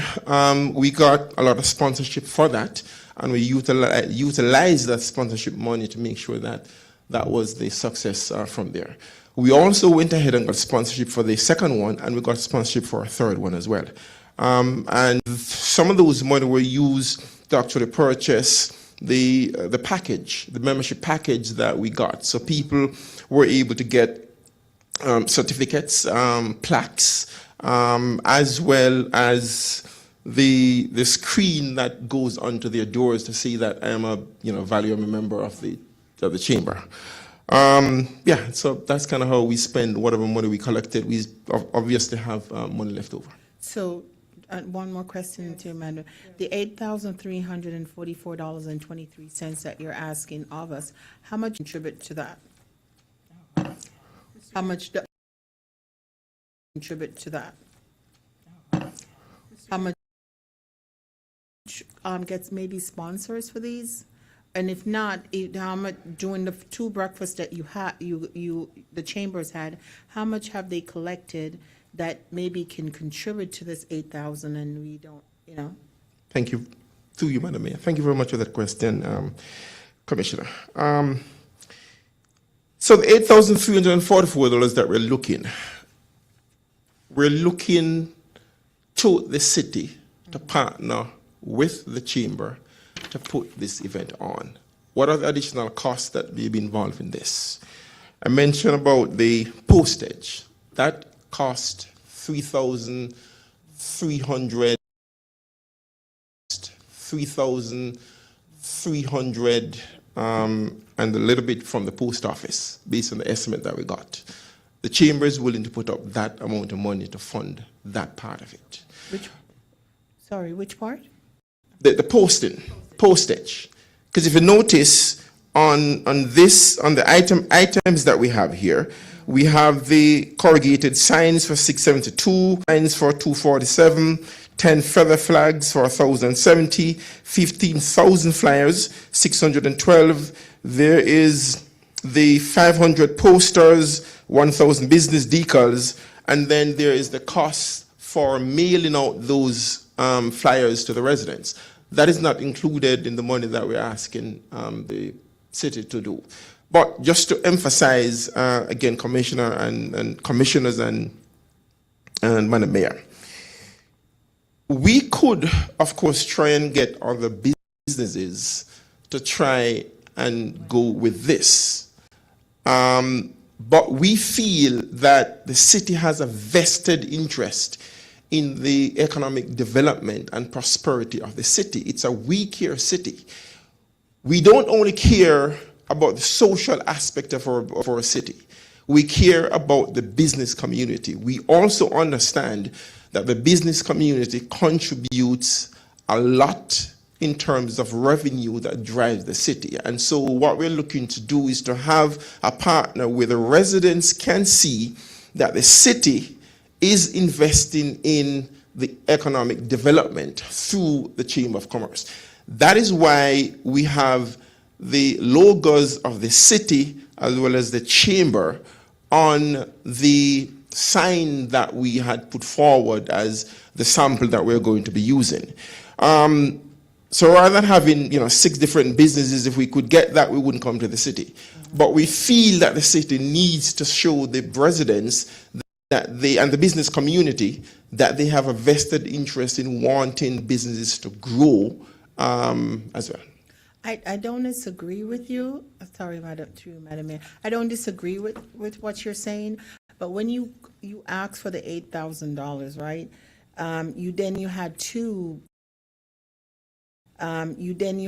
we got a lot of sponsorship for that, and we utilized that sponsorship money to make sure that that was the success from there. We also went ahead and got sponsorship for the second one, and we got sponsorship for a third one as well. And some of those money were used to actually purchase the package, the membership package that we got. So people were able to get certificates, plaques, as well as the screen that goes onto their doors to see that I am a valuable member of the chamber. So that's kind of how we spend whatever money we collected. We obviously have money left over. So one more question to Amanda. The $8,344.23 that you're asking of us, how much contribute to that? How much contribute to that? How much gets maybe sponsors for these? And if not, how much during the 2 breakfasts that the chambers had, how much have they collected that maybe can contribute to this 8,000 and we don't, Thank you. To you, Madam Mayor. Thank you very much for that question, Commissioner. So the $8,344 that we're looking to the city to partner with the chamber to put this event on. What are the additional costs that may be involved in this? I mentioned about the postage. That cost $3,300 and a little bit from the post office, based on the estimate that we got. The chamber is willing to put up that amount of money to fund that part of it. Which part? The postage. Because if you notice on the items that we have here, we have the corrugated signs for $672, signs for $247, 10 feather flags for $1,070, 15,000 flyers, $612. There is the 500 posters, 1,000 business decals, and then there is the cost for mailing out those flyers to the residents. That is not included in the money that we're asking the city to do. But just to emphasize, again, Commissioner and commissioners and and Madam Mayor. We could, of course, try and get other businesses to try and go with this. But we feel that the city has a vested interest in the economic development and prosperity of the city. It's a we care city. We don't only care about the social aspect of our city. We care about the business community. We also understand that the business community contributes a lot in terms of revenue that drives the city. And so what we're looking to do is to have a partner where the residents can see that the city is investing in the economic development through the Chamber of Commerce. That is why we have the logos of the city as well as the chamber on the sign that we had put forward as the sample that we're going to be using. So rather than having 6 different businesses, if we could get that, we wouldn't come to the city. But we feel that the city needs to show the residents that they and the business community that they have a vested interest in wanting businesses to grow as well. I don't disagree with you. Sorry, Madam Mayor. I don't disagree with what you're saying, but when you asked for the $8,000, right? You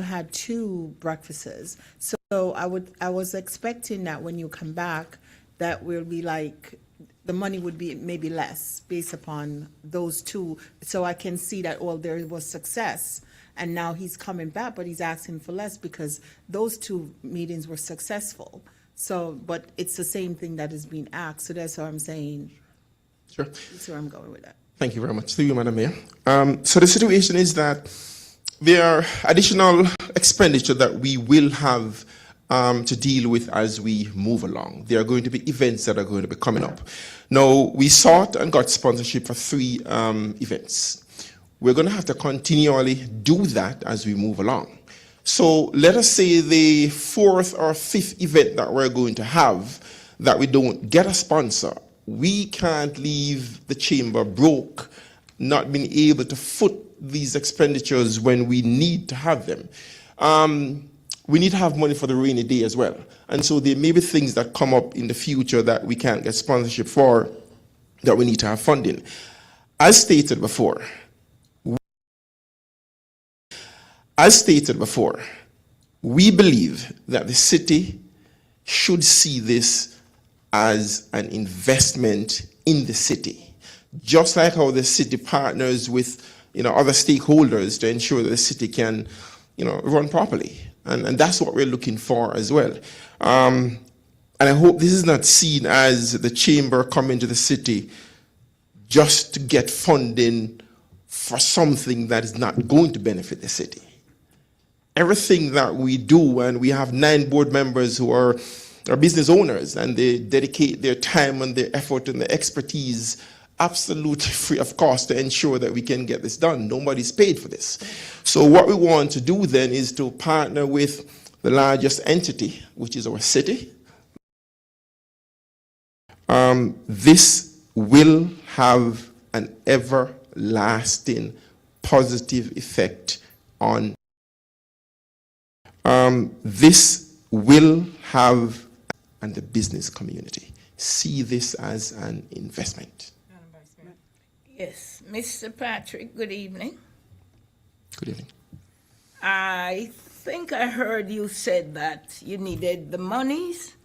had two breakfasts. So I was expecting that when you come back, that will be like the money would be maybe less based upon those two. So I can see that there was success. And now he's coming back, but he's asking for less because those 2 meetings were successful. So, but it's the same thing that is being asked. So that's what I'm saying. Sure. That's where I'm going with that. Thank you very much. Through you, Madam Mayor. So the situation is that there are additional expenditure that we will have to deal with as we move along. There are going to be events that are going to be coming up. Now, we sought and got sponsorship for 3 events. We're going to have to continually do that as we move along. So let us say the 4th or 5th event that we're going to have that we don't get a sponsor, we can't leave the chamber broke, not being able to foot these expenditures when we need to have them. We need to have money for the rainy day as well. And so there may be things that come up in the future that we can't get sponsorship for, that we need to have funding. As stated before, we believe that the city should see this as an investment in the city, just like how the city partners with other stakeholders to ensure that the city can run properly. And that's what we're looking for as well. And I hope this is not seen as the chamber coming to the city just to get funding for something that is not going to benefit the city. Everything that we do, and we have 9 board members who are business owners, and they dedicate their time and their effort and their expertise absolutely free of cost to ensure that we can get this done. Nobody's paid for this. So what we want to do then is to partner with the largest entity, which is our city. This will have an everlasting positive effect on this will have, and the business community see this as an investment. Yes, Mr. Patrick, good evening. Good evening. I think I heard you said that you needed the monies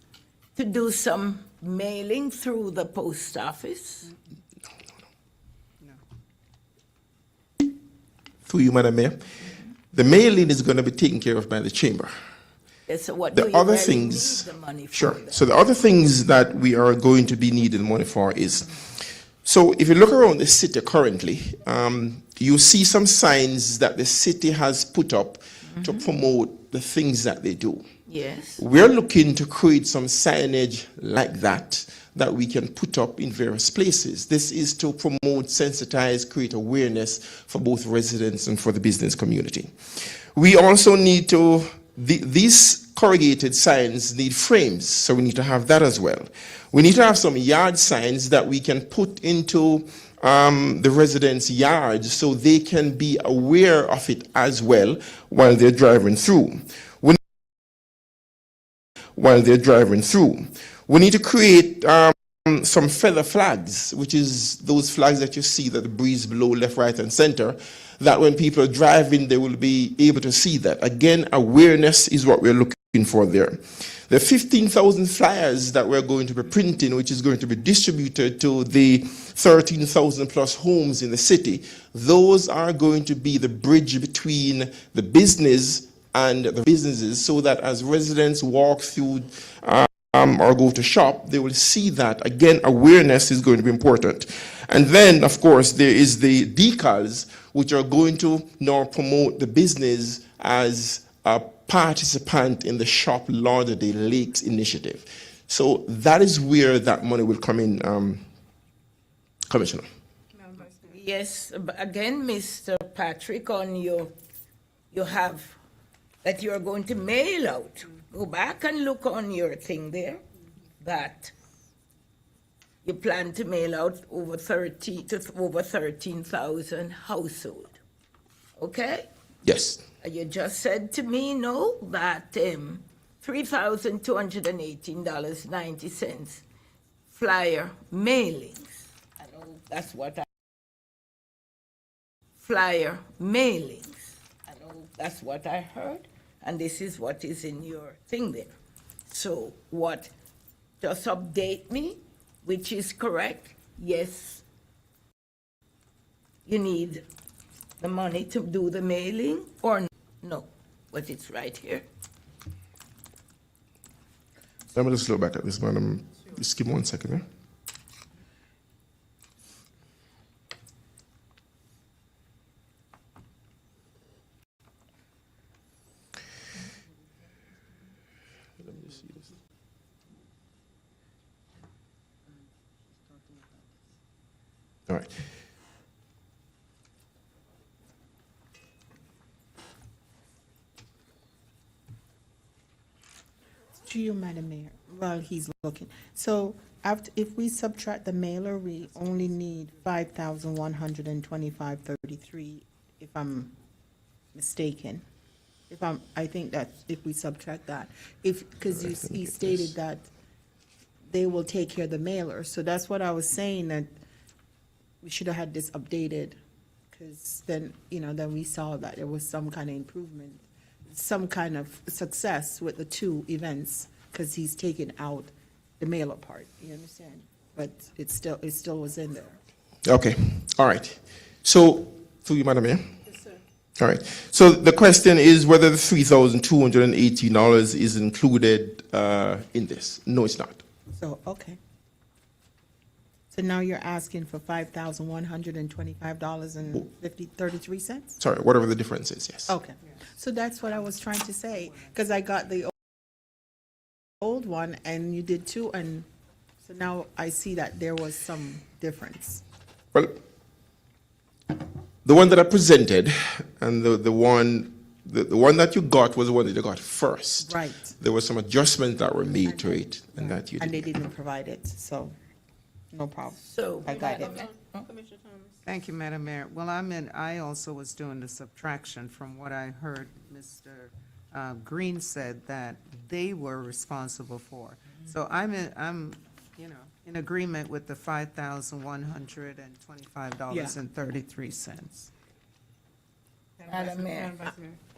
to do some mailing through the post office. Through you, Madam Mayor. The mailing is going to be taken care of by the chamber. Yes, so what The do you other really things, need the money for? sure. then? So the other things that we are going to be needing money for is, so if you look around the city currently, you see some signs that the city has put up to promote the things that they do. Yes. We're looking to create some signage like that we can put up in various places. This is to promote, sensitize, create awareness for both residents and for the business community. We also need to these corrugated signs need frames, so we need to have that as well. We need to have some yard signs that we can put into the residents' yards so they can be aware of it as well while they're driving through. We need to create some feather flags, which is those flags that you see that the breeze blow left, right, and center, that when people are driving, they will be able to see that. Again, awareness is what we're looking for there. The 15,000 flyers that we're going to be printing, which is going to be distributed to the 13,000 plus homes in the city, those are going to be the bridge between the business and the businesses, so that as residents walk through or go to shop, they will see that. Again, awareness is going to be important. And then, of course, there is the decals, which are going to now promote the business as a participant in the Shop Lauderdale Lakes initiative. So that is where that money will come in, Commissioner. Yes, but again, Mr. Patrick, on you have that you're going to mail out. Go back and look on your thing there, that you plan to mail out over 13,000 households. Okay? Yes. You just said to me, no, that $3,218.90 flyer mailings. I know that's what flyer mailings. I know that's what I heard, and this is what is in your thing there. So what, just update me, which is correct. Yes, you need the money to do the mailing, or no, but it's right here. Let me just look back at this, madam. Just give me 1 second, eh? Let me just see this. All right. To you, Madam Mayor, while he's looking. So after, if we subtract the mailer, we only need 5,125.33, if I'm mistaken. I think that if we subtract that, because he stated that they will take care of the mailer. So that's what I was saying, that we should have had this updated, because then, then we saw that there was some kind of improvement, some kind of success with the two events, because he's taken out the mailer part, you understand? But it still was in there. Okay, all right. So, through you, Madam Mayor. Yes, sir. All right. So the question is whether the $3,218 is included in this. No, it's not. So, okay. So now you're asking for $5,125.33? Sorry, whatever the difference is, yes. Okay. So that's what I was trying to say, because I got the old one and you did too, and so now I see that there was some difference. Well, the one that I presented and the one that you got was the one that you got first. Right. There were some adjustments that were made to it, and that you And they did. didn't provide it, so no problem. So I got it. Thank you, Madam Mayor. Well, I also was doing the subtraction from what I heard Mr. Green said that they were responsible for. So I'm in agreement with the $5,125.33. Madam Mayor,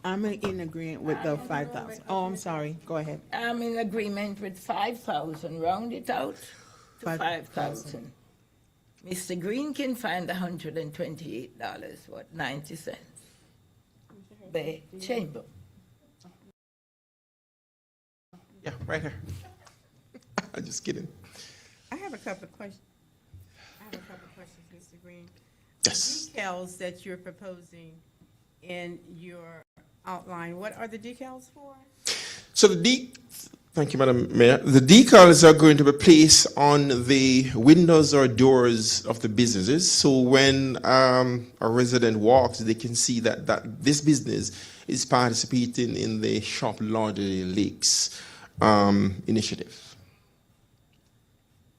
I'm in agreement with the 5,000. Oh, I'm sorry, go ahead. I'm in agreement with 5,000, round it out to 5,000. Mr. Green can find $128.90. The chamber. Yeah, right here. I'm just kidding. I have a couple of questions. Mr. Green. Yes. The decals that you're proposing in your outline, what are the decals for? So thank you, Madam Mayor. The decals are going to be placed on the windows or doors of the businesses. So when a resident walks, they can see that this business is participating in the Shop Lauderdale Lakes initiative.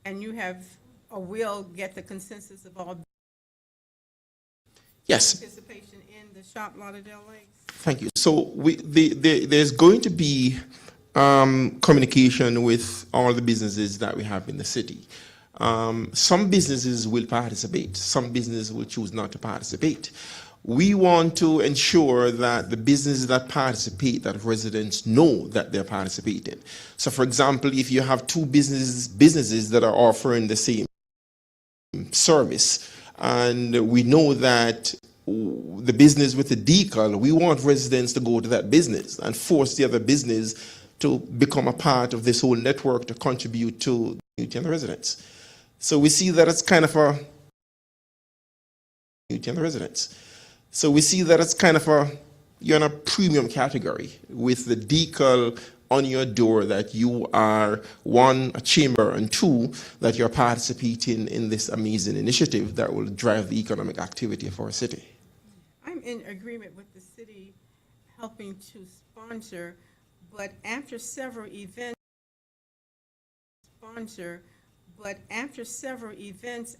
And you have, or will get the consensus of all Yes. participation in the Shop Lauderdale Lakes? Thank you. So there's going to be communication with all the businesses that we have in the city. Some businesses will participate. Some businesses will choose not to participate. We want to ensure that the businesses that participate, that residents know that they're participating. So, for example, if you have two businesses that are offering the same service, and we know that the business with the decal, we want residents to go to that business and force the other business to become a part of this whole network to contribute to the community and the residents. So we see that it's kind of a community and the residents. So we see that it's kind of you're in a premium category with the decal on your door that you are, one, a chamber, and two, that you're participating in this amazing initiative that will drive the economic activity of our city. I'm in agreement with the city helping to sponsor, but after several events,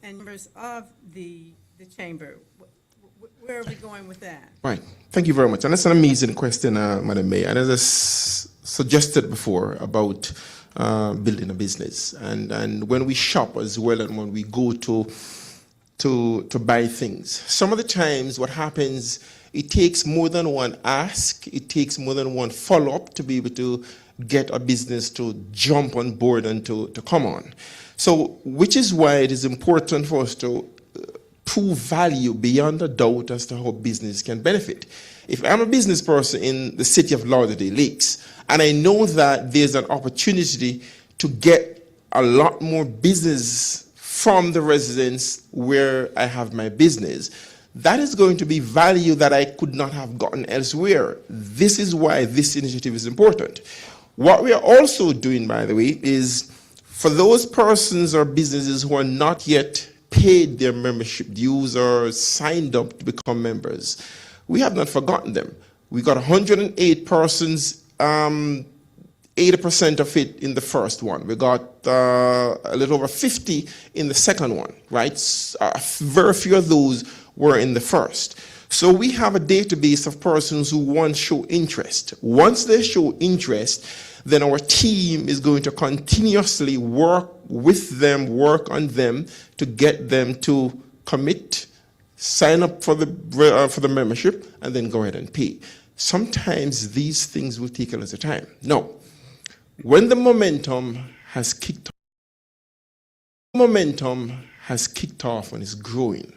and members of the chamber, where are we going with that? Right. Thank you very much. And that's an amazing question, Madam Mayor. And as I suggested before about building a business, and when we shop as well, and when we go to buy things, some of the times what happens, it takes more than one ask, it takes more than one follow-up to be able to get a business to jump on board and to come on. So, which is why it is important for us to prove value beyond a doubt as to how business can benefit. If I'm a business person in the city of Lauderdale Lakes, and I know that there's an opportunity to get a lot more business from the residents where I have my business, that is going to be value that I could not have gotten elsewhere. This is why this initiative is important. What we are also doing, by the way, is for those persons or businesses who are not yet paid their membership dues or signed up to become members, we have not forgotten them. We got 108 persons, 80% of it in the first one. We got a little over 50 in the second one, right? Very few of those were in the first. So we have a database of persons who want to show interest. Once they show interest, then our team is going to continuously work with them, work on them to get them to commit, sign up for the membership, and then go ahead and pay. Sometimes these things will take a little time. No, when the momentum has kicked off and is growing,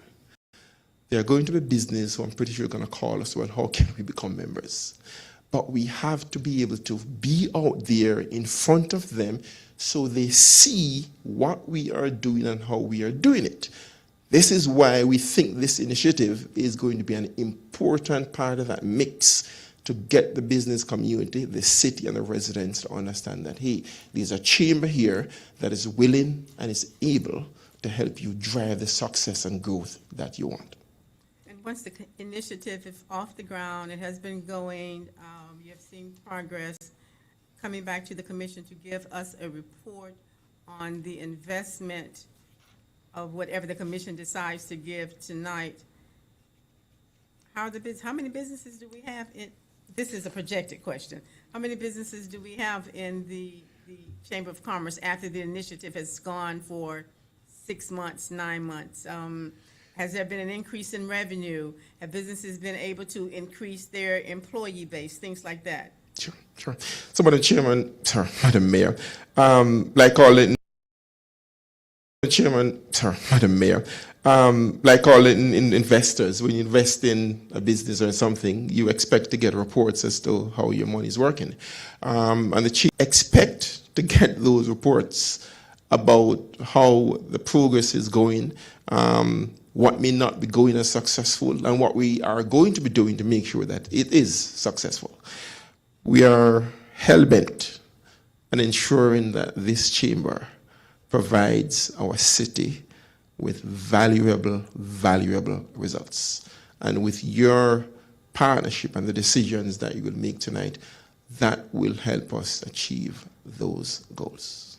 there are going to be business who I'm pretty sure are going to call us, well, how can we become members? But we have to be able to be out there in front of them so they see what we are doing and how we are doing it. This is why we think this initiative is going to be an important part of that mix to get the business community, the city, and the residents to understand that, hey, there's a chamber here that is willing and is able to help you drive the success and growth that you want. Once the initiative is off the ground, it has been going, you have seen progress, coming back to the commission to give us a report on the investment of whatever the commission decides to give tonight. How many businesses do we have in, this is a projected question, how many businesses do we have in the Chamber of Commerce after the initiative has gone for 6 months, 9 months? Has there been an increase in revenue? Have businesses been able to increase their employee base, things like that? Sure. So, Madam Mayor, like all in investors, when you invest in a business or something, you expect to get reports as to how your money is working. And the chief expect to get those reports about how the progress is going, what may not be going as successful, and what we are going to be doing to make sure that it is successful. We are hell-bent on ensuring that this chamber provides our city with valuable results. And with your partnership and the decisions that you will make tonight that will help us achieve those goals.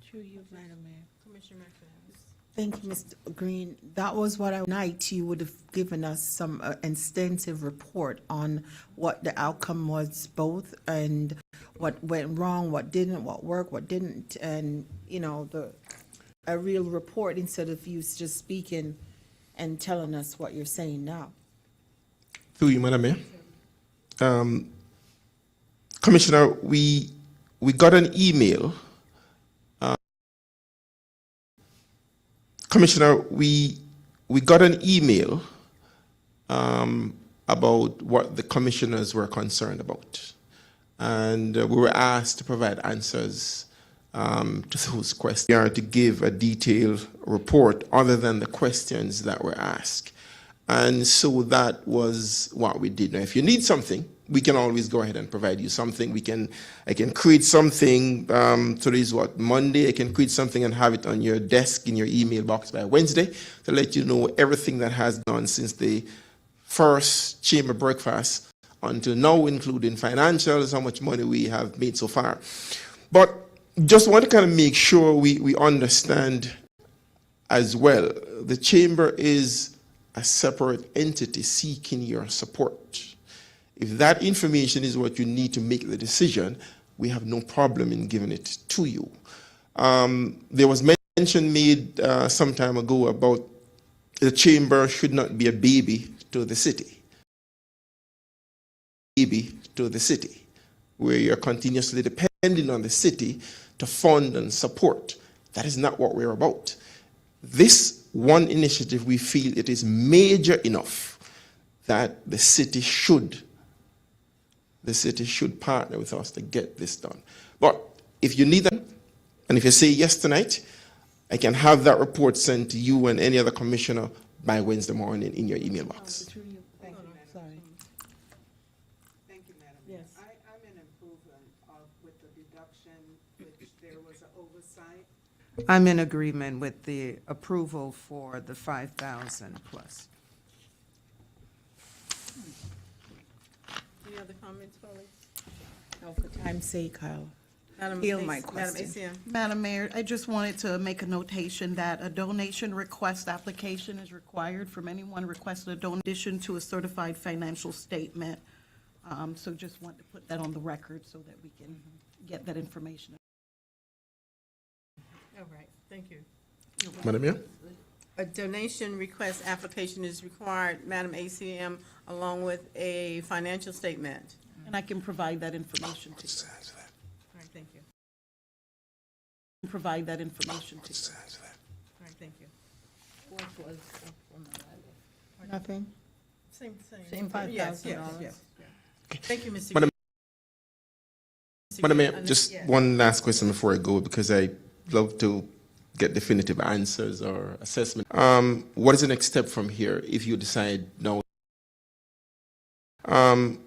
Through you, Madam Mayor. Commissioner McFadden. Thank you, Mr. Green. That was what night you would have given us some extensive report on what the outcome was both and what went wrong, what didn't, what worked, what didn't, and, you know, a real report instead of you just speaking and telling us what you're saying now. Through you, Madam Mayor. Commissioner, we got an email. Commissioner, we got an email about what the commissioners were concerned about. And we were asked to provide answers to those questions. We are to give a detailed report other than the questions that were asked. And so that was what we did. Now, if you need something, we can always go ahead and provide you something. I can create something, today's what, Monday? I can create something and have it on your desk in your email box by Wednesday to let you know everything that has gone since the first chamber breakfast until now, including financials, how much money we have made so far. But just want to kind of make sure we understand as well, the chamber is a separate entity seeking your support. If that information is what you need to make the decision, we have no problem in giving it to you. There was mention made some time ago about the chamber should not be a baby to the city. Baby to the city, where you're continuously depending on the city to fund and support. That is not what we're about. This one initiative, we feel it is major enough that the city should partner with us to get this done. But if you need them, and if you say yes tonight, I can have that report sent to you and any other commissioner by Wednesday morning in your email box. Thank you, Madam. Sorry. Thank you, Madam. Yes. I'm in improvement with the deduction, which there was an oversight. I'm in agreement with the approval for the 5,000 plus. Any other comments, colleagues? No, for time's sake, I'll Madam yield Ac- my Madam question. ACM. Madam Mayor, I just wanted to make a notation that a donation request application is required from anyone requesting a donation to a certified financial statement. So just want to put that on the record so that we can get that information. All right, thank you. Madam Mayor? A donation request application is required, Madam ACM, along with a financial statement. And I can provide that information to you. All right, thank you. Provide that information to you. All right, thank you. Nothing? Same. Same Yes, $5,000. yes. Thank you, Mr. Madam Green. Madam Mayor, Green, just yes. one last question before I go, because I love to get definitive answers or assessment. What is the next step from here if you decide now?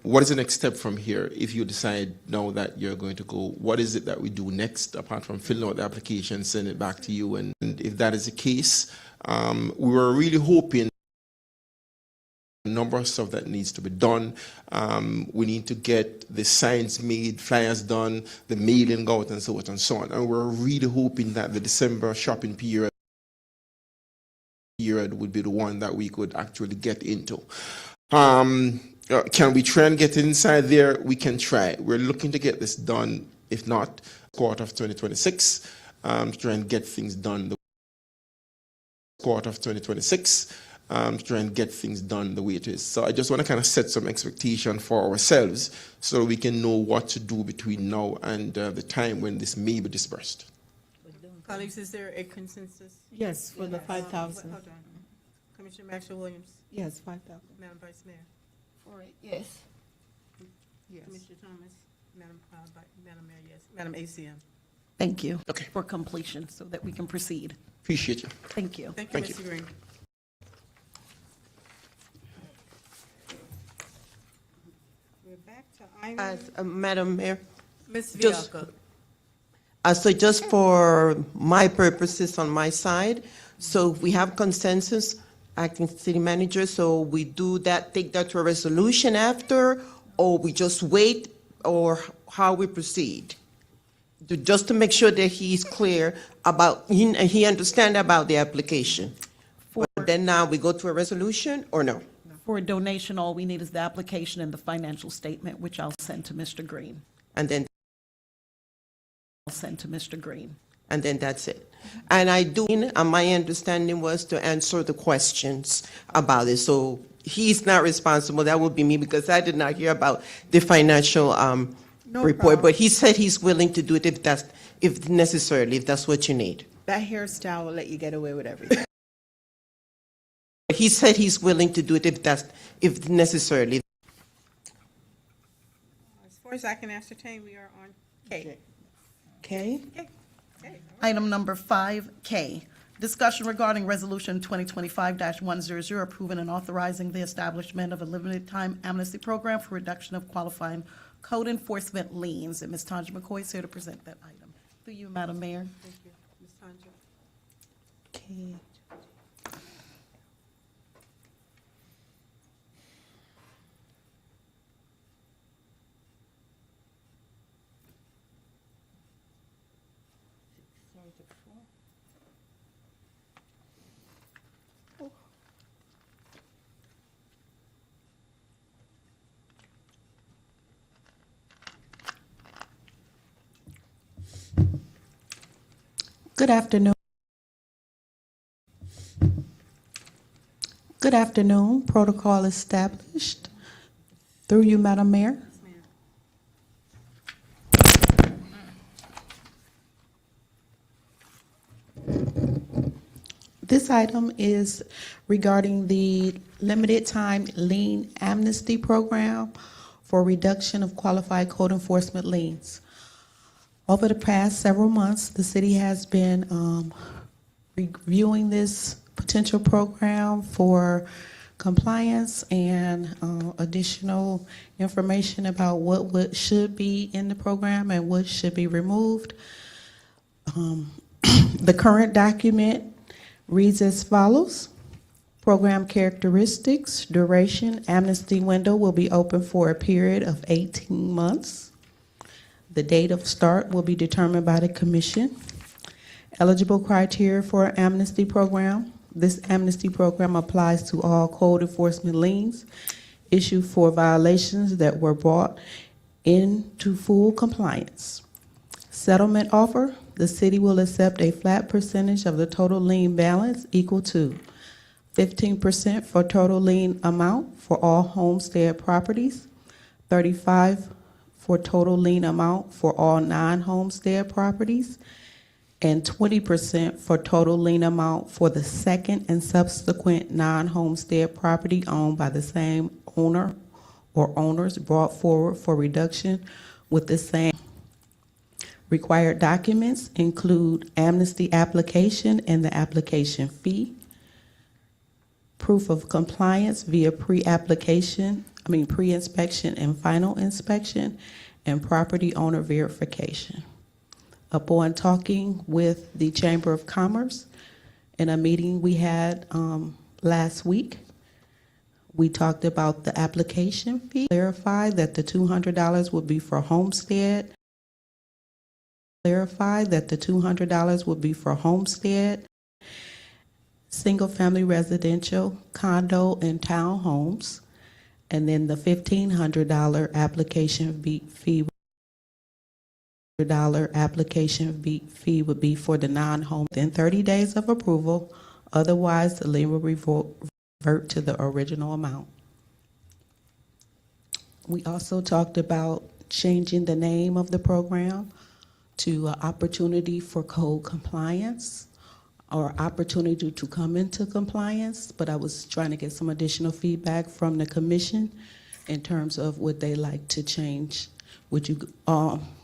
What is the next step from here if you decide now that you're going to go? What is it that we do next, apart from filling out the application, send it back to you? And if that is the case, we were really hoping a number of stuff that needs to be done. We need to get the signs made, flyers done, the mailing out, and so on and so on. And we're really hoping that the December shopping period would be the one that we could actually get into. Can we try and get it inside there? We can try. We're looking to get this done, if not quarter of 2026, to try and get things done the quarter of 2026. To try and get things done the way it is. So I just want to kind of set some expectation for ourselves so we can know what to do between now and the time when this may be dispersed. Colleagues, is there a consensus? Yes, for the 5,000. Hold on. Commissioner Maxwell Williams, Yes, 5,000. Madam Vice Mayor. For it, yes. Yes. Commissioner Thomas, Madam Mayor, yes. Madam ACM. Thank you. Okay. For completion so that we can proceed. Appreciate you. Thank you. Thank you, Thank you. Mr. Green. We're back to item, Madam Mayor, Ms. just- Vialka. so just for my purposes on my side, so if we have consensus, acting city manager, so we do that, take that to a resolution after, or we just wait, or how we proceed? Just to make sure that he's clear about, he understand about the application. But then now we go to a resolution, or no? For a donation, all we need is the application and the financial statement, which I'll send to Mr. Green. And then I'll send to Mr. Green. and then that's it. And my understanding was to answer the questions about it. So he's not responsible, that would be me, because I did not hear about the financial report. But he said he's willing to do it if that's what you need. That hairstyle will let you get away with everything. He said he's willing to do it if necessarily. As far as I can ascertain, we are on K. Okay? Item number 5K, discussion regarding Resolution 2025-100, approving and authorizing the establishment of a limited-time amnesty program for reduction of qualifying code enforcement liens. And Ms. Tanja McCoy is here to present that item. Through you, Madam Mayor. Thank you. Ms. Tanja. Okay. Good afternoon. Good afternoon. Protocol established. Through you, Madam Mayor. This item is regarding the limited time lien amnesty program for reduction of qualified code enforcement liens. Over the past several months, the city has been reviewing this potential program for compliance and additional information about what should be in the program and what should be removed. The current document reads as follows. Program characteristics, duration, amnesty window will be open for a period of 18 months. The date of start will be determined by the commission. Eligible criteria for an amnesty program. This amnesty program applies to all code enforcement liens issued for violations that were brought into full compliance. Settlement offer. The city will accept a flat percentage of the total lien balance equal to 15% for total lien amount for all homestead properties, 35% for total lien amount for all non-homestead properties, and 20% for total lien amount for the second and subsequent non-homestead property owned by the same owner or owners brought forward for reduction with the same. Required documents include amnesty application and the application fee, proof of compliance via pre-inspection and final inspection, and property owner verification. Upon talking with the Chamber of Commerce in a meeting we had last week, we talked about the application fee, clarified that the $200 would be for homestead, single-family residential, condo, and townhomes, and then the $1,500 application fee would be for the non-home within 30 days of approval. Otherwise, the lien will revert to the original amount. We also talked about changing the name of the program to Opportunity for Code Compliance, or Opportunity to Come into Compliance, but I was trying to get some additional feedback from the commission in terms of would they like to change. Would you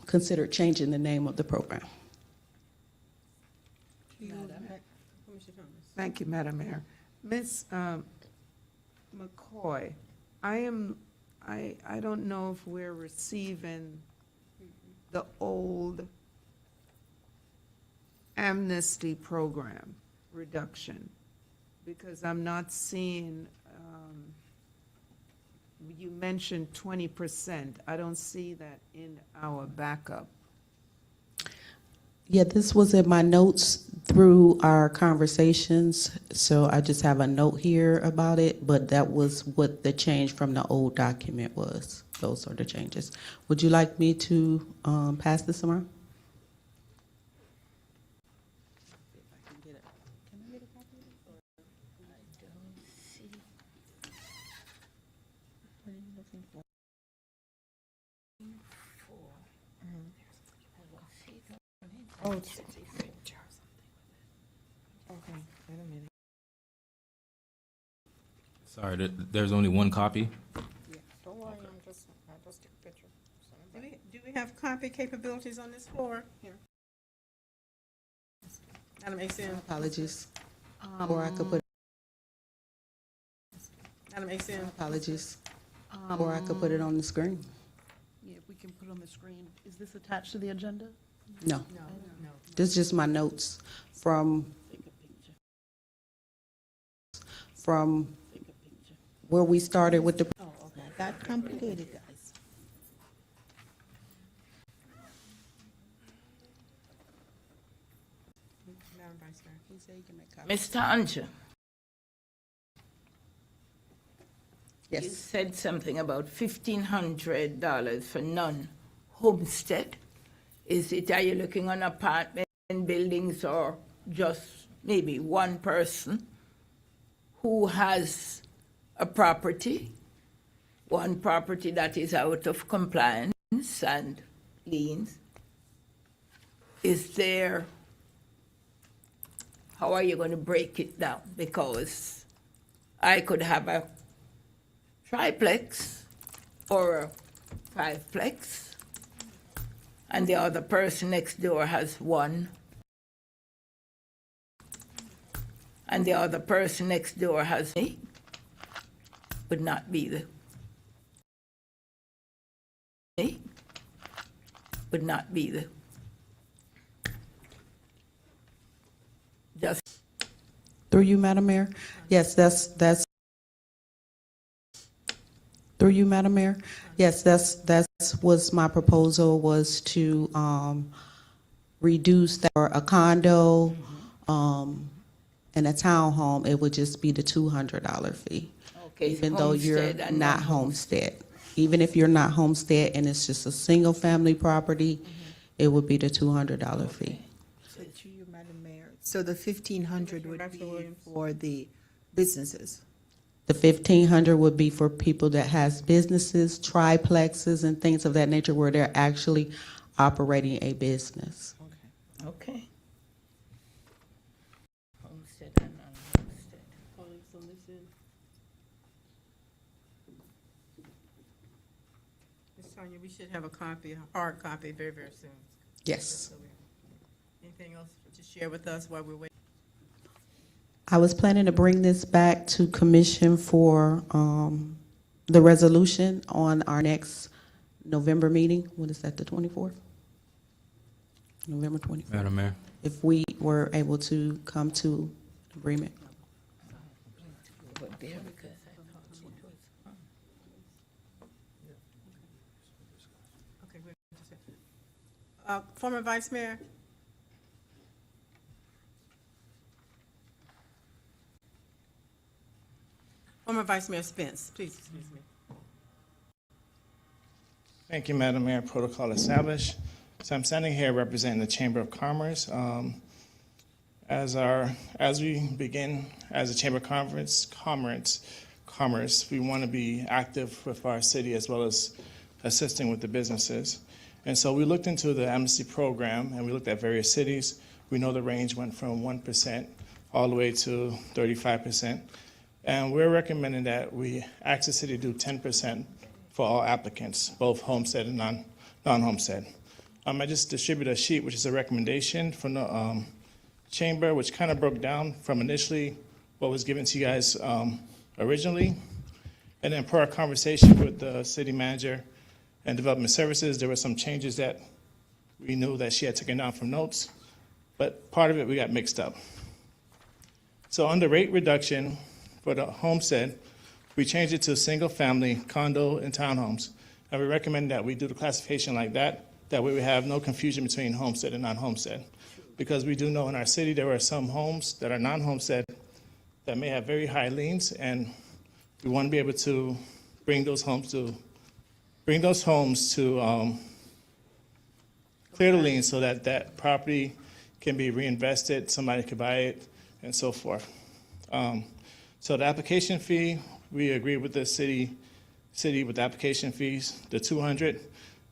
consider changing the name of the program? Thank you, Madam Mayor. Ms. McCoy, I don't know if we're receiving the old amnesty program reduction Because I'm not seeing, you mentioned 20%. I don't see that in our backup. Yeah, this was in my notes through our conversations, so I just have a note here about it, but that was what the change from the old document was. Those are the changes. Would you like me to pass this around? Oh, it's, okay, wait a minute. Sorry, there's only one copy. Don't worry, I just took a picture. Do we have copy capabilities on this floor? Here. Madam ACM. Apologies. Or I could put, Madam ACM. apologies. Or I could put it on the screen. Yeah, if we can put on the screen. Is this attached to the agenda? No. No. This is just my notes from where we started with the, Oh, okay. That complicated, guys. Madam Vice Mayor. he said you can make copies. Mr. Anjo, you Yes. said something about $1,500 for non-homestead. Are you looking on apartment buildings or just maybe one person who has a property, one property that is out of compliance and liens? How are you going to break it down? Because I could have a triplex or a fiveplex, and the other person next door has one, and the other person next door has me, would not be the me, would not be the just Through you, Madam Mayor? Yes, that's through you, Madam Mayor? Yes, that's was my proposal, was to reduce that for a condo and a townhome, it would just be the $200 fee. okay. Even though you're homestead and not homestead. Even if you're not homestead and it's just a single family property, it would be the $200 fee. So to you, Madam Mayor. So the 1,500 would be for the businesses? The 1,500 would be for people that has businesses, triplexes, and things of that nature where they're actually operating a business. Okay. Homestead and non-homestead. Colleagues on this end. Ms. Tanya, we should have a copy, a hard copy, very, very soon. Yes. Anything else to share with us while we're waiting? I was planning to bring this back to commission for the resolution on our next November meeting. What is that, the 24th? November 24th. Madam Mayor. If we were able to come to agreement. Okay, wait just a second. Former Vice Mayor? Former Vice Mayor Spence, please excuse me. Thank you, Madam Mayor. Protocol established. So I'm standing here representing the Chamber of Commerce. As we begin as a Chamber of Commerce, we want to be active with our city as well as assisting with the businesses. And so we looked into the amnesty program and we looked at various cities. We know the range went from 1% all the way to 35%. And we're recommending that we ask the city to do 10% for all applicants, both homestead and non-homestead. I just distributed a sheet, which is a recommendation from the chamber, which kind of broke down from initially what was given to you guys originally. And then per our conversation with the city manager and development services, there were some changes that we knew that she had taken down from notes, but part of it we got mixed up. So under rate reduction for the homestead, we changed it to single-family, condo, and townhomes. And we recommend that we do the classification like that. That way we have no confusion between homestead and non-homestead. Because we do know in our city there are some homes that are non-homestead that may have very high liens, and we want to be able to bring those homes to clear the liens so that that property can be reinvested, somebody could buy it, and so forth. So the application fee, we agree with the city with the application fees, the $200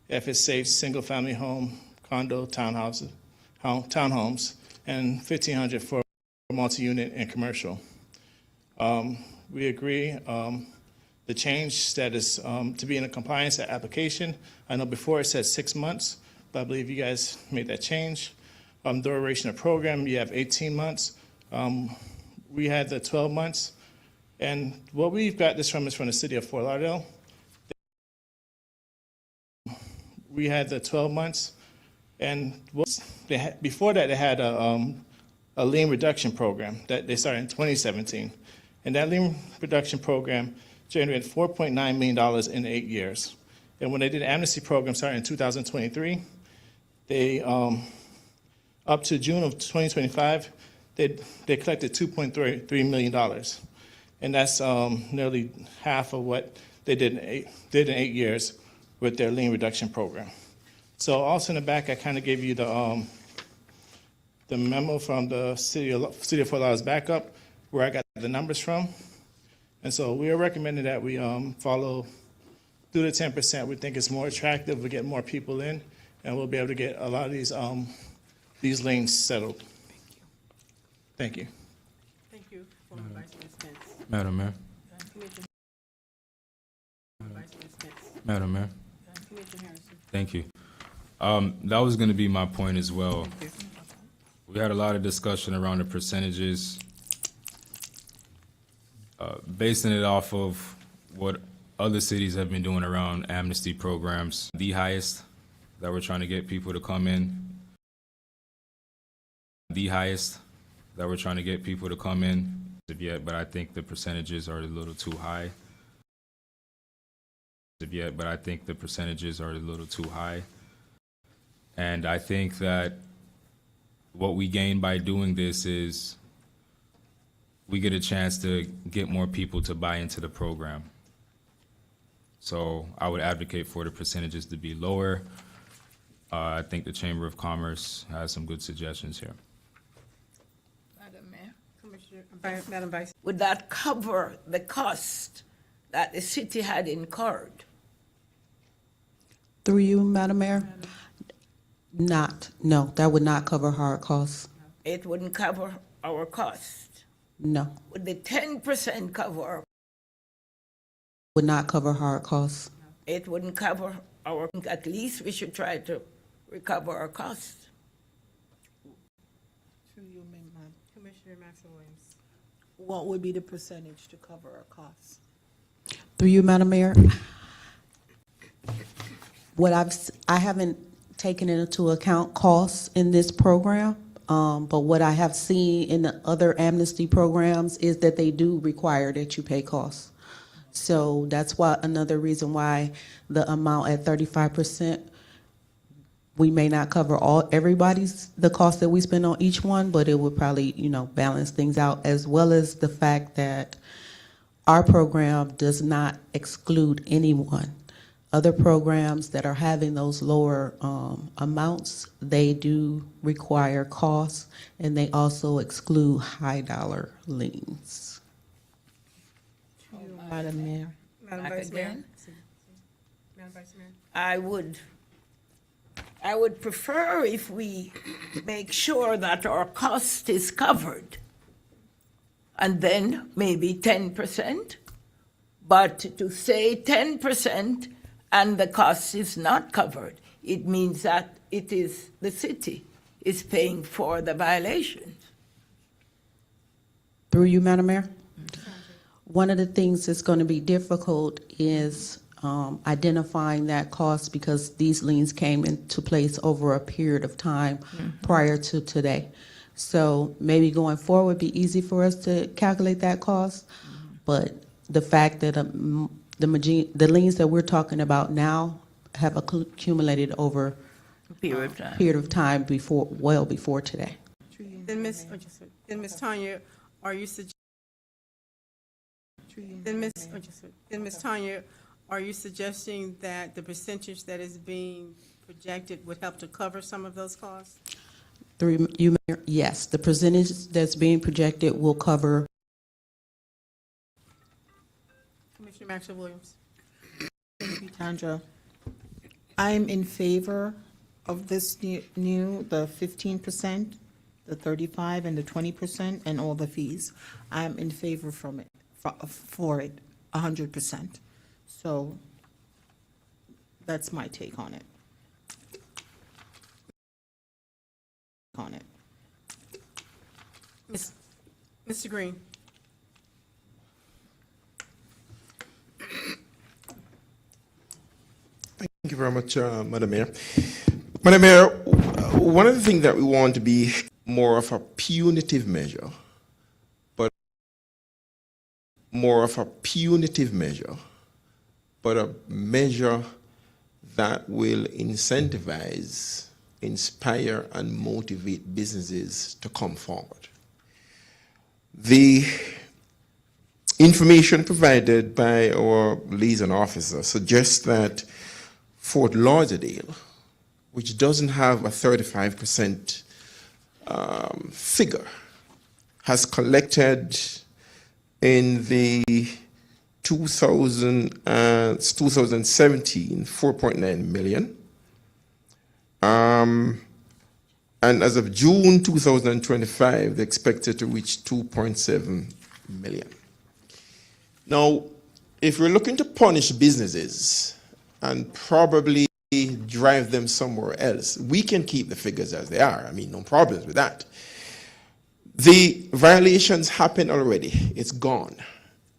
if it's safe, single-family home, condo, townhomes, and $1,500 for multi-unit and commercial. We agree the change that is to be in a compliance application. I know before it said 6 months, but I believe you guys made that change. Duration of program, you have 18 months. We had the 12 months. And what we've got this from is from the city of Fort Lauderdale. We had the 12 months. And before that, they had a lien reduction program that they started in 2017. And that lien reduction program generated $4.9 million in 8 years. And when they did the amnesty program starting in 2023, they, up to June of 2025, they collected $2.3 million. And that's nearly half of what they did in 8 years with their lien reduction program. So also in the back, I kind of gave you the memo from the City of Fort Lauderdale's backup, where I got the numbers from. And so we are recommending that we follow through the 10%. We think it's more attractive, we get more people in, and we'll be able to get a lot of these lanes settled. Thank you. Thank you, former Vice Mayor Spence. Madam Mayor. Commissioner Vice Mayor Spence. Madam Mayor. Commissioner Harrison. Thank you. That was going to be my point as well. We had a lot of discussion around the percentages, basing it off of what other cities have been doing around amnesty programs. The highest that we're trying to get people to come in. The highest that we're trying to get people to come in yet, but I think the percentages are a little too high. But I think the percentages are a little too high. And I think that what we gain by doing this is we get a chance to get more people to buy into the program. So I would advocate for the percentages to be lower. I think the Chamber of Commerce has some good suggestions here. Madam Mayor, Commissioner, Madam Vice. would that cover the cost that the city had incurred? Through you, Madam Mayor? No, that would not cover hard costs. It wouldn't cover our cost. No, Would the 10% cover? would not cover hard costs. It wouldn't cover our, at least we should try to recover our costs. Commissioner Maxwell Williams. What would be the percentage to cover our costs? Through you, Madam Mayor? I haven't taken into account costs in this program, but what I have seen in the other amnesty programs is that they do require that you pay costs. So that's why another reason why the amount at 35%, we may not cover the cost that we spend on each one, but it would probably, balance things out, as well as the fact that our program does not exclude anyone. Other programs that are having those lower amounts, they do require costs, and they also exclude high dollar liens. Madam Mayor. Madam Back Vice Mayor. again? Madam Vice Mayor. I would prefer if we make sure that our cost is covered, and then maybe 10%. But to say 10% and the cost is not covered, it means that it is the city is paying for the violations. Through you, Madam Mayor? One of the things that's going to be difficult is identifying that cost, because these liens came into place over a period of time prior to today. So maybe going forward would be easy for us to calculate that cost. But the fact that the liens that we're talking about now have accumulated over period of time before, well before today. Then Ms. Tanya, are you Ms. Tanya, are you suggesting that the percentage that is being projected would help to cover some of those costs? Through you, Mayor, yes, the percentage that's being projected will cover. Commissioner Maxwell Williams. Thank you, Tandra. I'm in favor of this new the 15%, the 35% and the 20%, and all the fees. I'm in favor for it 100%. So that's my take on it. Mr. Green. Thank you very much, Madam Mayor. Madam Mayor, one of the things that we want to be more of a punitive measure, but a measure that will incentivize, inspire, and motivate businesses to come forward. The information provided by our liaison officer suggests that Fort Lauderdale, which doesn't have a 35% figure, has collected in the 2017 4.9 million. And as of June 2025, they're expected to reach 2.7 million. Now, if we're looking to punish businesses and probably drive them somewhere else, we can keep the figures as they are. I mean, no problems with that. The violations happen already. It's gone.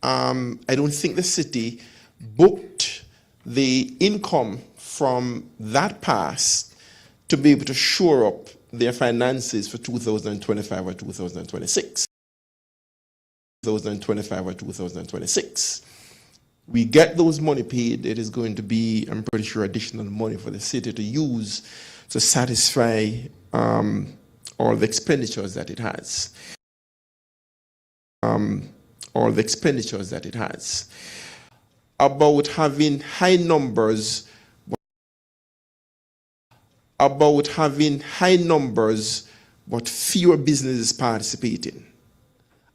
I don't think the city booked the income from that past to be able to shore up their finances for 2025 or 2026. 2025 or 2026. We get those money paid, it is going to be, I'm pretty sure, additional money for the city to use to satisfy all the expenditures that it has. About having high numbers, but fewer businesses participating.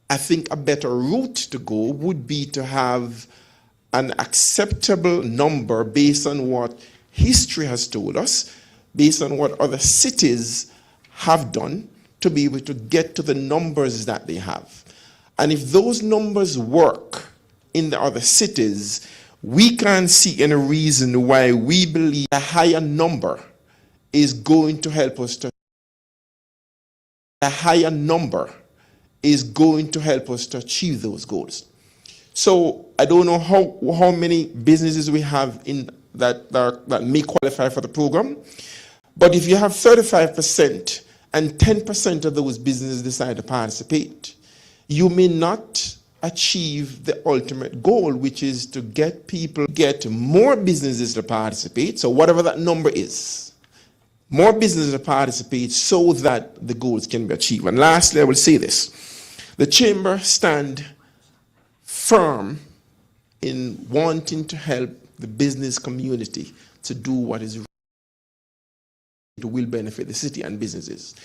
I think a better route to go would be to have an acceptable number based on what history has told us, based on what other cities have done, to be able to get to the numbers that they have. And if those numbers work in the other cities, we can't see any reason why we believe a higher number is going to help us to achieve those goals. So I don't know how many businesses we have in that may qualify for the program, but if you have 35% and 10% of those businesses decide to participate, you may not achieve the ultimate goal, which is to get more businesses to participate. So whatever that number is, more businesses to participate so that the goals can be achieved. And lastly, I will say this. The Chamber stand firm in wanting to help the business community to do what is will benefit the city and businesses.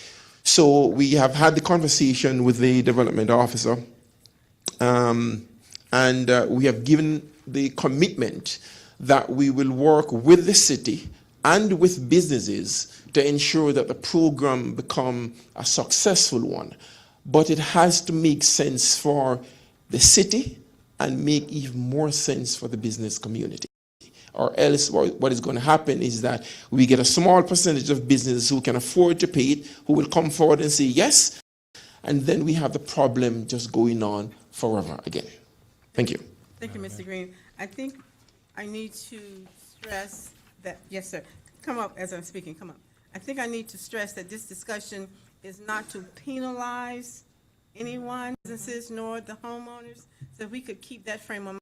So we have had the conversation with the development officer, and we have given the commitment that we will work with the city and with businesses to ensure that the program become a successful one. But it has to make sense for the city and make even more sense for the business community. Or else what is going to happen is that we get a small percentage of businesses who can afford to pay it, who will come forward and say yes, and then we have the problem just going on forever again. Thank you. Thank you, Mr. Green. I think I need to stress that, yes, sir, come up as I'm speaking, come up. I think I need to stress that this discussion is not to penalize anyone, businesses nor the homeowners. So if we could keep that frame of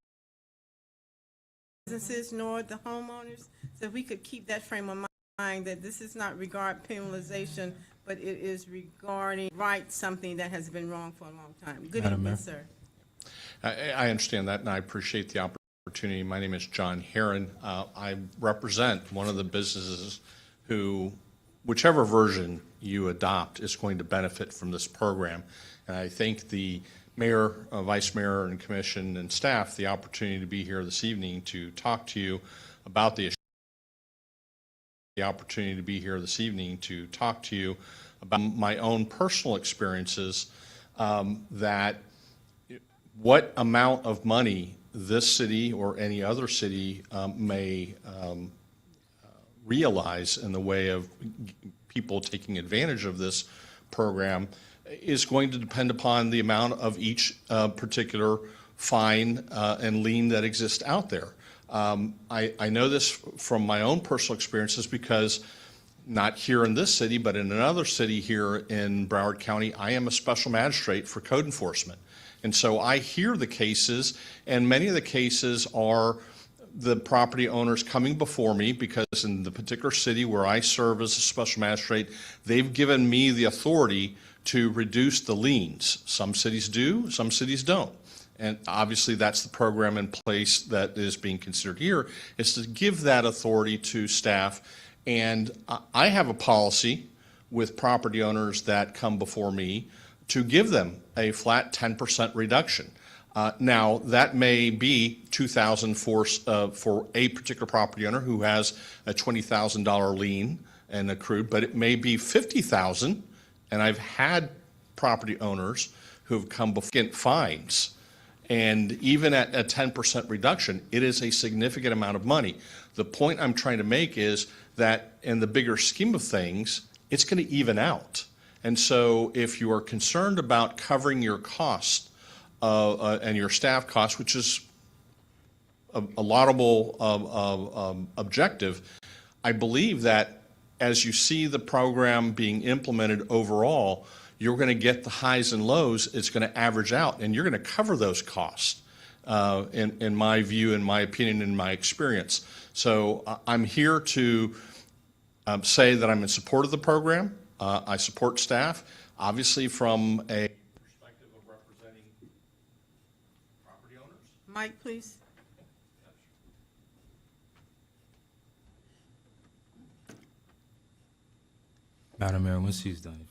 businesses nor the homeowners. So if we could keep that frame of mind that this is not regard penalization, but it is regarding right something that has been wrong for a long time. Good Madam evening, Mayor. sir. I understand that, and I appreciate the opportunity. My name is John Heron. I represent one of the businesses who, whichever version you adopt, is going to benefit from this program. And I thank the mayor, vice mayor, and commission and staff the opportunity to be here this evening to talk to you about the issue. The opportunity to be here this evening to talk to you about my own personal experiences, that what amount of money this city or any other city may realize in the way of people taking advantage of this program is going to depend upon the amount of each particular fine and lien that exists out there. I know this from my own personal experiences because not here in this city, but in another city here in Broward County, I am a special magistrate for code enforcement. And so I hear the cases, and many of the cases are the property owners coming before me because in the particular city where I serve as a special magistrate, they've given me the authority to reduce the liens. Some cities do, some cities don't. And obviously that's the program in place that is being considered here, is to give that authority to staff. And I have a policy with property owners that come before me to give them a flat 10% reduction. Now, that may be $2,000 for a particular property owner who has a $20,000 lien and accrued, but it may be $50,000. And I've had property owners who have come before fines. And even at a 10% reduction, it is a significant amount of money. The point I'm trying to make is that in the bigger scheme of things, it's going to even out. And so if you are concerned about covering your costs and your staff costs, which is a laudable objective, I believe that as you see the program being implemented overall, you're going to get the highs and lows. It's going to average out, and you're going to cover those costs, in my view, in my opinion, in my experience. So I'm here to say that I'm in support of the program. I support staff, obviously from a perspective of representing property owners. Mike, please. Madam Mayor, once she's done,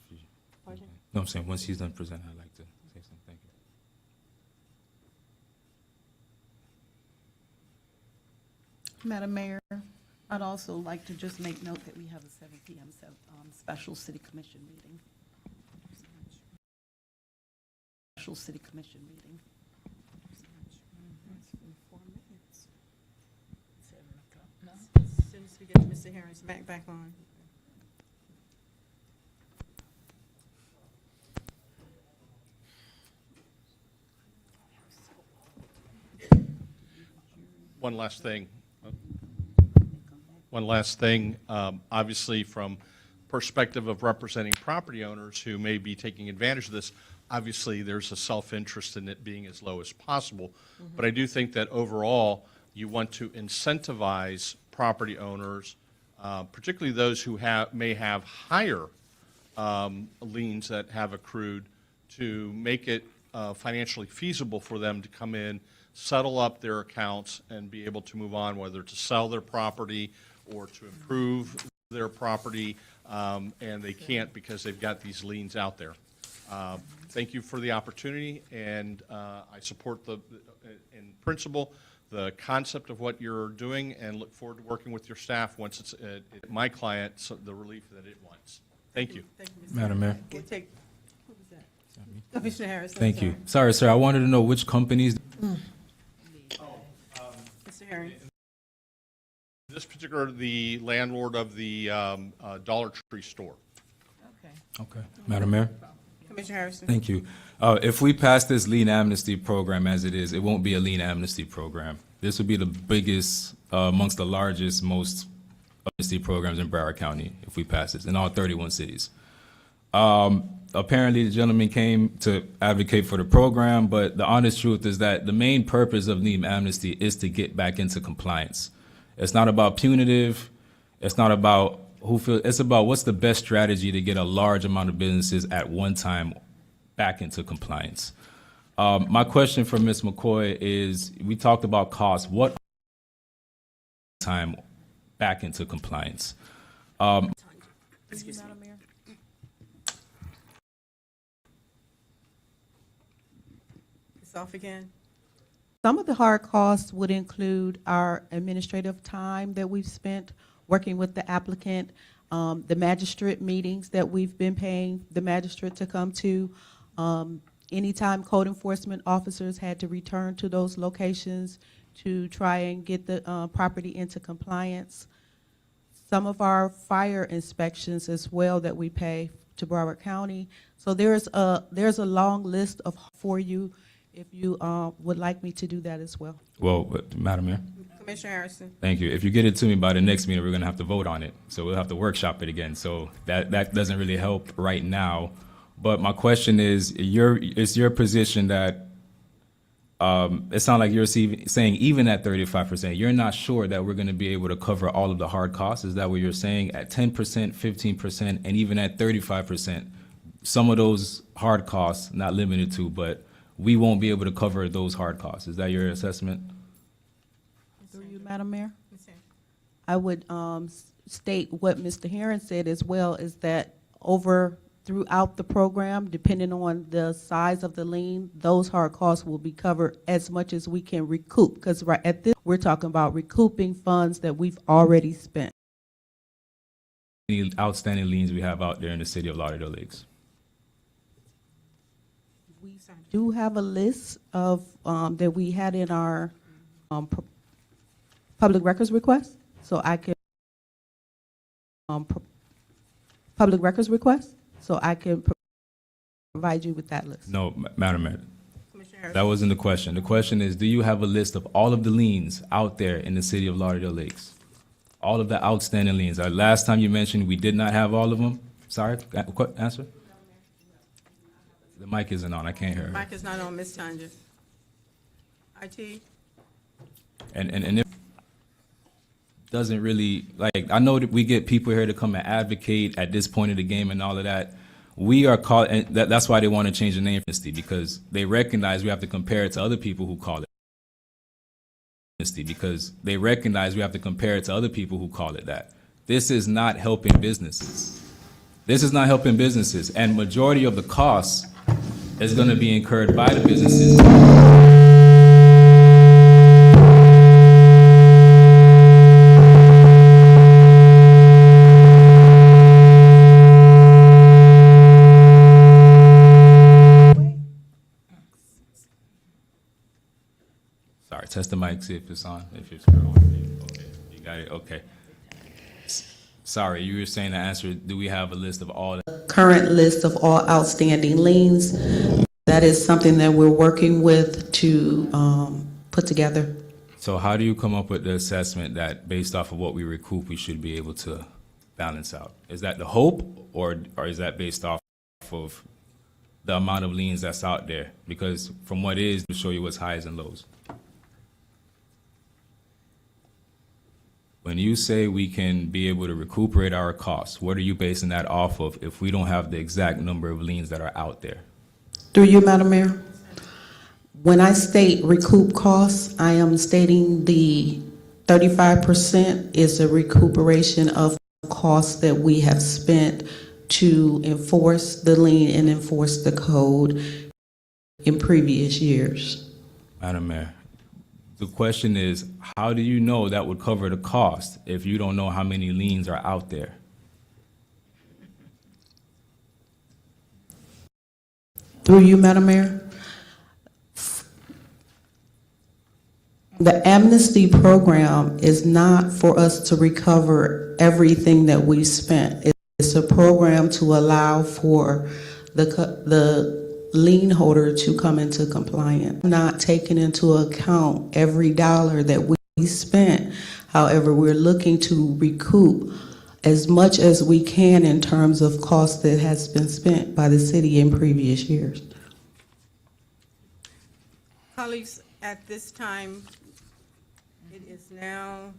no, I'm saying once she's done presenting, I'd like to say something. Thank you. Madam Mayor, I'd also like to just make note that we have a 7 p.m. Special City Commission meeting. Special City Commission meeting. As soon as we get Mr. Harris back on. One last thing. Obviously, from perspective of representing property owners who may be taking advantage of this, obviously there's a self-interest in it being as low as possible. But I do think that overall, you want to incentivize property owners, particularly those who may have higher liens that have accrued, to make it financially feasible for them to come in, settle up their accounts, and be able to move on, whether to sell their property or to improve their property, and they can't because they've got these liens out there. Thank you for the opportunity, and I support in principle, the concept of what you're doing, and look forward to working with your staff once it's my client, so the relief that it wants. Thank you. Thank you, Mr. Madam Mayor. We'll take, who was that? Commissioner Harris. I'm Thank sorry. you. Sorry, sir, I wanted to know which companies. Mr. Harris. This particular, the landlord of the Dollar Tree store. Okay. Okay. Madam Mayor. Commissioner Harrison. Thank you. If we pass this lien amnesty program as it is, it won't be a lien amnesty program. This will be the biggest, amongst the largest, most amnesty programs in Broward County if we pass this, in all 31 cities. Apparently, the gentleman came to advocate for the program, but the honest truth is that the main purpose of needing amnesty is to get back into compliance. It's not about punitive. It's not about it's about what's the best strategy to get a large amount of businesses at one time back into compliance. My question for Ms. McCoy is, we talked about costs. What time back into compliance? Excuse me. It's off again. Some of the hard costs would include our administrative time that we've spent working with the applicant, the magistrate meetings that we've been paying the magistrate to come to. Anytime code enforcement officers had to return to those locations to try and get the property into compliance. Some of our fire inspections as well that we pay to Broward County. So there's a long list for you if you would like me to do that as well. Well, Madam Mayor. Commissioner Harrison. Thank you. If you get it to me by the next meeting, we're going to have to vote on it. So we'll have to workshop it again. So that doesn't really help right now. But my question is your position that it sounds like you're saying even at 35%, you're not sure that we're going to be able to cover all of the hard costs? Is that what you're saying? At 10%, 15%, and even at 35%, some of those hard costs, not limited to, but we won't be able to cover those hard costs. Is that your assessment? Through you, Madam Mayor? I would state what Mr. Herron said as well, is that throughout the program, depending on the size of the lien, those hard costs will be covered as much as we can recoup. Because right at this, we're talking about recouping funds that we've already spent. Any outstanding liens we have out there in the city of Lauderdale Lakes? We do have a list of that we had in our public records request, so I can public records request, so I can provide you with that list. No, Madam Mayor. That wasn't the question. The question is, do you have a list of all of the liens out there in the city of Lauderdale Lakes? All of the outstanding liens. Last time you mentioned we did not have all of them. Sorry, answer? The mic isn't on. I can't hear her. Mic is not on, Ms. Tanja. IT? And it doesn't really, like, I know that we get people here to come and advocate at this point of the game and all of that. We are called, and that's why they want to change the name amnesty, because they recognize we have to compare it to other people who call it amnesty, because they recognize we have to compare it to other people who call it that. This is not helping businesses. This is not helping businesses, and majority of the costs is going to be incurred by the businesses. Sorry, test the mic, see if it's on. If it's okay, you got it. Okay. Sorry, you were saying the answer. Do we have a list of all? Current list of all outstanding liens. That is something that we're working with to put together. So how do you come up with the assessment that based off of what we recoup, we should be able to balance out? Is that the hope, or is that based off of the amount of liens that's out there? Because from what is, to show you what's highs and lows. When you say we can be able to recuperate our costs, what are you basing that off of if we don't have the exact number of liens that are out there? Through you, Madam Mayor. When I state recoup costs, I am stating the 35% is a recuperation of costs that we have spent to enforce the lien and enforce the code in previous years. Madam Mayor, the question is, how do you know that would cover the cost if you don't know how many liens are out there? Through you, Madam Mayor. The amnesty program is not for us to recover everything that we spent. It's a program to allow for the lien holder to come into compliance, not taking into account every dollar that we spent. However, we're looking to recoup as much as we can in terms of cost that has been spent by the city in previous years. Colleagues, at this time, it is now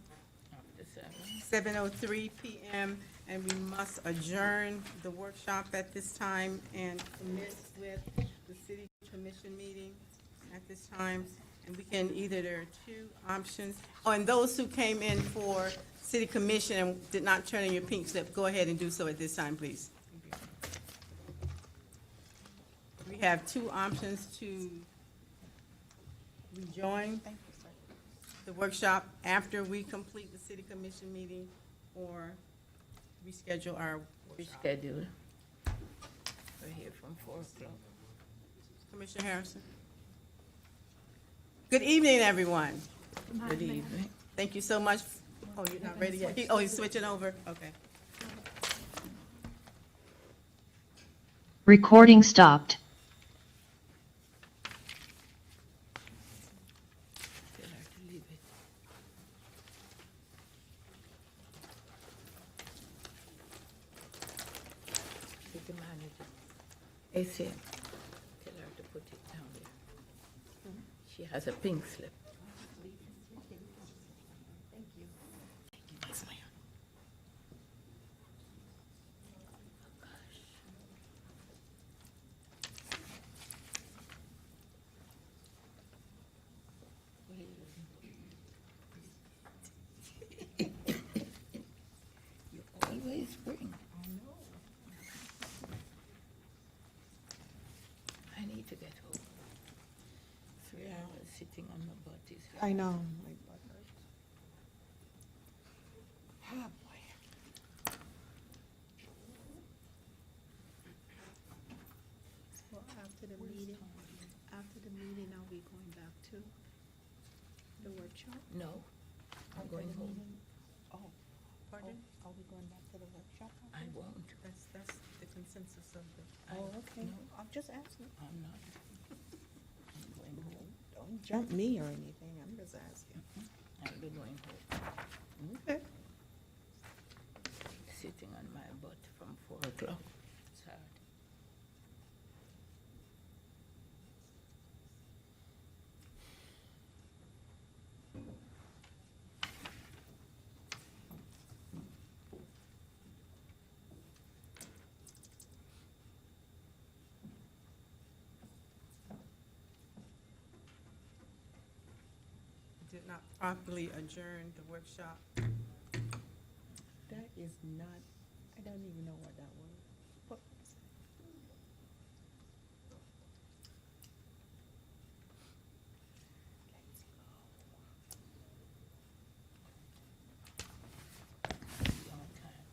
7:03 p.m., and we must adjourn the workshop at this time and commence with the city commission meeting at this time. And we can either, there are two options. Oh, and those who came in for city commission and did not turn in your pink slip, go ahead and do so at this time, please. We have two options to rejoin the workshop after we complete the city commission meeting, or reschedule our workshop. Reschedule. We're here from 4 o'clock. Commissioner Harrison. Good evening, everyone. Good evening. Thank you so much. Oh, you're not ready yet? Oh, he's switching over? Okay. Recording stopped. Tell her to leave it. City manager. ACM. Tell her to put it down there. She has a pink slip. Thank you. Thank you, Vice Mayor. You always bring. I know. I need to get home. 3 hours sitting on my butt is. I know. My butt hurts. Ah, boy. So after the meeting, are we going back to the workshop? No, I'm going home. Oh, Pardon? are we going back to the workshop? I won't. That's the consensus of the. Oh, okay. No. I'm just asking. I'm not. I'm going home. Don't jump me or anything. I'm just asking. I'll be going home. Okay. Sitting on my butt from 4 o'clock. It's hard. Did not properly adjourn the workshop. That is not, I don't even know what that was. What was it? Long time.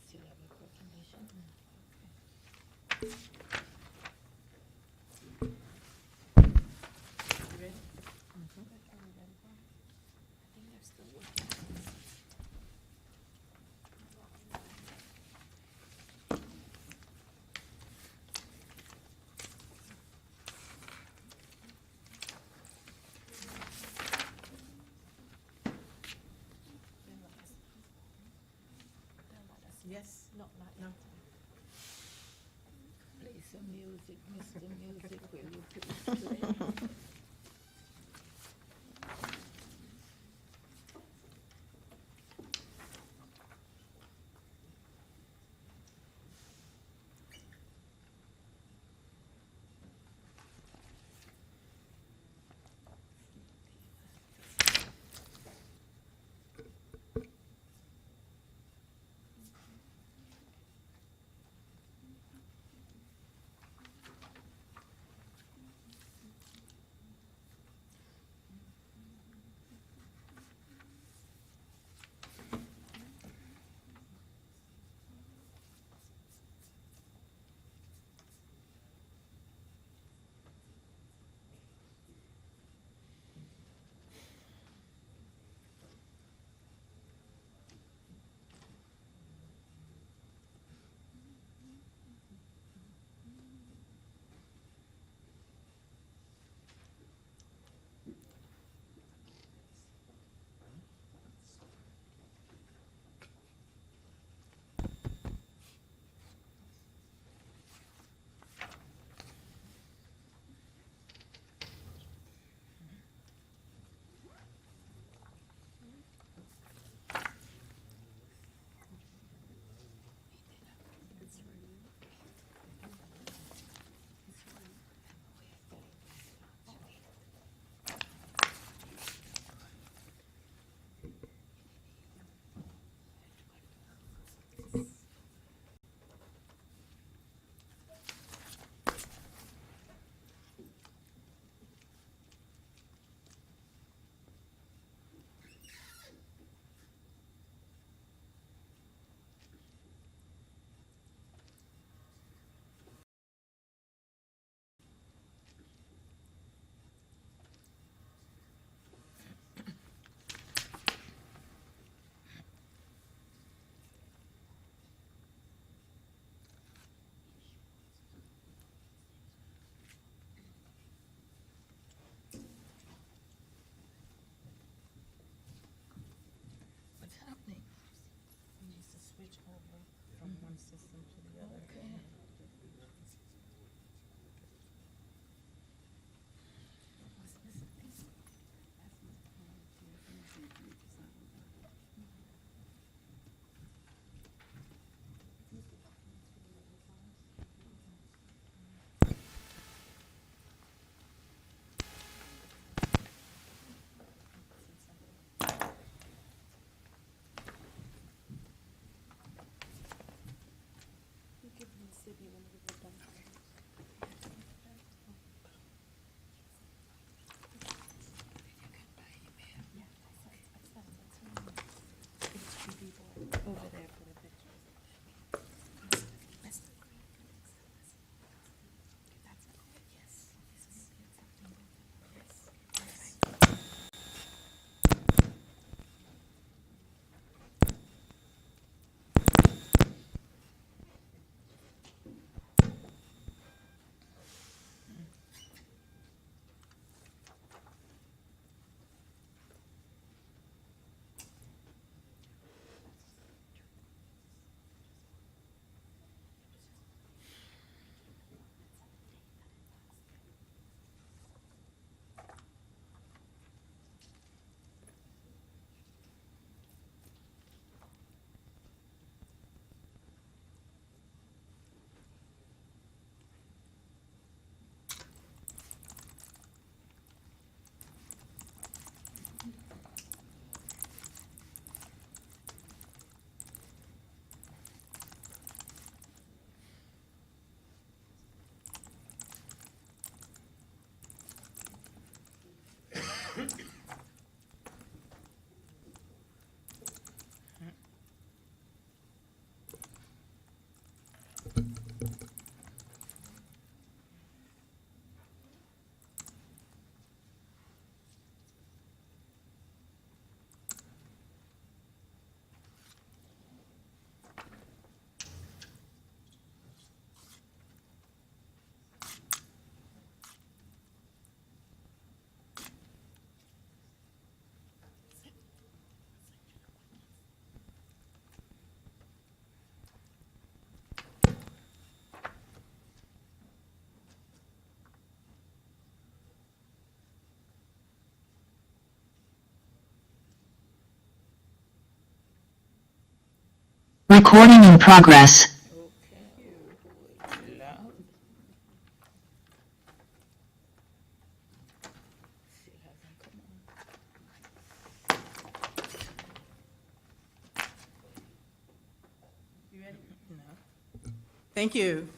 Still have a proclamation? You ready? I think they're still working. Yes? No, No. Play some music, Mr. Music, will you please play? Recording in progress. Thank you.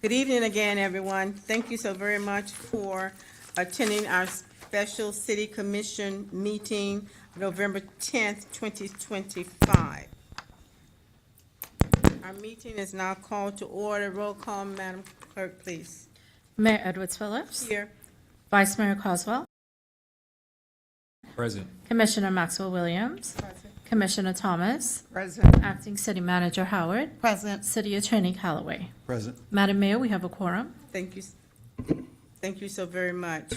Good evening again, everyone. Thank you so very much for attending our special city commission meeting, November 10th, 2025. Our meeting is now called to order. Roll call, Madam Clerk, please. Mayor Edwards Phillips. Here. Vice Mayor Coswell. Present. Commissioner Maxwell Williams. Commissioner Thomas. Present. Acting City Manager Howard. Present. City Attorney Callaway. Present. Madam Mayor, we have a quorum. Thank you. Thank you so very much.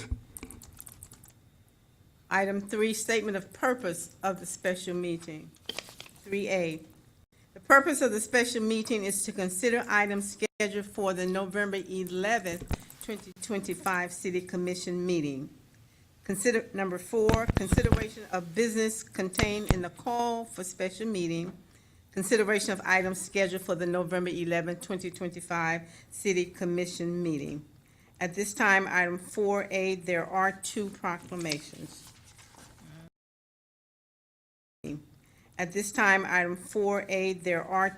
Item 3, statement of purpose of the special meeting. 3A. The purpose of the special meeting is to consider items scheduled for the November 11th, 2025 City Commission meeting. Number 4, consideration of business contained in the call for special meeting. Consideration of items scheduled for the November 11th, 2025 City Commission meeting. At this time, item 4A, there are 2 proclamations. At this time, item 4A, there are 2.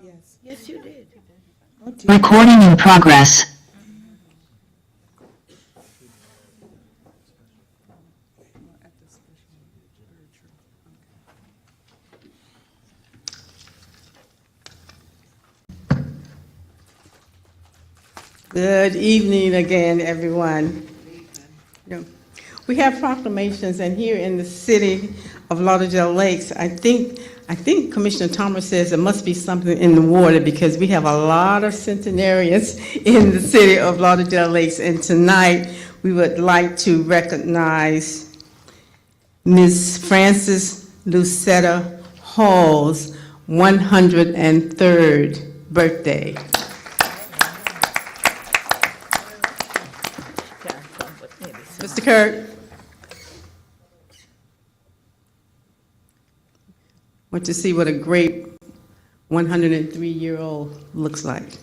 Yes. Yes, you did. Recording in progress. Good evening again, everyone. We have proclamations, and here in the city of Lauderdale Lakes, I think Commissioner Thomas says there must be something in the water because we have a lot of centenarians in the city of Lauderdale Lakes, and tonight we would like to recognize Ms. Frances Lucetta Hall's 103rd birthday. Mr. Kirk. Want to see what a great 103-year-old looks like.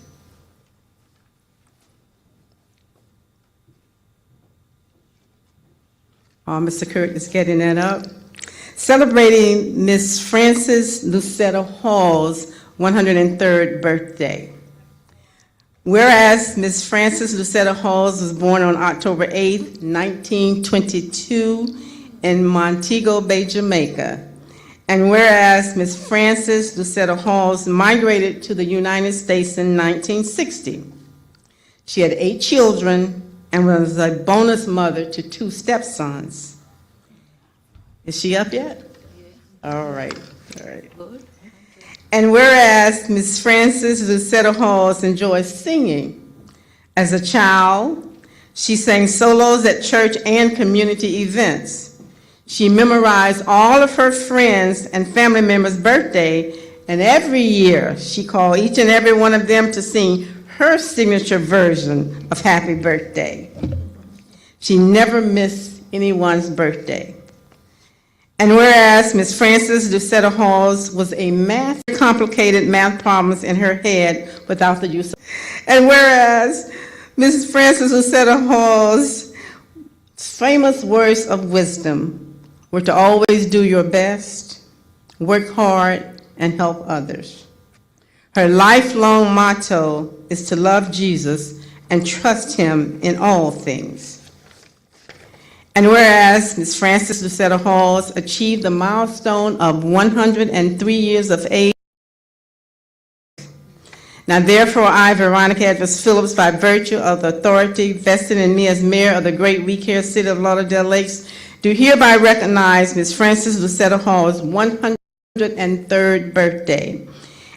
Mr. Kirk is getting that up. Celebrating Miss Frances Lucetta Hall's 103rd birthday. Whereas Miss Frances Lucetta Halls was born on October 8, 1922 in Montego Bay, Jamaica. And whereas Miss Frances Lucetta Halls migrated to the United States in 1960. She had 8 children and was a bonus mother to 2 stepsons. Is she up yet? All right. And whereas Ms. Frances Lucetta Halls enjoys singing, as a child, she sang solos at church and community events. She memorized all of her friends' and family members' birthday, and every year she called each and every one of them to sing her signature version of Happy Birthday. She never missed anyone's birthday. And whereas Ms. Frances Lucetta Halls was a complicated math problems in her head without the use of, and whereas Ms. Frances Lucetta Halls' famous words of wisdom were to always do your best, work hard, and help others. Her lifelong motto is to love Jesus and trust him in all things. And whereas Ms. Frances Lucetta Halls achieved the milestone of 103 years of age, now therefore I, Veronica Edwards Phillips, by virtue of the authority vested in me as mayor of the great We Care City of Lauderdale Lakes, do hereby recognize Ms. Frances Lucetta Hall's 103rd birthday,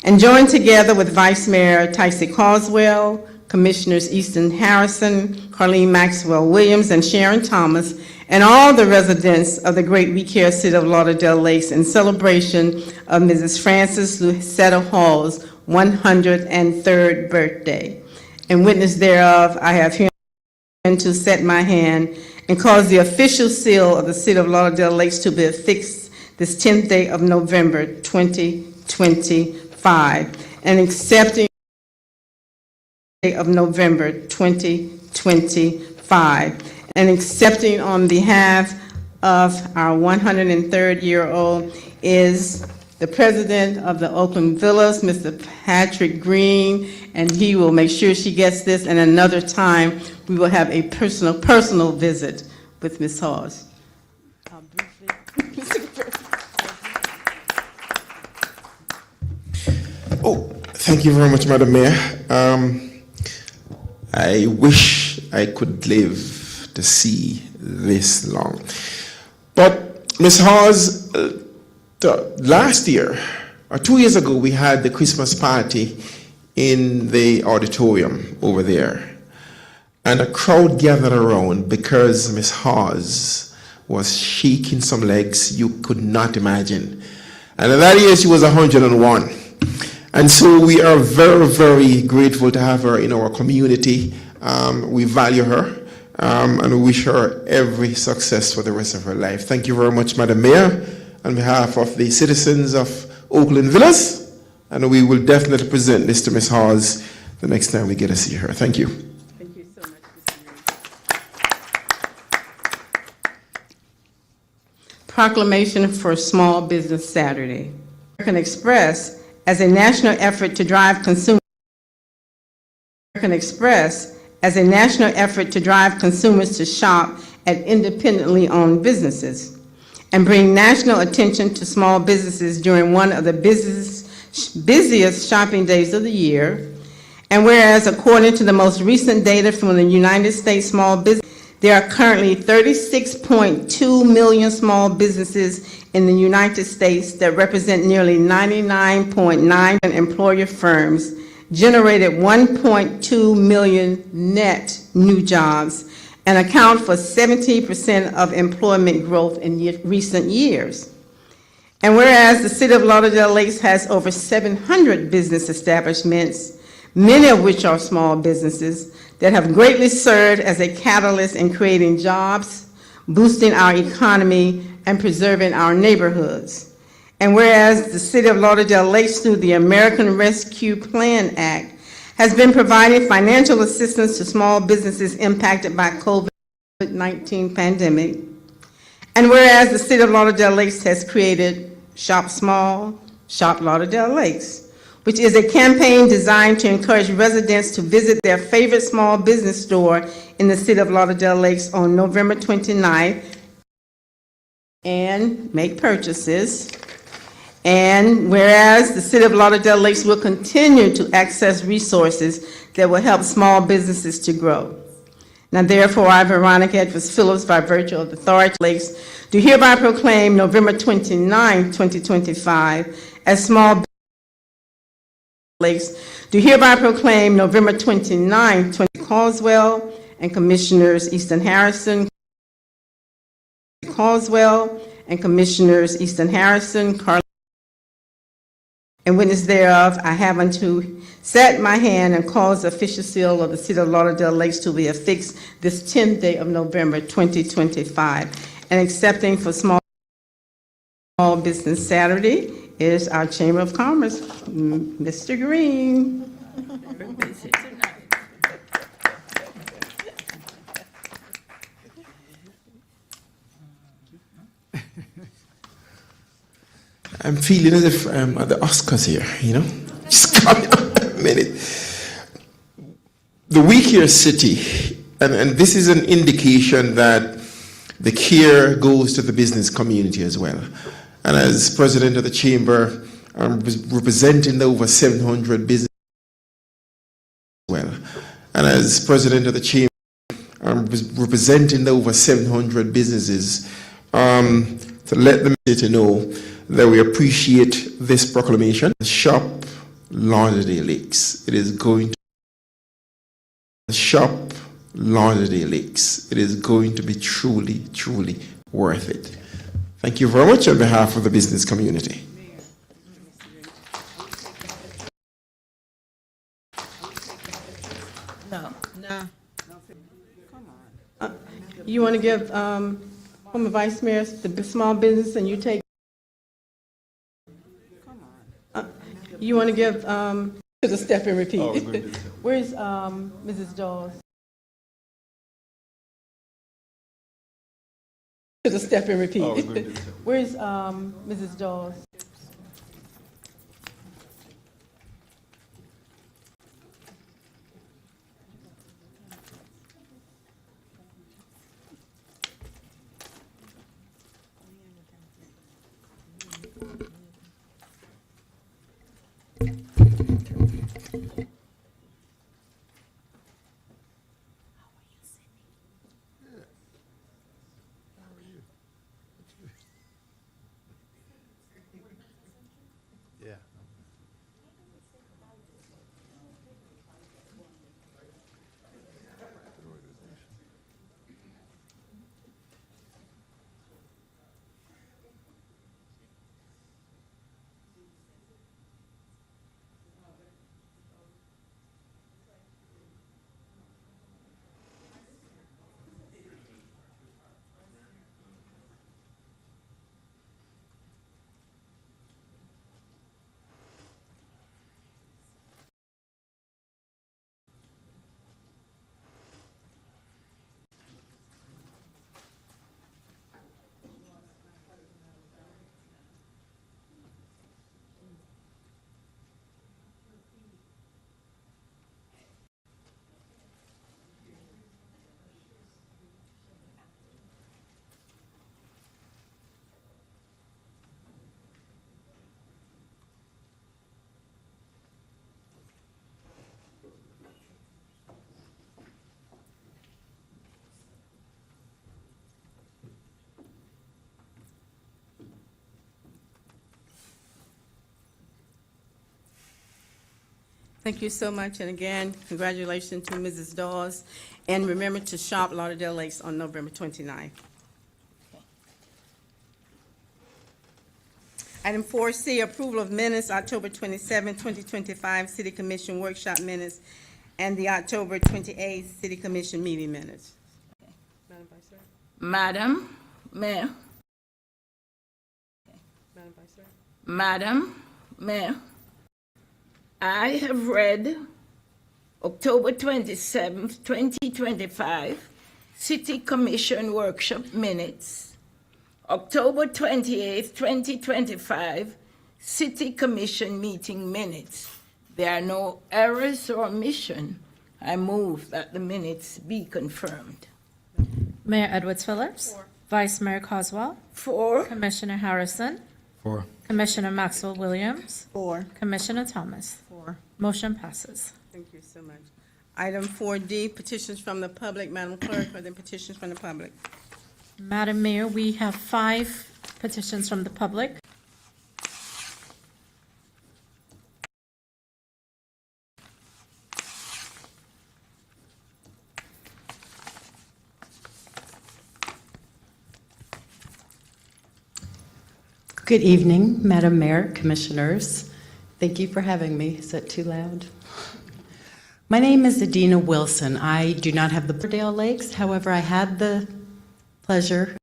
and join together with Vice Mayor Tycee Carswell, Commissioners Easton Harrison, Carleen Maxwell Williams, and Sharon Thomas, and all the residents of the great We Care City of Lauderdale Lakes in celebration of Mrs. Frances Lucetta Hall's 103rd birthday. In witness thereof, I have here to set my hand and cause the official seal of the City of Lauderdale Lakes to be affixed this 10th day of November 2025, and accepting of November 2025, and accepting on behalf of our 103rd-year-old is the president of the Oakland Villas, Mr. Patrick Green, and he will make sure she gets this, and another time we will have a personal visit with Ms. Hawes. Oh, thank you very much, Madam Mayor. I wish I could live to see this long. But Ms. Hawes, last year, or 2 years ago, we had the Christmas party in the auditorium over there. And a crowd gathered around because Ms. Hawes was shaking some legs you could not imagine. And that year she was 101. And so we are very, very grateful to have her in our community. We value her and we wish her every success for the rest of her life. Thank you very much, Madam Mayor, on behalf of the citizens of Oakland Villas. And we will definitely present this to Ms. Hawes the next time we get to see her. Thank you. Thank you so much, Proclamation for Small Business Saturday. American Express, as a national effort to drive consumers to shop at independently owned businesses and bring national attention to small businesses during one of the busiest shopping days of the year. And whereas, according to the most recent data from the United States Small Business, there are currently 36.2 million small businesses in the United States that represent nearly 99.9 employer firms, generated 1.2 million net new jobs, and account for 70% of employment growth in recent years. And whereas the City of Lauderdale Lakes has over 700 business establishments, many of which are small businesses, that have greatly served as a catalyst in creating jobs, boosting our economy, and preserving our neighborhoods. And whereas the City of Lauderdale Lakes, through the American Rescue Plan Act, has been providing financial assistance to small businesses impacted by COVID-19 pandemic. And whereas the City of Lauderdale Lakes has created Shop Small, Shop Lauderdale Lakes, which is a campaign designed to encourage residents to visit their favorite small business store in the City of Lauderdale Lakes on November 29th and make purchases. And whereas the City of Lauderdale Lakes will continue to access resources that will help small businesses to grow. Now therefore, I, Veronica Edwards Phillips, by virtue of the authority Lakes, do hereby proclaim November 29, 2025 as Small Lakes, do hereby proclaim November 29, Carswell and Commissioners Easton Harrison, Carleen. In witness thereof, I have unto set my hand and cause the official seal of the City of Lauderdale Lakes to be affixed this 10th day of November 2025. And accepting for Small Business Saturday is our Chamber of Commerce, Mr. Green. I'm feeling as if I'm at the Oscars here, you know? Just come a minute. The We Care City, and this is an indication that the care goes to the business community as well. And as president of the chamber, I'm representing the over 700 businesses as well. And as president of the chamber, I'm representing the over 700 businesses to let the city know that we appreciate this proclamation. Shop Lauderdale Lakes. It is going to shop Lauderdale Lakes. It is going to be truly, truly worth it. Thank you very much on behalf of the business community. No. You want to give former Vice Mayor the small business, and you take. You want to give to the step and repeat. Where's Mrs. Dawes? To the step and repeat. Where's Mrs. Dawes? Thank you so much, and again, congratulations to Mrs. Dawes, and remember to shop Lauderdale Lakes on November 29th. Item 4C, approval of minutes, October 27, 2025, City Commission workshop minutes, and the October 28th City Commission meeting minutes. Madam Vice Chair. Madam Mayor. Madam Vice Chair. Madam Mayor, I have read October 27th, 2025, City Commission workshop minutes, October 28th, 2025, City Commission meeting minutes. There are no errors or omission. I move that the minutes be confirmed. Mayor Edwards Phillips. Vice Mayor Coswell. 4. Commissioner Harrison. 4. Commissioner Maxwell Williams. 4. Commissioner Thomas. 4. Motion passes. Thank you so much. Item 4D, petitions from the public. Madam Clerk, are there petitions from the public? Madam Mayor, we have 5 petitions from the public. Good evening, Madam Mayor, Commissioners. Thank you for having me. Is that too loud? My name is Adina Wilson. I do not have the Lauderdale Lakes. However, I had the pleasure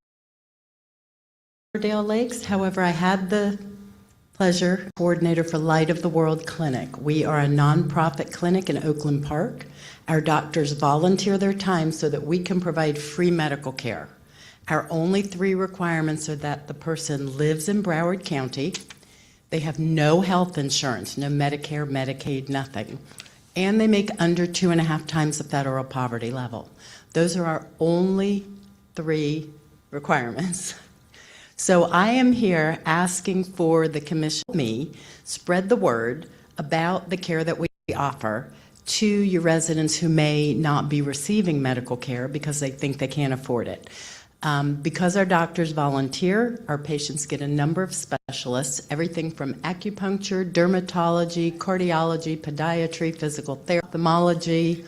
coordinator for Light of the World Clinic. We are a nonprofit clinic in Oakland Park. Our doctors volunteer their time so that we can provide free medical care. Our only 3 requirements are that the person lives in Broward County, they have no health insurance, no Medicare, Medicaid, nothing, and they make under 2.5 times the federal poverty level. Those are our only 3 requirements. So I am here asking for the commission to me spread the word about the care that we offer to your residents who may not be receiving medical care because they think they can't afford it. Because our doctors volunteer, our patients get a number of specialists, everything from acupuncture, dermatology, cardiology, podiatry, physical therapy, ophthalmology.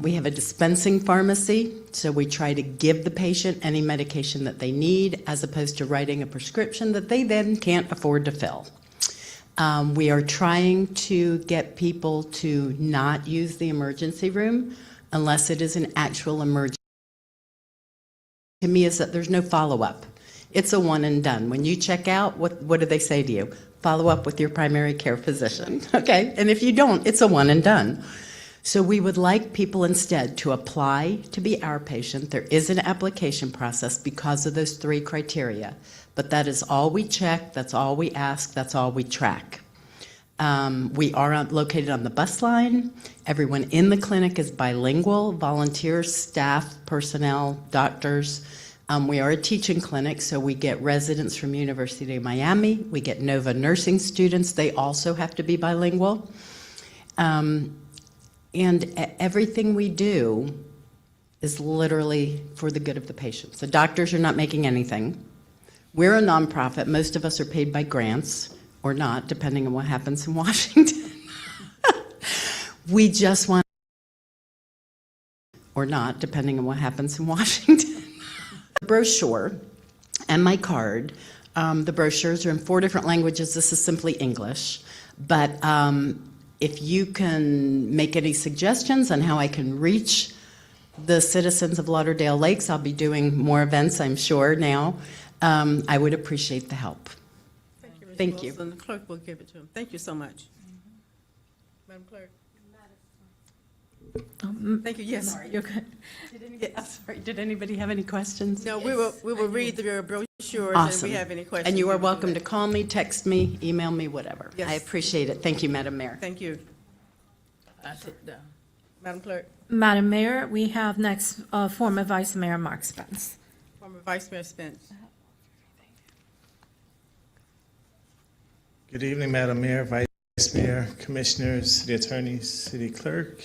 We have a dispensing pharmacy, so we try to give the patient any medication that they need as opposed to writing a prescription that they then can't afford to fill. We are trying to get people to not use the emergency room unless it is an actual emergency. To me, is that there's no follow-up. It's a one and done. When you check out, what do they say to you? Follow up with your primary care physician, okay? And if you don't, it's a one and done. So we would like people instead to apply to be our patient. There is an application process because of those 3 criteria, but that is all we check, that's all we ask, that's all we track. We are located on the bus line. Everyone in the clinic is bilingual, volunteers, staff, personnel, doctors. We are a teaching clinic, so we get residents from University of Miami. We get Nova nursing students. They also have to be bilingual. And everything we do is literally for the good of the patients. The doctors are not making anything. We're a nonprofit. Most of us are paid by grants, or not, depending on what happens in Washington. We just want, or not, depending on what happens in Washington. The brochure and my card, the brochures are in 4 different languages. This is simply English. But if you can make any suggestions on how I can reach the citizens of Lauderdale Lakes, I'll be doing more events, I'm sure, now. I would appreciate the help. Thank you. The clerk will give it to him. Thank you so much. Madam Clerk. Thank you. Yes. Sorry, you're good. I'm sorry, did anybody have any questions? No, we will read your brochures and if we have any questions. And you are welcome to call me, text me, email me, whatever. Yes. I appreciate it. Thank you, Madam Mayor. Thank you. Madam Clerk. Madam Mayor, we have next former Vice Mayor Mark Spence. Former Vice Mayor Spence. Good evening, Madam Mayor, Vice Mayor, Commissioners, City Attorney, City Clerk,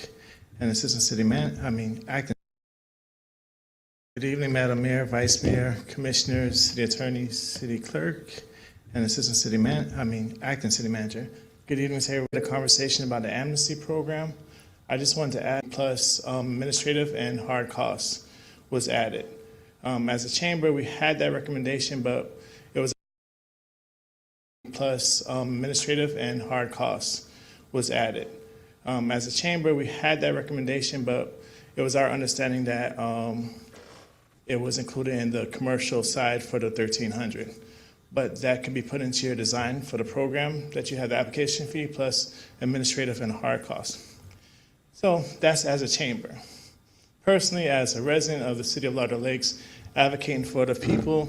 and Assistant City Acting. Good evening, Madam Mayor, Vice Mayor, Commissioners, City Attorney, City Clerk, and Assistant City Acting City Manager. Good evening, sir. We had a conversation about the amnesty program. I just wanted to add, plus administrative and hard costs was added. As a chamber, we had that recommendation, but it was plus administrative and hard costs was added. As a chamber, we had that recommendation, but it was our understanding that it was included in the commercial side for the 1,300. But that can be put into your design for the program that you have the application fee plus administrative and hard costs. So that's as a chamber. Personally, as a resident of the city of Lauderdale Lakes, advocating for the people,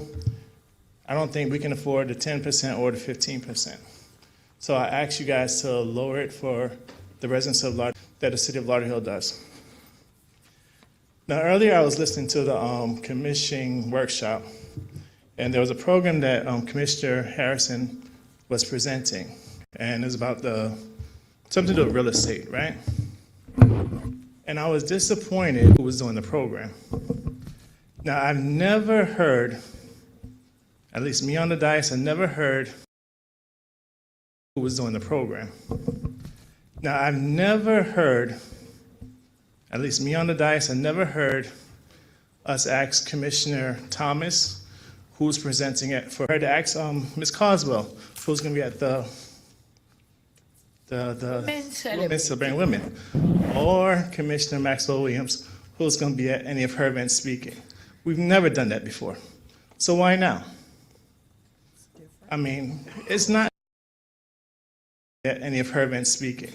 I don't think we can afford the 10% or the 15%. So I ask you guys to lower it for the residents of Lauderdale, that the city of Lauderdale does. Now, earlier I was listening to the commissioning workshop, and there was a program that Commissioner Harrison was presenting, and it was about something to do with real estate, right? And I was disappointed who was doing the program. Now, I've never heard, at least me on the dais, I never heard who was doing the program. Now, I've never heard, at least me on the dais, I never heard us ask Commissioner Thomas, who's presenting it, for her to ask Ms. Coswell, who's going to be at the Women's Celebrating Women, or Commissioner Maxwell Williams, who's going to be at any of her events speaking. We've never done that before. So why now? I mean, it's not at any of her events speaking.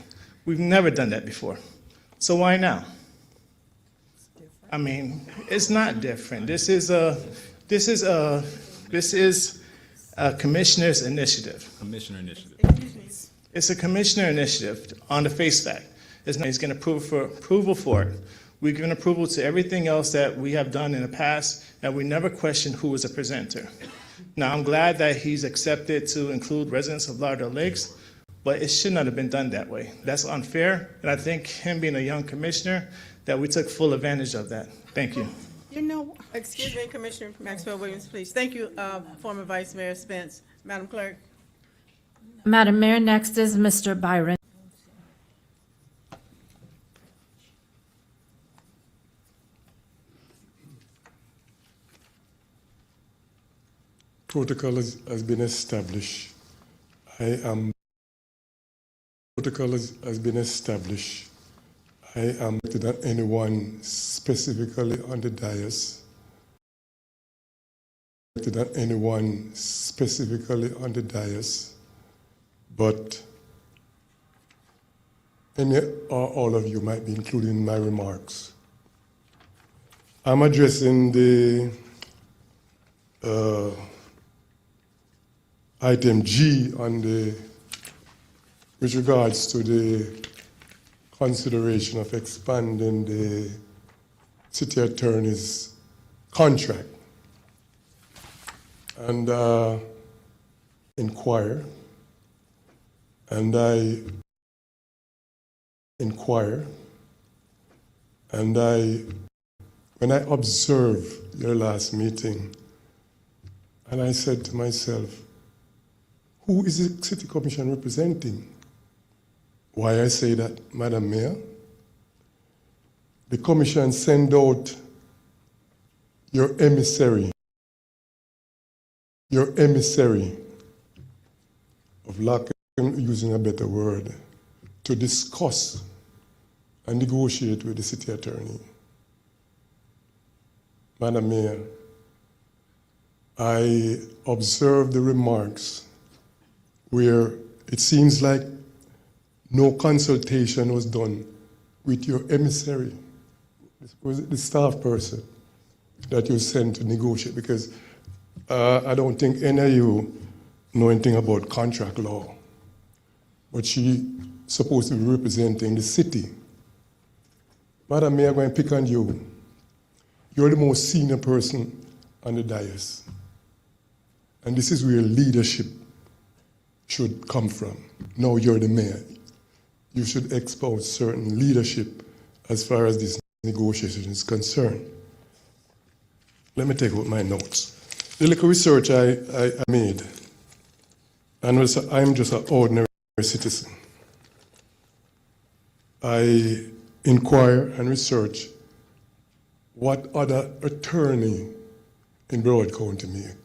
We've never done that before. So why now? I mean, it's not different. This is a commissioner's initiative. Commissioner initiative. It's a commissioner initiative on the face fact. It's not, he's going to approval for it. We've given approval to everything else that we have done in the past, and we never questioned who was a presenter. Now, I'm glad that he's accepted to include residents of Lauderdale Lakes, but it should not have been done that way. That's unfair, and I think him being a young commissioner, that we took full advantage of that. Thank you. You know, Excuse me, Commissioner Maxwell Williams, please. Thank you, former Vice Mayor Spence. Madam Clerk. Madam Mayor, next is Mr. Byron. Protocol has been established. Protocol has been established. I am not anyone specifically on the dais. Not anyone specifically on the dais, but any or all of you might be included in my remarks. I'm addressing the item G on with regards to the consideration of expanding the city attorney's contract and inquire. And I inquire, and when I observed your last meeting, and I said to myself, who is the City Commission representing? Why I say that, Madam Mayor? The Commission sent out your emissary of lack of using a better word, to discuss and negotiate with the city attorney. Madam Mayor, I observed the remarks where it seems like no consultation was done with your emissary, the staff person that you sent to negotiate, because I don't think any of you know anything about contract law, but she's supposed to be representing the city. Madam Mayor, I'm going to pick on you. You're the most senior person on the dais. And this is where leadership should come from. Now you're the mayor. You should expose certain leadership as far as this negotiation is concerned. Let me take out my notes. The little research I made, and I'm just an ordinary citizen. I inquire and research what other attorney in Broward County make.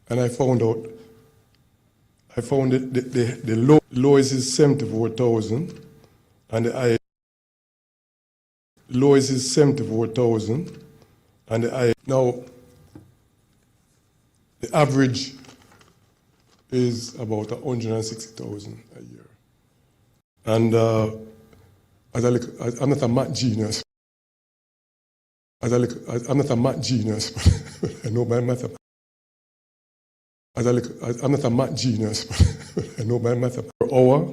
And I found that the lowest is 74,000 and the lowest is 74,000 and now the average is about 160,000 a year. And I'm not a math genius. I'm not a math genius, but I know my math. I'm not a math genius, but I know my math per hour,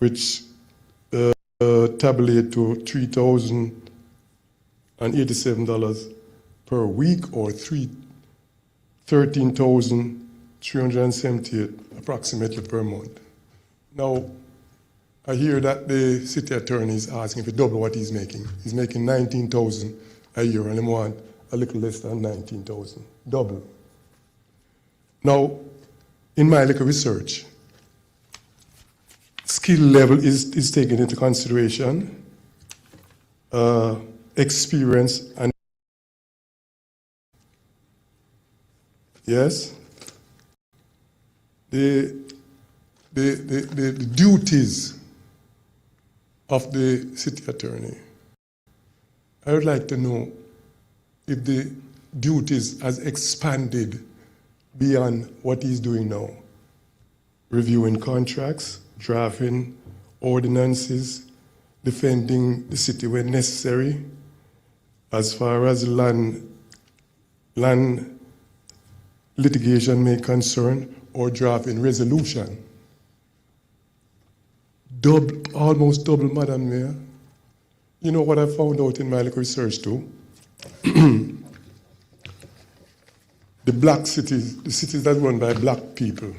which tabulate to $3,087 per week, or $13,378 approximately per month. Now, I hear that the city attorney is asking to double what he's making. He's making $19,000 a year, and he want a little less than $19,000, double. Now, in my little research, skill level is taken into consideration, experience, and yes, the duties of the city attorney. I would like to know if the duties has expanded beyond what he's doing now. Reviewing contracts, drafting ordinances, defending the city when necessary, as far as land litigation may concern, or drafting resolution. Almost double, Madam Mayor. You know what I found out in my little research too? The black cities, the cities that run by black people,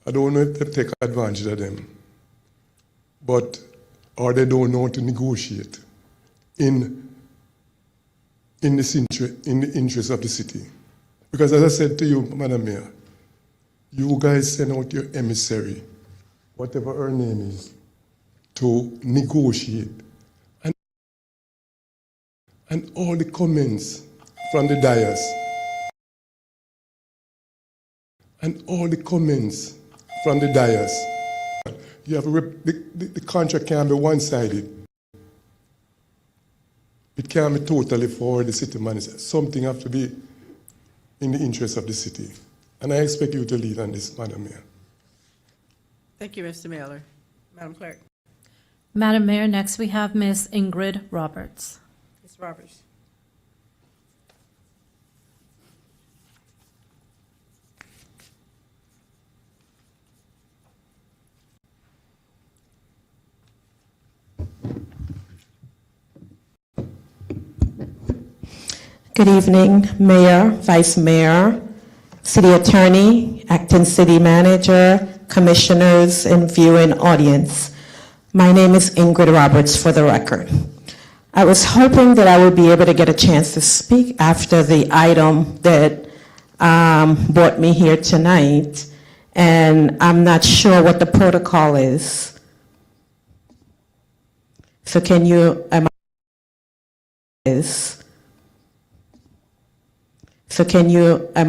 I don't know if they take advantage of them, or they don't know how to negotiate in in the interest of the city. Because as I said to you, Madam Mayor, you guys send out your emissary, whatever her name is, to negotiate. And all the comments from the dais, you have the contract can be one-sided. It can't be totally for the city manager. Something has to be in the interest of the city. And I expect you to lead on this, Madam Mayor. Thank you, Mr. Miller. Madam Clerk. Madam Mayor, next we have Ms. Ingrid Roberts. Ms. Roberts. Good evening, Mayor, Vice Mayor, City Attorney, Acting City Manager, Commissioners, and viewing audience. My name is Ingrid Roberts, for the record. I was hoping that I would be able to get a chance to speak after the item that brought me here tonight, and I'm not sure what the protocol is. So can you, am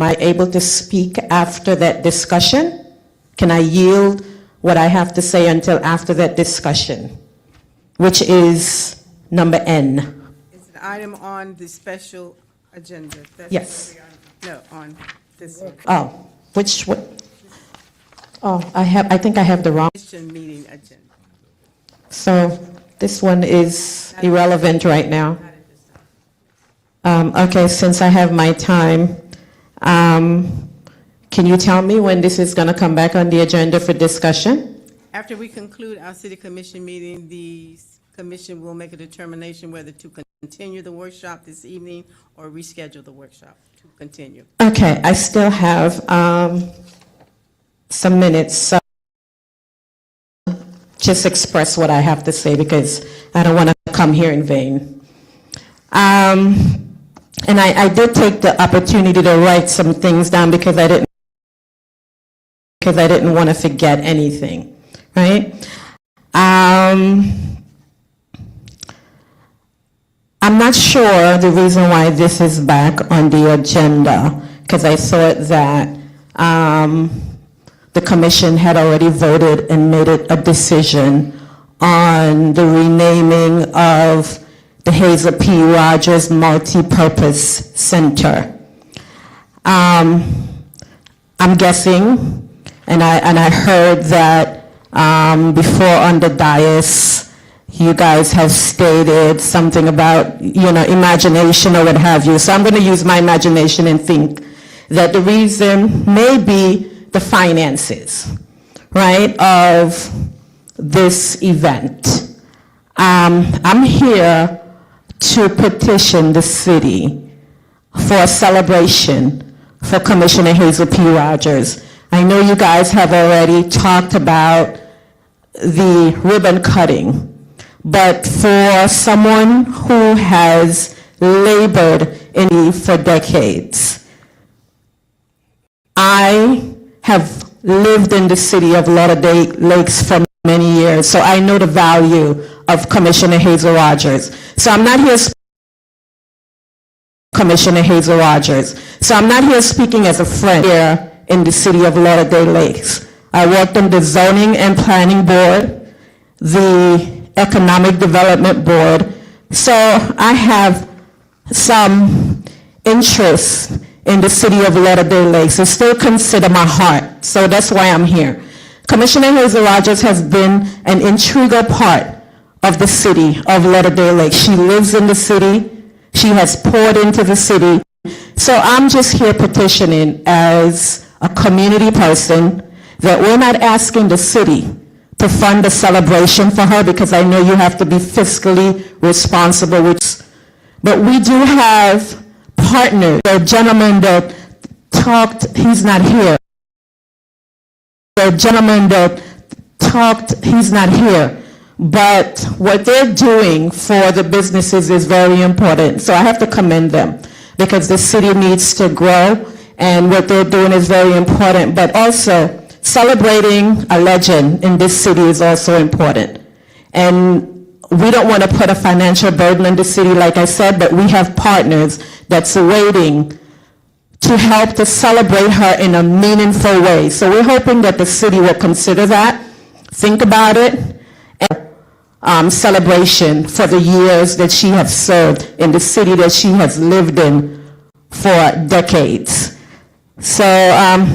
I able to speak after that discussion? Can I yield what I have to say until after that discussion, which is number N? It's an item on the special agenda. That's Yes. No, on this one. Oh, which one? Oh, I think I have the wrong. Commission meeting agenda. So this one is irrelevant right now. Okay, since I have my time, can you tell me when this is going to come back on the agenda for discussion? After we conclude our city commission meeting, the commission will make a determination whether to continue the workshop this evening or reschedule the workshop to continue. Okay, I still have some minutes, so just express what I have to say because I don't want to come here in vain. And I did take the opportunity to write some things down because I didn't want to forget anything, right? I'm not sure the reason why this is back on the agenda, because I thought that the commission had already voted and made it a decision on the renaming of the Hazel P. Rogers Multi-Purpose Center. I'm guessing, and I heard that before on the dais, you guys have stated something about, imagination or what have you. So I'm going to use my imagination and think that the reason may be the finances, right, of this event. I'm here to petition the city for a celebration for Commissioner Hazel P. Rogers. I know you guys have already talked about the ribbon cutting, but for someone who has labored in for decades, I have lived in the city of Lauderdale Lakes for many years, so I know the value of Commissioner Hazel Rogers. So I'm not here Commissioner Hazel Rogers. So I'm not here speaking as a friend here in the city of Lauderdale Lakes. I worked on the Zoning and Planning Board, the Economic Development Board, so I have some interest in the city of Lauderdale Lakes. It's still consider my heart, so that's why I'm here. Commissioner Hazel Rogers has been an integral part of the city of Lauderdale Lakes. She lives in the city. She has poured into the city. So I'm just here petitioning as a community person that we're not asking the city to fund a celebration for her because I know you have to be fiscally responsible. But we do have partners. The gentleman that talked, he's not here. The gentleman that talked, he's not here. but what they're doing for the businesses is very important. So I have to commend them because the city needs to grow, and what they're doing is very important. But also, celebrating a legend in this city is also important. And we don't want to put a financial burden on the city, like I said, but we have partners that's waiting to help to celebrate her in a meaningful way. So we're hoping that the city will consider that, think about it, and celebration for the years that she has served in the city that she has lived in for decades. So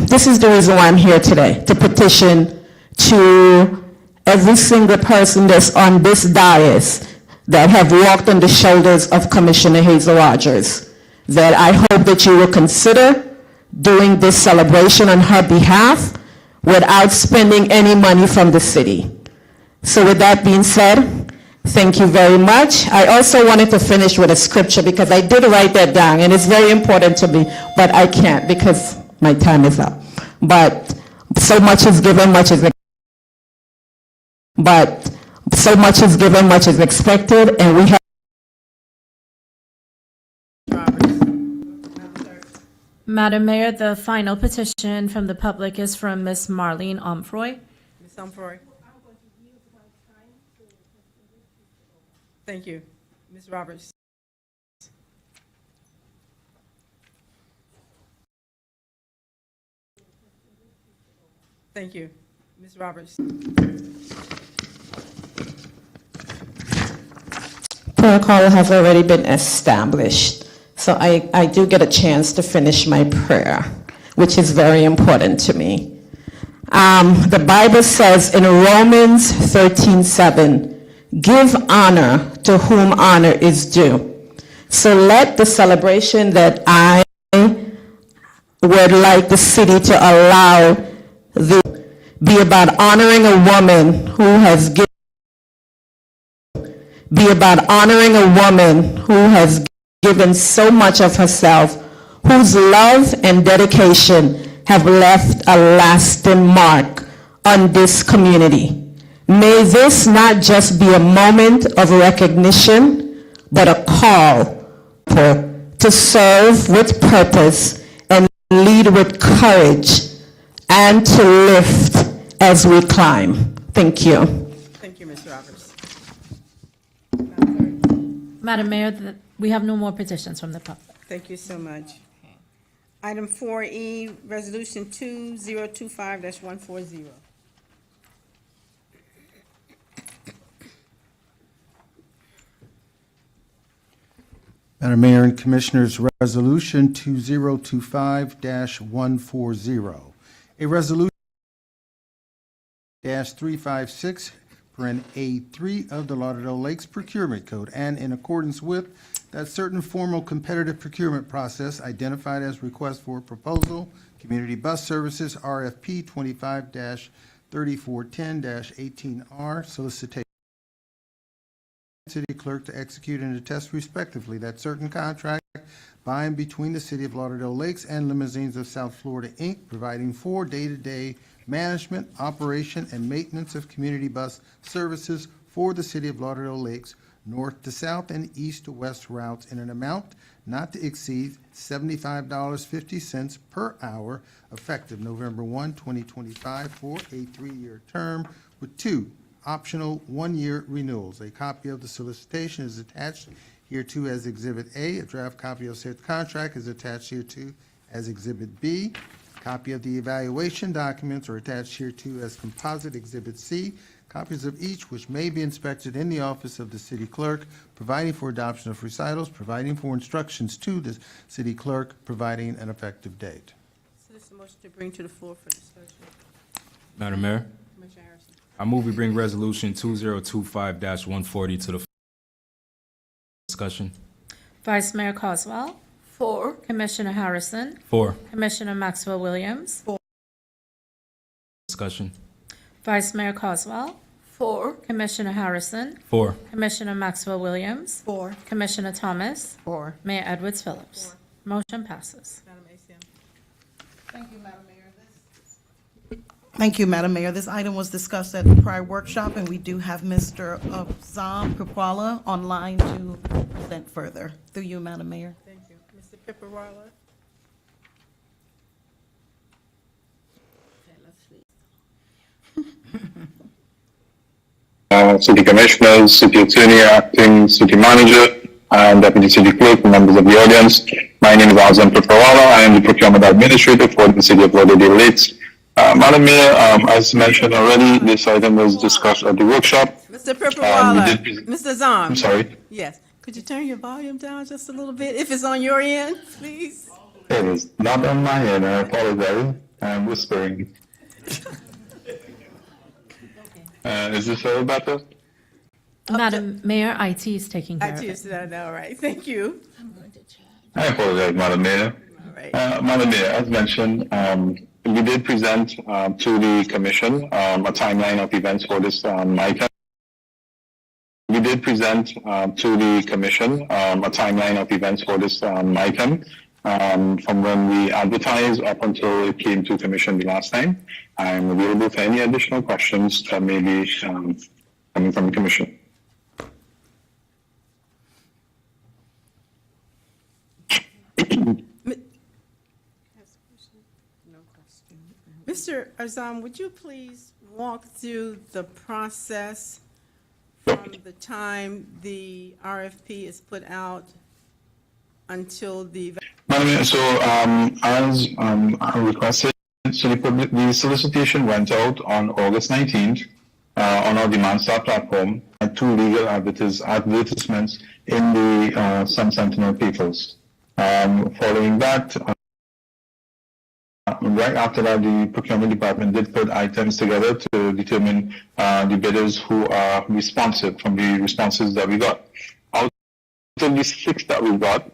this is the reason why I'm here today, to petition to every single person that's on this dais that have walked on the shoulders of Commissioner Hazel Rogers, that I hope that you will consider doing this celebration on her behalf without spending any money from the city. So with that being said, thank you very much. I also wanted to finish with a scripture because I did write that down and it's very important to me, but I can't because my time is up. But so much is given, much is expected, and we have. Madam Mayor, the final petition from the public is from Ms. Marlene Omfroy. Ms. Umfroy. Thank you. Ms. Roberts. Thank you. Ms. Roberts. Protocol has already been established, so I do get a chance to finish my prayer, which is very important to me. The Bible says in Romans 13:7, give honor to whom honor is due. So let the celebration that I would like the city to allow be about honoring a woman who has given so much of herself, whose love and dedication have left a lasting mark on this community. May this not just be a moment of recognition, but a call to serve with purpose and lead with courage and to lift as we climb. Thank you. Thank you, Ms. Roberts. Madam Mayor, we have no more petitions from the public. Thank you so much. Item 4E, Resolution 2025-140. Madam Mayor and Commissioners, Resolution 2025-140. A resolution -356 A3 of the Lauderdale Lakes Procurement Code, and in accordance with that certain formal competitive procurement process identified as request for proposal, Community Bus Services, RFP 25-3410-18R, solicitation. City Clerk to execute and attest respectively that certain contract by and between the City of Lauderdale Lakes and Limousines of South Florida, Inc., providing for day-to-day management, operation, and maintenance of community bus services for the City of Lauderdale Lakes, north to south and east to west routes in an amount not to exceed $75.50 per hour, effective November 1, 2025, for a 3-year term with 2 optional 1-year renewals. A copy of the solicitation is attached hereto as Exhibit A. A draft copy of said contract is attached hereto as Exhibit B. Copy of the evaluation documents are attached hereto as Composite Exhibit C. Copies of each which may be inspected in the office of the city clerk, providing for adoption of recitals, providing for instructions to the city clerk, providing an effective date. So this is a motion to bring to the floor for discussion. Madam Mayor, Commissioner Harrison. I move we bring Resolution 2025-140 to the discussion. Vice Mayor Coswell. 4. Commissioner Harrison. 4. Commissioner Maxwell Williams. 4. Discussion. Vice Mayor Coswell. 4. Commissioner Harrison. 4. Commissioner Maxwell Williams. 4. Commissioner Thomas. 4. Mayor Edwards Phillips. Motion passes. Madam ACM. Thank you, Madam Mayor. Thank you, Madam Mayor. This item was discussed at the prior workshop, and we do have Mr. Zam Pipala online to present further. Through you, Madam Mayor. Thank you. Mr. Pipperella? City Commissioners, City Attorney, Acting City Manager, and Deputy City Clerk, members of the audience. My name is Azam Piprawala. I am the Procurement Administrator for the City of Lauderdale Lakes. Madam Mayor, as mentioned already, this item was discussed at the workshop. Mr. Pipperwala, we did- Mr. Zahn. I'm sorry. Yes, could you turn your volume down just a little bit, if it's on your end, please? It is not on my end. I apologize. I'm whispering. Is this all better? Madam Mayor, IT is taking care I of it. just, all right, thank you. I apologize, Madam Mayor. Madam Mayor, as mentioned, we did present to the Commission a timeline of events for this item. We did present to the Commission a timeline of events for this item from when we advertised up until it came to Commission the last time. I'm available for any additional questions that may be coming from the Commission. Mr. Azam, would you please walk through the process from the time the RFP is put out until the... Madam Mayor, so as I requested, so the solicitation went out on August 19th on our Demand Star platform, and 2 legal advertisements in the Sun Sentinel papers. Following that, right after that, the procurement department did put items together to determine the bidders who are responsive from the responses that we got. Out of the 6 that we got,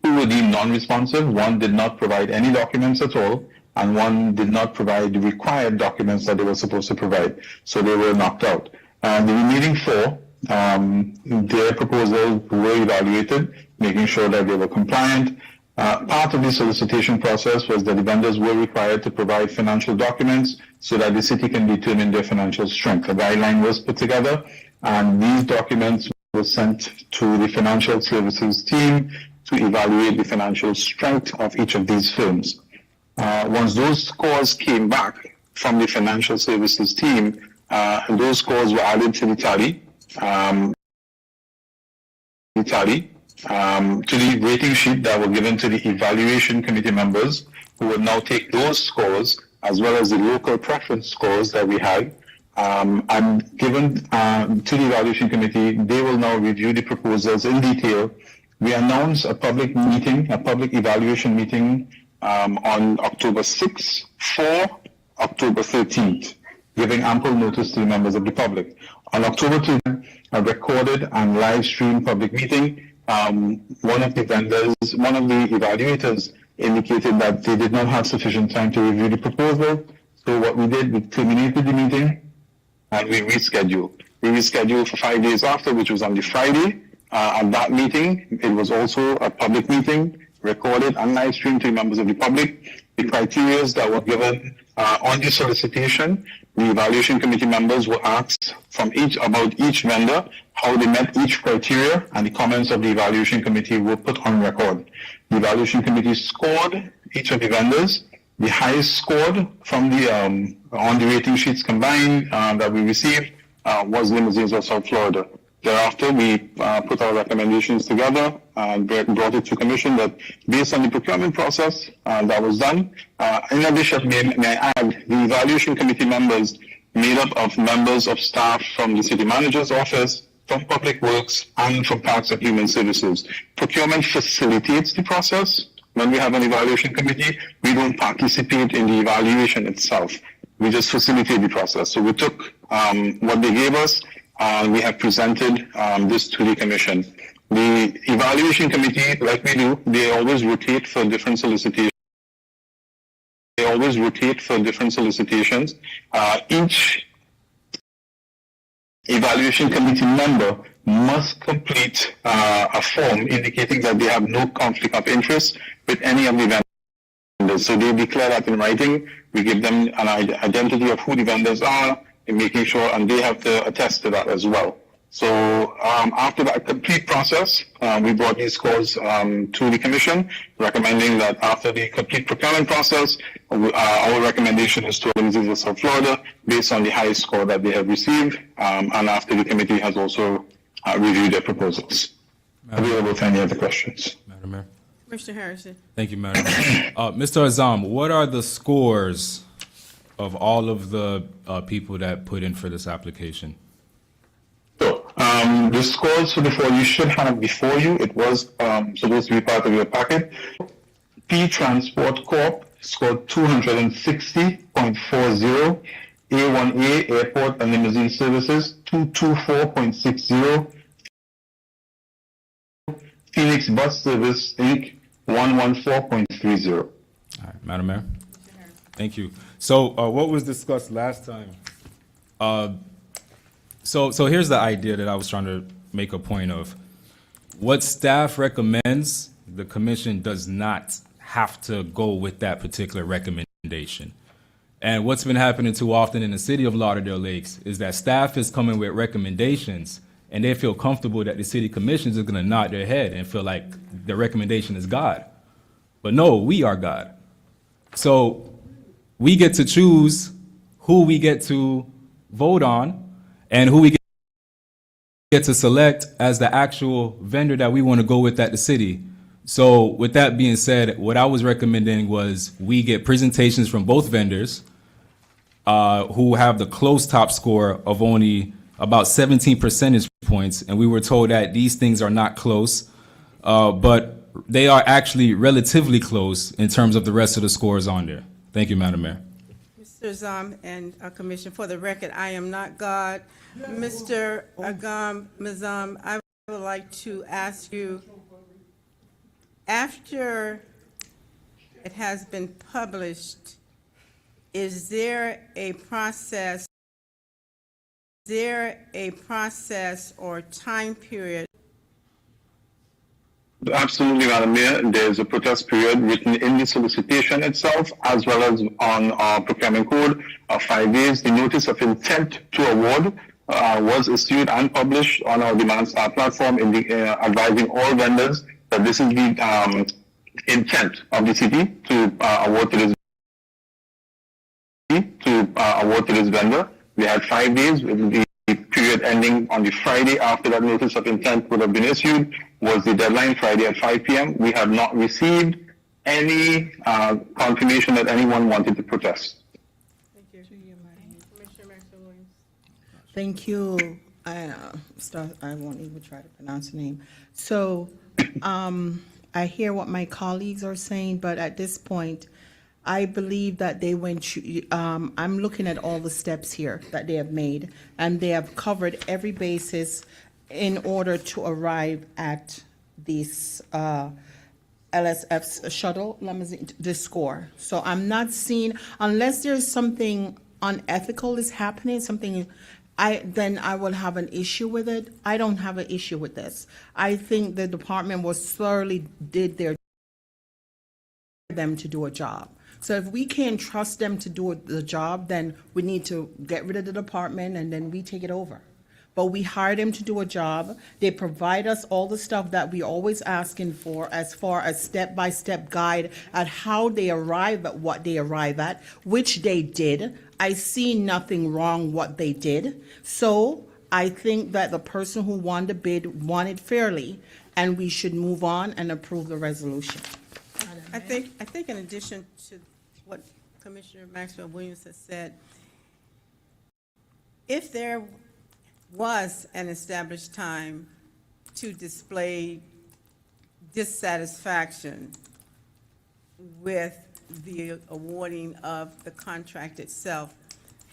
2 were deemed non-responsive. 1 did not provide any documents at all, and 1 did not provide the required documents that they were supposed to provide. So they were knocked out. And the remaining 4, their proposals were evaluated, making sure that they were compliant. Part of the solicitation process was that the vendors were required to provide financial documents so that the city can determine their financial strength. A guideline was put together, and these documents were sent to the financial services team to evaluate the financial strength of each of these firms. Once those scores came back from the financial services team, those scores were added to the tally. To the rating sheet that were given to the evaluation committee members, who would now take those scores as well as the local preference scores that we had and given to the evaluation committee. They will now review the proposals in detail. We announced a public meeting, a public evaluation meeting on October 6th for October 13th, giving ample notice to the members of the public. On October 2nd, a recorded and live stream public meeting. One of the evaluators indicated that they did not have sufficient time to review the proposal. So what we did, we terminated the meeting and we rescheduled. We rescheduled for 5 days after, which was on the Friday. At that meeting, it was also a public meeting, recorded and live streamed to members of the public. The criteria that were given on the solicitation, the evaluation committee members were asked from about each vendor, how they met each criteria, and the comments of the evaluation committee were put on record. The evaluation committee scored each of the vendors. The highest scored from the on the rating sheets combined that we received was Limousines of South Florida. Thereafter, we put our recommendations together and brought it to commission that based on the procurement process that was done. In addition, may I add, the evaluation committee members made up of members of staff from the city manager's office, from Public Works, and from Parks and Human Services. Procurement facilitates the process. When we have an evaluation committee, we don't participate in the evaluation itself. We just facilitate the process. So we took what they gave us, we have presented this to the commission. The evaluation committee, like we do, they always rotate for different solicitations. Each evaluation committee member must complete a form indicating that they have no conflict of interest with any of the vendors. So they declare that in writing. We give them an identity of who the vendors are, and making sure, and they have to attest to that as well. So after that complete process, we brought these scores to the commission, recommending that after the complete procurement process, our recommendation is to Citizens of South Florida based on the highest score that they have received, and after the committee has also reviewed their proposals. Available for any other questions. Madam Mayor. Commissioner Harrison. Thank you, Madam Mayor. Mr. Azam, what are the scores of all of the people that put in for this application? The scores for the four you should have before you. It was supposed to be part of your packet. P Transport Corp scored 260.40. A1A Airport and Limousine Services 224.60. Phoenix Bus Service Inc. 114.30. All right, Madam Mayor. Thank you. So what was discussed last time? So here's the idea that I was trying to make a point of. What staff recommends, the commission does not have to go with that particular recommendation. And what's been happening too often in the city of Lauderdale Lakes is that staff is coming with recommendations and they feel comfortable that the city commissions are gonna nod their head and feel like the recommendation is God. But no, we are God. So we get to choose who we get to vote on and who we get to select as the actual vendor that we want to go with at the city. So with that being said, what I was recommending was we get presentations from both vendors who have the close top score of only about 17 percentage points. And we were told that these things are not close, but they are actually relatively close in terms of the rest of the scores on there. Thank you, Madam Mayor. Mr. Azam and Commission, for the record, I am not God. Mr. Azam, I would like to ask you, after it has been published, is there a process or time period? Absolutely, Madam Mayor. There's a protest period written in the solicitation itself, as well as on our procurement code of 5 days. The notice of intent to award was issued and published on our demand start platform, in the, advising all vendors that this is the intent of the city to award to this vendor. We had 5 days, with the period ending on the Friday after that notice of intent would have been issued, was the deadline, Friday at 5 p.m. We have not received any confirmation that anyone wanted to protest. Thank you. I won't even try to pronounce the name. So I hear what my colleagues are saying, but at this point, I believe that they went, I'm looking at all the steps here that they have made, and they have covered every basis in order to arrive at this LSF's shuttle limousine, the score. So I'm not seeing, unless there's something unethical is happening, then I will have an issue with it. I don't have an issue with this. I think the department was thoroughly did them to do a job. So if we can't trust them to do the job, then we need to get rid of the department and then we take it over. But we hired them to do a job. They provide us all the stuff that we always asking for as far as step-by-step guide at how they arrive at what they arrive at, which they did. I see nothing wrong what they did. So I think that the person who won the bid won it fairly, and we should move on and approve the resolution. I think in addition to what Commissioner Maxwell Williams has said, if there was an established time to display dissatisfaction with the awarding of the contract itself,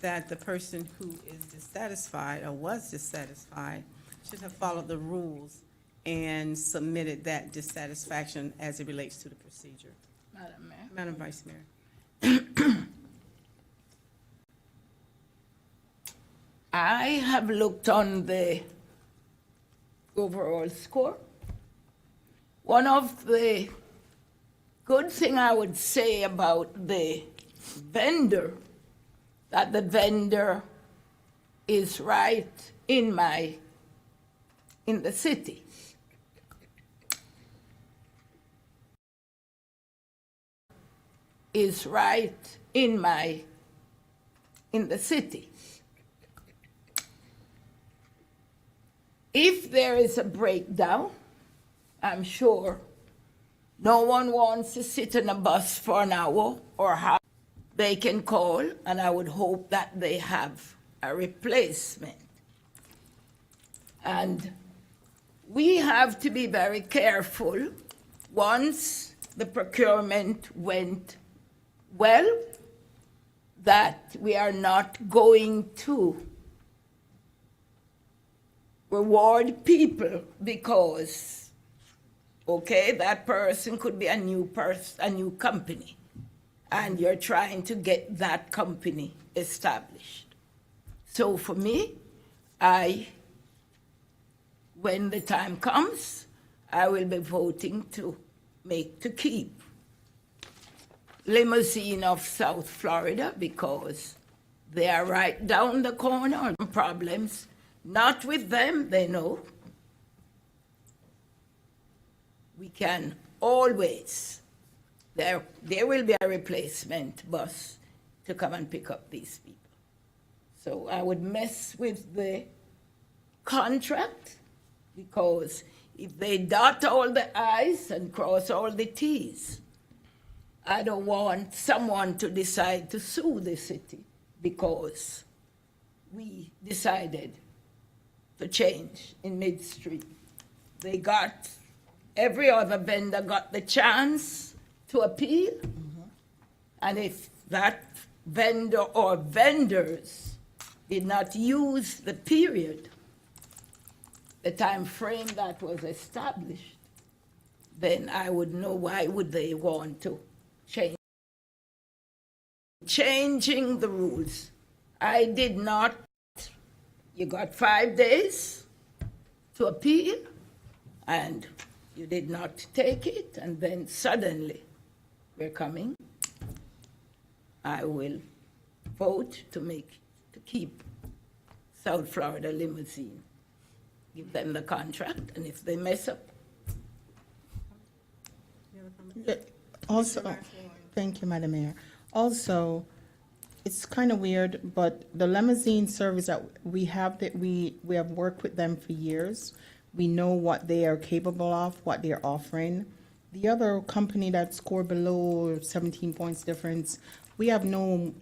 that the person who is dissatisfied or was dissatisfied should have followed the rules and submitted that dissatisfaction as it relates to the procedure. Madam Mayor. Madam Vice Mayor. I have looked on the overall score. One of the good thing I would say about the vendor, that the vendor is right in the city. Is right in the city. If there is a breakdown, I'm sure no one wants to sit in a bus for an hour or half. They can call, and I would hope that they have a replacement. And we have to be very careful once the procurement went well, that we are not going to reward people because, okay, that person could be a new company, and you're trying to get that company established. So for me, when the time comes, I will be voting to keep Limousine of South Florida, because they are right down the corner. Problems, not with them, they know. We can always, there will be a replacement bus to come and pick up these people. So I would mess with the contract, because if they dot all the I's and cross all the T's, I don't want someone to decide to sue the city because we decided to change in midstream. Every other vendor got the chance to appeal, and if that vendor or vendors did not use the period, the time frame that was established, then I would know why would they want to change. Changing the rules. I did not. You got 5 days to appeal, and you did not take it, and then suddenly we're coming. I will vote to keep South Florida Limousine. Give them the contract, and if they mess up. Also, thank you, Madam Mayor. Also, it's kind of weird, but the limousine service that we have worked with them for years. We know what they are capable of, what they're offering. The other company that scored below 17 points difference, we have no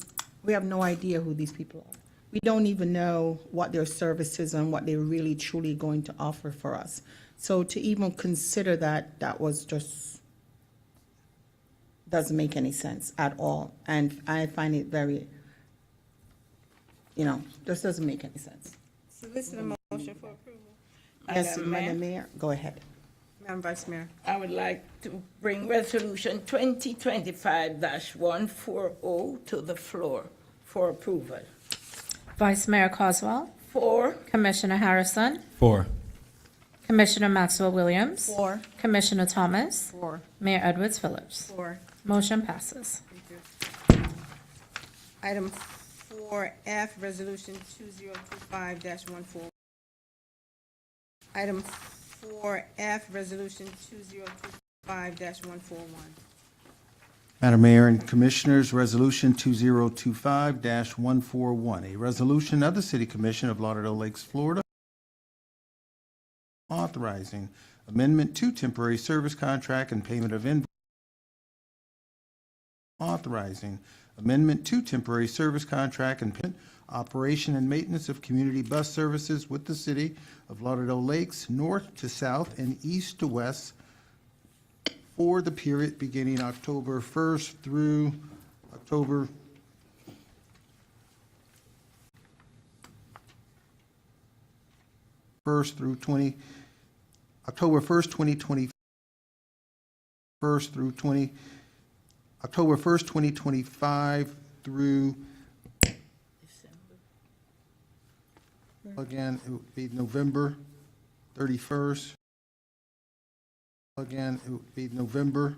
idea who these people are. We don't even know what their services and what they're really truly going to offer for us. So to even consider that was just, doesn't make any sense at all. And I find it very, just doesn't make any sense. Solicit a motion for approval. Yes, Madam Madam Mayor? Mayor, go ahead. Madam Vice Mayor. I would like to bring Resolution 2025-140 to the floor for approval. Vice Mayor Coswell. 4. Commissioner Harrison. 4. Commissioner Maxwell Williams. 4. Commissioner Thomas. 4. Mayor Edwards Phillips. 4. Motion passes. Thank you. Item 4F, Resolution 2025-141. Item 4F, Resolution 2025-141. Madam Mayor and Commissioners, Resolution 2025-141, a resolution of the City Commission of Lauderdale Lakes, Florida, authorizing amendment to temporary service contract and payment of invoice. Authorizing amendment to temporary service contract and payment, operation and maintenance of community bus services with the City of Lauderdale Lakes, north to south and east to west, for the period beginning October 1st through October 1st through 20, October 1st, 2020, 1st through 20, October 1st, 2025 through, again, it would be November 31st. Again, it would be November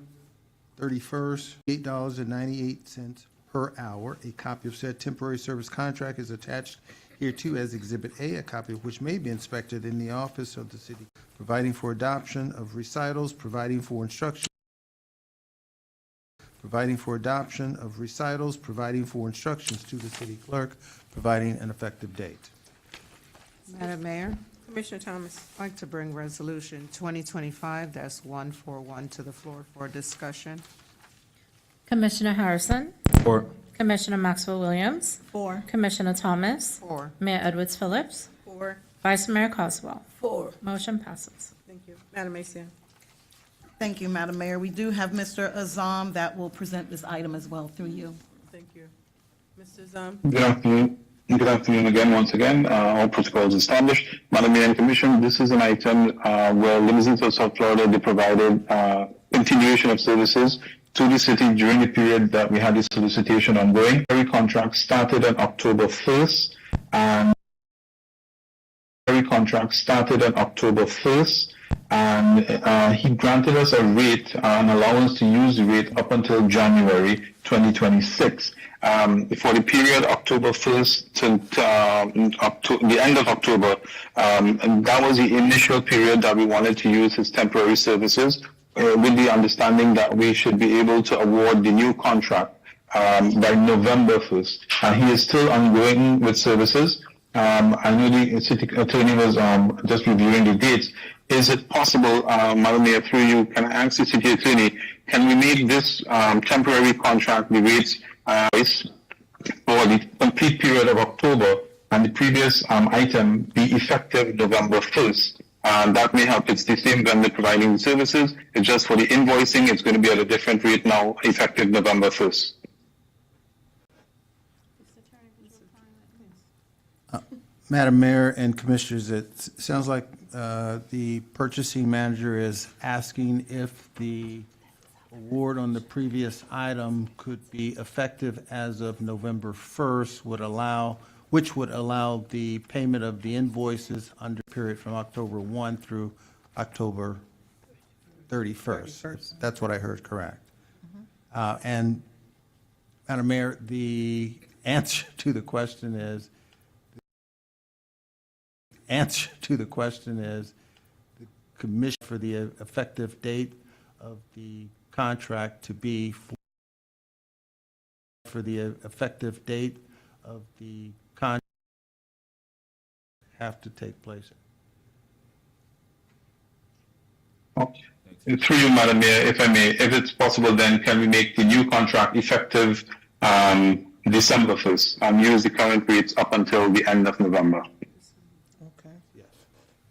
31st, $8.98 per hour. A copy of said temporary service contract is attached hereto as Exhibit A, a copy of which may be inspected in the office of the city, providing for adoption of recitals, providing for instruction, providing for adoption of recitals, providing for instructions to the city clerk, providing an effective date. Madam Mayor, Commissioner Thomas. I'd like to bring Resolution 2025-141 to the floor for discussion. Commissioner Harrison? Four. Commissioner Maxwell Williams? 4. Commissioner Thomas? 4. Mayor Edwards Phillips? 4. Vice Mayor Coswell? 4. Motion passes. Thank you. Madam Mayor. Thank you, Madam Mayor. We do have Mr. Azam that will present this item as well through you. Thank you. Mr. Zam. Good afternoon. Good afternoon again, once again. All protocols established. Madam Mayor and Commission, this is an item where Limousines of South Florida, they provided continuation of services to the city during the period that we had this solicitation ongoing. Every contract started on October 1st, and he granted us a rate, an allowance to use the rate up until January 2026. For the period October 1st to the end of October, and that was the initial period that we wanted to use his temporary services, with the understanding that we should be able to award the new contract by November 1st. He is still ongoing with services. I know the city attorney was just reviewing the dates. Is it possible, Madam Mayor, through you, can I ask the city attorney, can we make this temporary contract, the rates for the complete period of October, and the previous item be effective November 1st? That may help. It's the same vendor providing the services. It's just for the invoicing, it's going to be at a different rate now, effective November 1st. Madam Mayor and Commissioners, it sounds like the purchasing manager is asking if the award on the previous item could be effective as of November 1st, which would allow the payment of the invoices under the period from October 1 through October 31st. That's what I heard, correct. And Madam Mayor, the answer to the question is, the commission for the effective date of the contract to be have to take place. Through you, Madam Mayor, if I may, if it's possible, then can we make the new contract effective December 1st and use the current rates up until the end of November? Okay. Yes,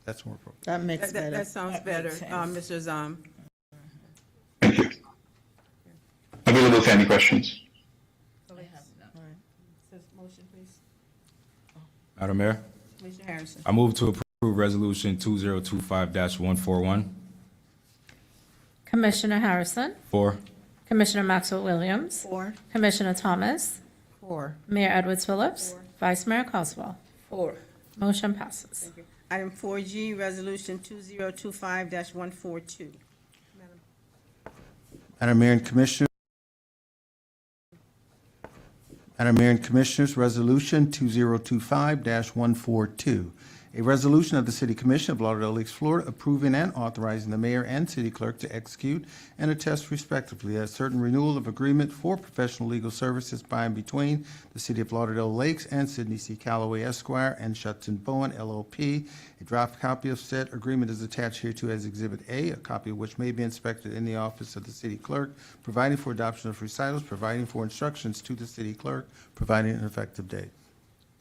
that's more appropriate. That makes better. That sounds better, Mr. Zam. Thank you. Available for any questions. Motion, please. Madam Mayor, Commissioner Harrison. I move to approve Resolution 2025-141. Commissioner Harrison? 4. Commissioner Maxwell Williams? 4. Commissioner Thomas? 4. Mayor Edwards Phillips? 4. Vice Mayor Coswell? 4. Motion passes. Thank you. Item 4G, Resolution 2025-142. Madam Mayor and Commissioners, Resolution 2025-142, a resolution of the City Commission of Lauderdale Lakes, Florida, approving and authorizing the mayor and city clerk to execute and attest respectively a certain renewal of agreement for professional legal services by and between the City of Lauderdale Lakes and Sidney C. Calloway Esquire and Shutzen Bowen LLP. A draft copy of said agreement is attached hereto as Exhibit A, a copy of which may be inspected in the office of the city clerk, providing for adoption of recitals, providing for instructions to the city clerk, providing an effective date.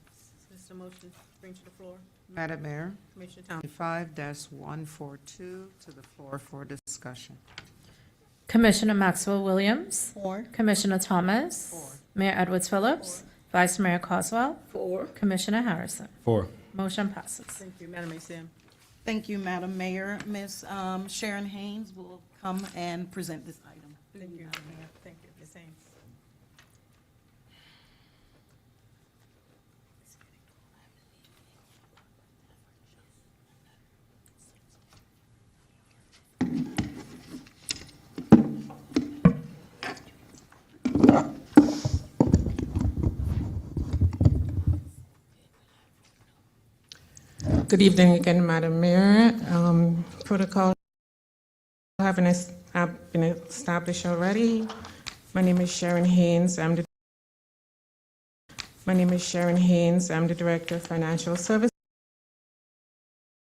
Is this a motion to bring to the floor? Madam Mayor, Commissioner Thomas. 5-142 to the floor for discussion. Commissioner Maxwell Williams? 4. Commissioner Thomas? 4. Mayor Edwards Phillips? Vice Mayor Coswell? 4. Commissioner Harrison? 4. Motion passes. Thank you. Madam Mayor. Thank you, Madam Mayor. Ms. Sharon Haynes will come and present this item. Thank you, Madam Mayor. Thank you, Ms. Haynes. Good evening again, Madam Mayor. Protocol have been established already. My name is Sharon Haynes. I'm the Director of Financial Services.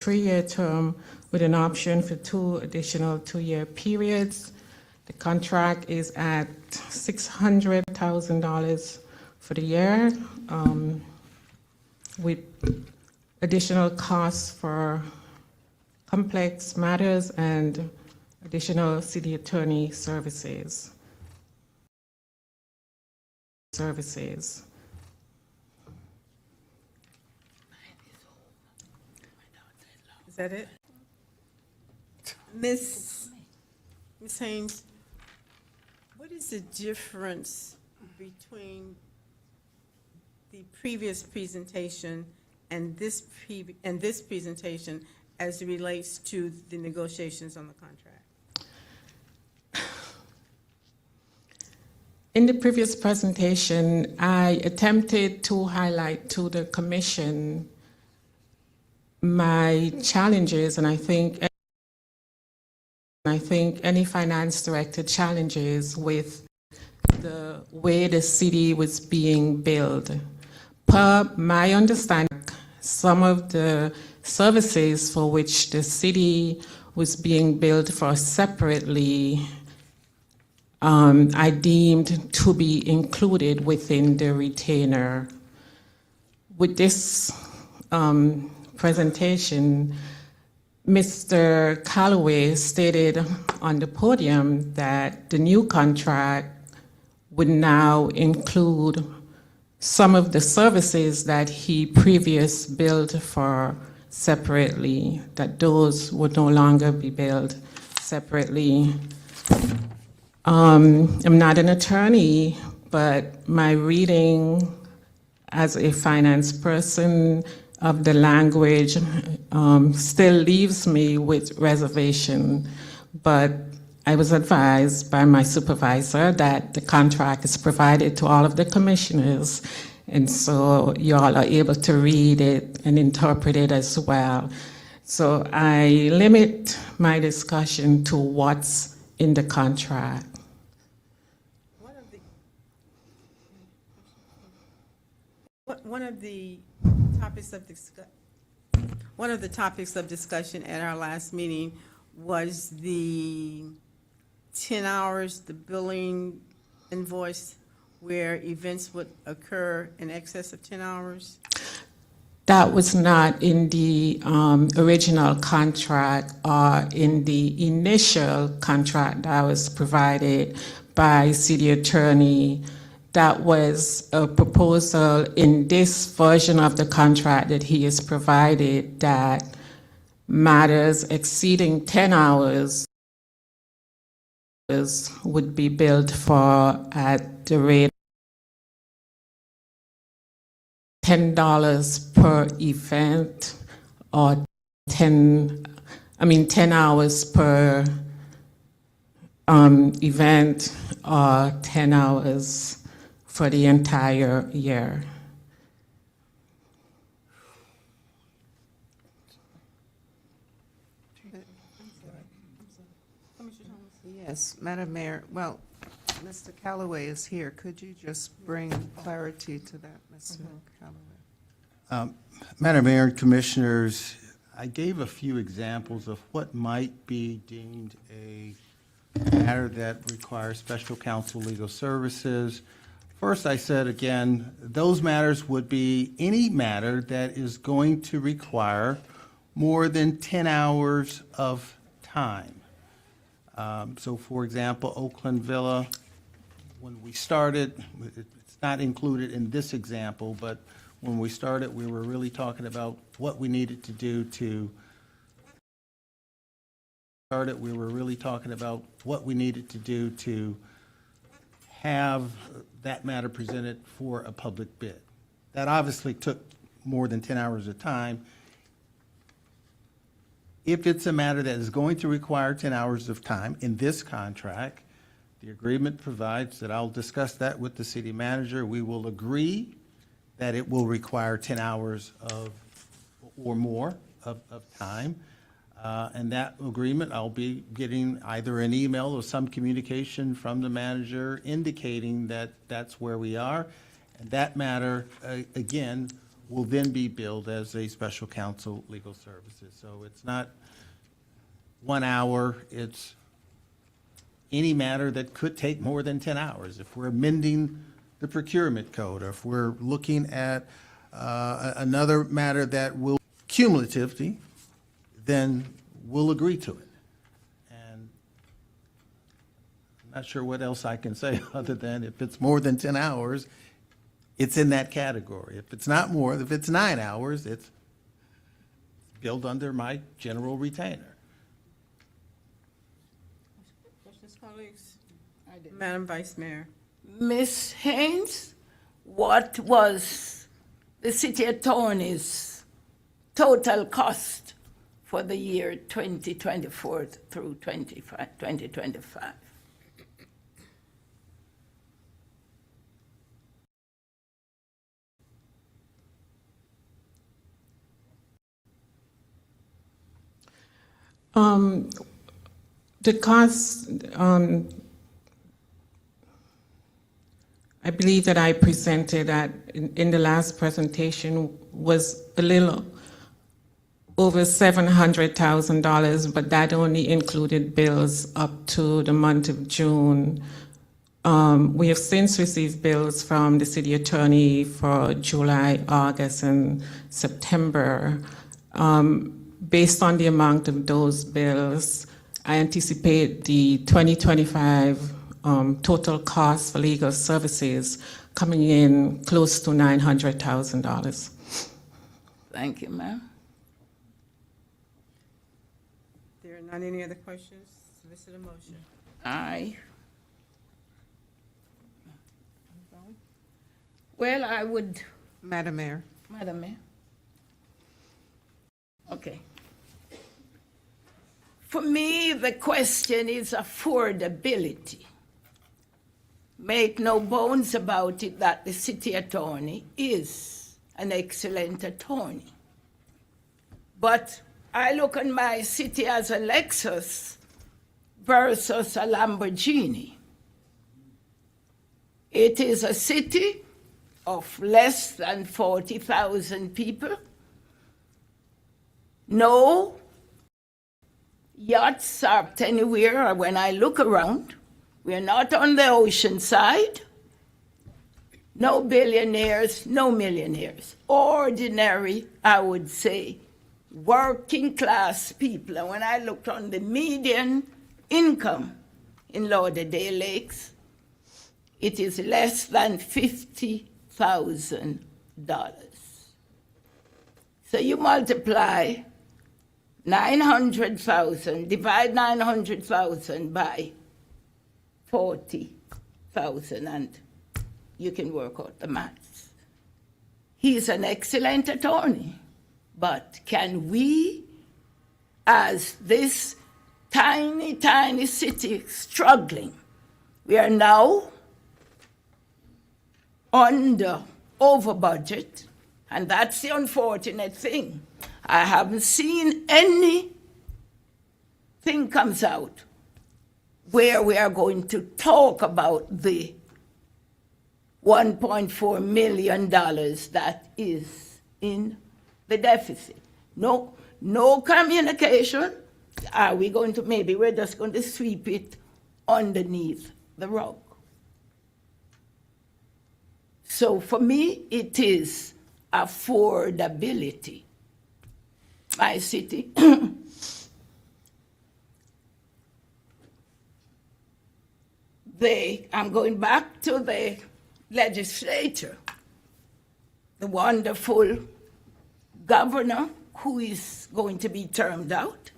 3-year term with an option for 2 additional 2-year periods. The contract is at $600,000 for the year, with additional costs for complex matters and additional city attorney services. Is that it? Ms. Haynes, what is the difference between the previous presentation and this presentation as it relates to the negotiations on the contract? In the previous presentation, I attempted to highlight to the Commission my challenges, and I think any finance director challenges with the way the city was being billed. Per my understanding, some of the services for which the city was being billed for separately, I deemed to be included within the retainer. With this presentation, Mr. Calloway stated on the podium that the new contract would now include some of the services that he previously billed for separately, that those would no longer be billed separately. I'm not an attorney, but my reading as a finance person of the language still leaves me with reservation, but I was advised by my supervisor that the contract is provided to all of the commissioners, and so you all are able to read it and interpret it as well. So I limit my discussion to what's in the contract. One of the topics of discussion at our last meeting was the 10 hours, the billing invoice, where events would occur in excess of 10 hours. That was not in the original contract or in the initial contract that was provided by city attorney. That was a proposal in this version of the contract that he has provided, that matters exceeding 10 hours would be billed for at the rate $10 per event, or 10 hours per event, or 10 hours for the entire year. Yes, Madam Mayor, well, Mr. Calloway is here. Could you just bring clarity to that, Mr. Calloway? Madam Mayor and Commissioners, I gave a few examples of what might be deemed a matter that requires special counsel legal services. First, I said again, those matters would be any matter that is going to require more than 10 hours of time. So for example, Oakland Villa, when we started, it's not included in this example, but when we started, we were really talking about what we needed to do to have that matter presented for a public bid. That obviously took more than 10 hours of time. If it's a matter that is going to require 10 hours of time in this contract, the agreement provides that I'll discuss that with the city manager. We will agree that it will require 10 hours or more of time. And that agreement, I'll be getting either an email or some communication from the manager indicating that that's where we are. And that matter, again, will then be billed as a special counsel legal services. So it's not 1 hour, it's any matter that could take more than 10 hours. If we're amending the procurement code, or if we're looking at another matter that will cumulatively, then we'll agree to it. And I'm not sure what else I can say other than if it's more than 10 hours, it's in that category. If it's not more, if it's 9 hours, it's billed under my general retainer. Questions, colleagues? Madam Vice Mayor. Ms. Haynes, what was the city attorney's total cost for the year 2024 through 2025? The cost, I believe that I presented in the last presentation was a little over $700,000, but that only included bills up to the month of June. We have since received bills from the city attorney for July, August, and September. Based on the amount of those bills, I anticipate the 2025 total cost for legal services coming in close to $900,000. Thank you, ma'am. There are not any other questions. Solicit a motion. Aye. Well, I would. Madam Mayor. Madam Mayor. Okay. For me, the question is affordability. Make no bones about it that the city attorney is an excellent attorney. But I look at my city as a Lexus versus a Lamborghini. It is a city of less than 40,000 people. No yachts are anywhere when I look around. We're not on the ocean side. No billionaires, no millionaires. Ordinary, I would say, working class people. And when I looked on the median income in Lauderdale Lakes, it is less than $50,000. So you multiply 900,000, divide 900,000 by 40,000, and you can work out the maths. He's an excellent attorney, but can we, as this tiny, tiny city struggling, we are now over budget, and that's the unfortunate thing. I haven't seen anything comes out where we are going to talk about the $1.4 million that is in the deficit. No communication. Are we going to, maybe we're just going to sweep it underneath the rug. So for me, it is affordability. My city, I'm going back to the legislature, the wonderful governor who is going to be termed out,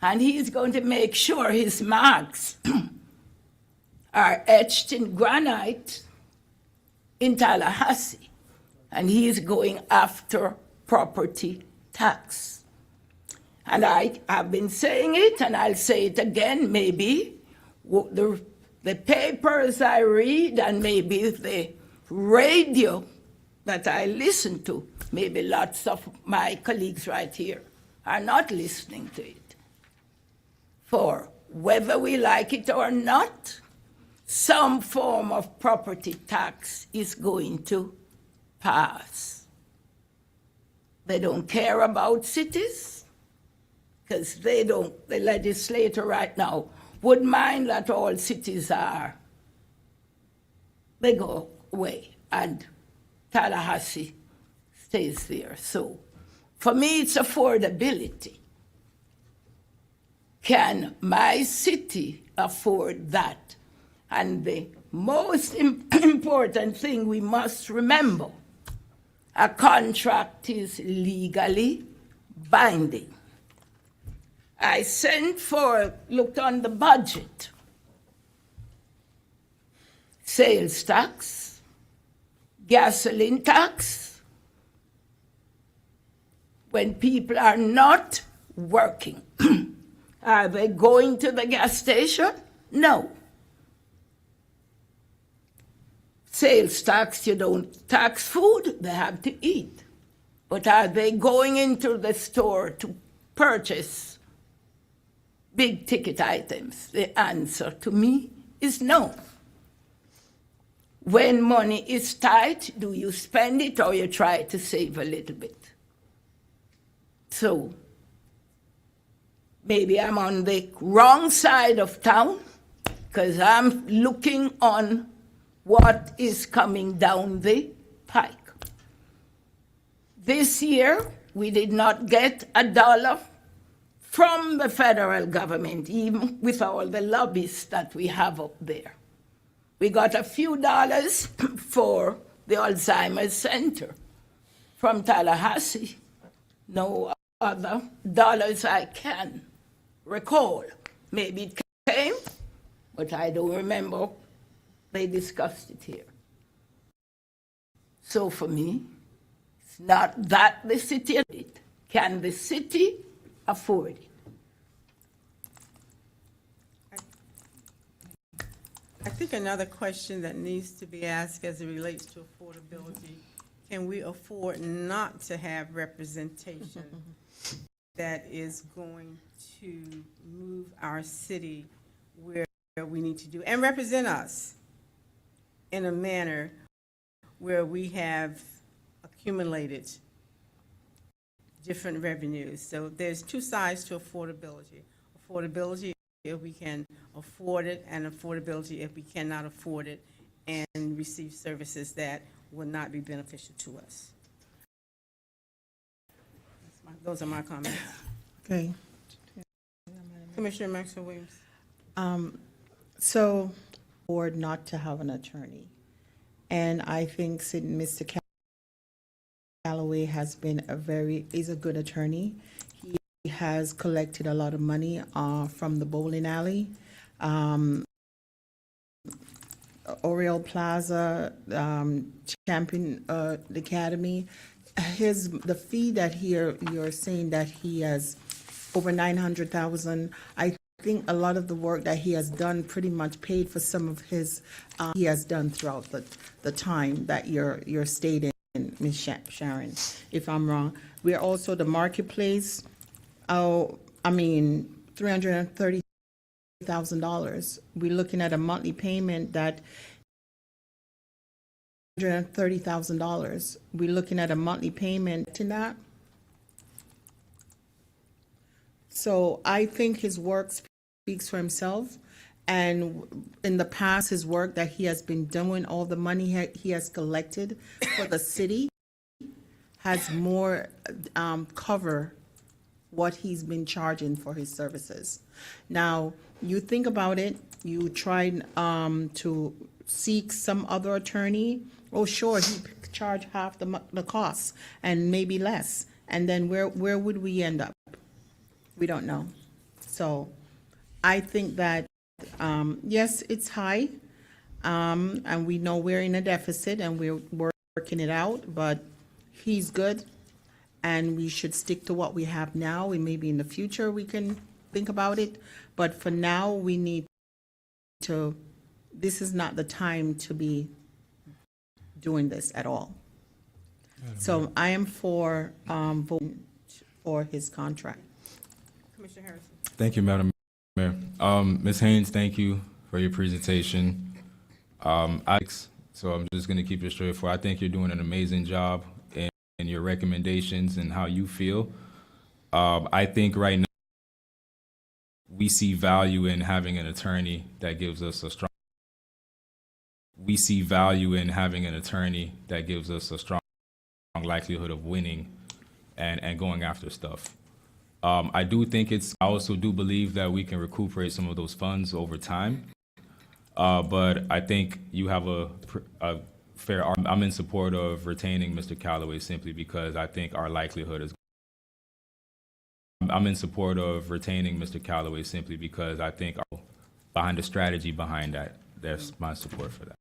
and he is going to make sure his marks are etched in granite in Tallahassee, and he is going after property tax. And I have been saying it, and I'll say it again, maybe the papers I read and maybe the radio that I listen to, maybe lots of my colleagues right here are not listening to it. For whether we like it or not, some form of property tax is going to pass. They don't care about cities because they don't, the legislator right now would mind that all cities are, they go away and Tallahassee stays there. So for me, it's affordability. Can my city afford that? And the most important thing we must remember, a contract is legally binding. I looked on the budget. Sales tax, gasoline tax, when people are not working. Are they going to the gas station? No. Sales tax, you don't tax food, they have to eat. But are they going into the store to purchase big ticket items? The answer to me is no. When money is tight, do you spend it or you try to save a little bit? So maybe I'm on the wrong side of town because I'm looking on what is coming down the pike. This year, we did not get $1 from the federal government, even with all the lobbyists that we have up there. We got a few dollars for the Alzheimer's Center from Tallahassee. No other dollars I can recall. Maybe it came, but I don't remember they discussed it here. So for me, it's not that the city, can the city afford it? I think another question that needs to be asked as it relates to affordability, can we afford not to have representation that is going to move our city where we need to do and represent us in a manner where we have accumulated different revenues? So there's two sides to affordability. Affordability if we can afford it, and affordability if we cannot afford it and receive services that will not be beneficial to us. Those are my comments. Okay. Commissioner Maxwell Williams. So, board not to have an attorney. And I think Mr. Callaway has been is a good attorney. He has collected a lot of money from the bowling alley, Oriole Plaza, Champion Academy. The fee that you're saying that he has over $900,000. I think a lot of the work that he has done pretty much paid for some of his he has done throughout the time that you're stating, Ms. Sharon, if I'm wrong. We're also the marketplace. $330,000. We're looking at a monthly payment that $130,000. We're looking at a monthly payment to that. So I think his work speaks for himself. And in the past, his work that he has been doing, all the money he has collected for the city has more cover what he's been charging for his services. Now, you think about it, you try to seek some other attorney. Oh, sure, he charge half the cost and maybe less. And then where would we end up? We don't know. So I think that, yes, it's high, and we know we're in a deficit and we're working it out, but he's good, and we should stick to what we have now, and maybe in the future we can think about it. But for now, we need to, this is not the time to be doing this at all. So I am for voting for his contract. Commissioner Harrison. Thank you, Madam Mayor. Ms. Haynes, thank you for your presentation. So I'm just going to keep it straightforward. I think you're doing an amazing job in your recommendations and how you feel. I think right now we see value in having an attorney that gives us a strong. We see value in having an attorney that gives us a strong likelihood of winning and going after stuff. I also do believe that we can recuperate some of those funds over time. But I think you have a fair, I'm in support of retaining Mr. Callaway simply because I think our likelihood is. I'm in support of retaining Mr. Callaway simply because I think behind the strategy behind that, there's my support for that.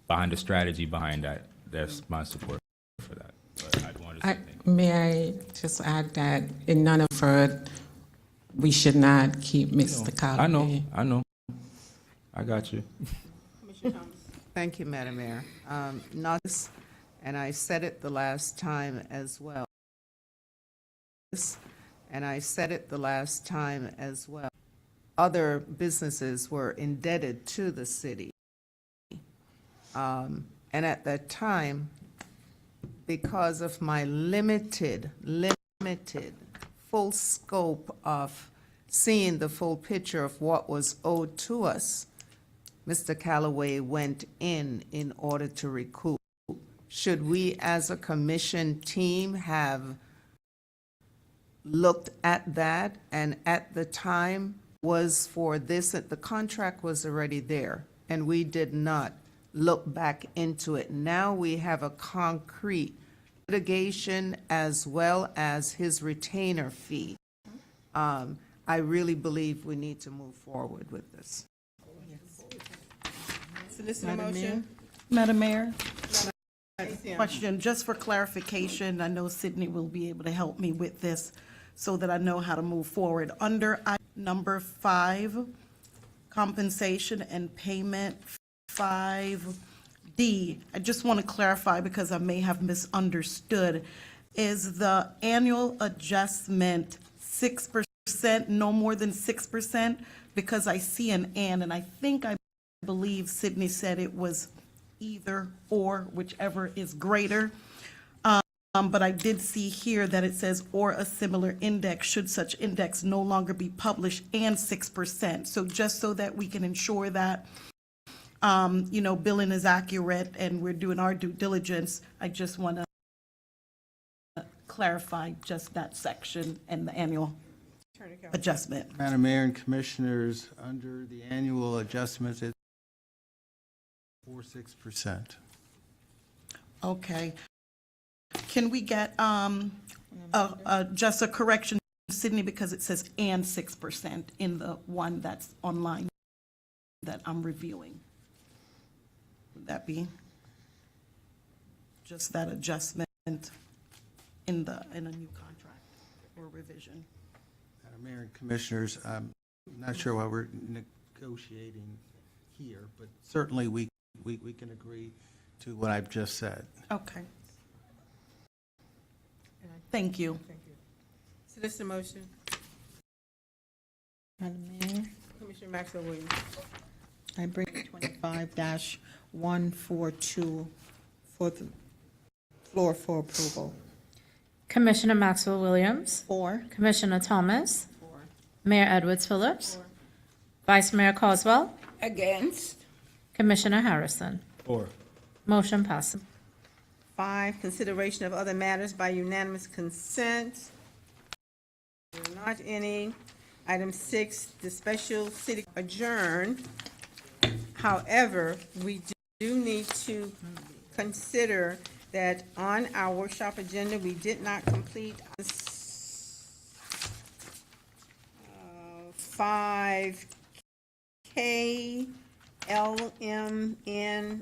Behind the strategy behind that, there's my support for that. But I'd want to say thank you. May I just add that in none of it, we should not keep Mr. Callaway. I know. I got you. Commissioner Thomas. Thank you, Madam Mayor. And I said it the last time as well. Other businesses were indebted to the city. And at that time, because of my limited full scope of seeing the full picture of what was owed to us, Mr. Callaway went in order to recoup. Should we as a commission team have looked at that, and at the time was for this, the contract was already there, and we did not look back into it. Now we have a concrete litigation as well as his retainer fee. I really believe we need to move forward with this. Solicitor motion. Madam Mayor? Question, just for clarification, I know Sydney will be able to help me with this so that I know how to move forward. Under item number 5, compensation and payment 5D, I just want to clarify because I may have misunderstood. Is the annual adjustment 6%, no more than 6%? Because I see an and I believe Sydney said it was either or, whichever is greater. But I did see here that it says, or a similar index, should such index no longer be published, and 6%. So just so that we can ensure that, billing is accurate and we're doing our due diligence, I just want to clarify just that section and the annual adjustment. Madam Mayor and Commissioners, under the annual adjustments, it's 4.6%. Okay. Can we get just a correction, Sydney, because it says and 6% in the one that's online that I'm reviewing? Would that be just that adjustment in a new contract or revision? Madam Mayor and Commissioners, I'm not sure why we're negotiating here, but certainly we can agree to what I've just said. Okay. Thank you. Solicitor motion. Madam Mayor, Commissioner Maxwell Williams. I bring 25-142 for the floor for approval. Commissioner Maxwell Williams. 4. Commissioner Thomas. Mayor Edwards Phillips. Vice Mayor Coswell. Against. Commissioner Harrison. 4. Motion passes. 5, consideration of other matters by unanimous consent. There are not any. Item 6, the special city adjourn. However, we do need to consider that on our workshop agenda, we did not complete 5K LMN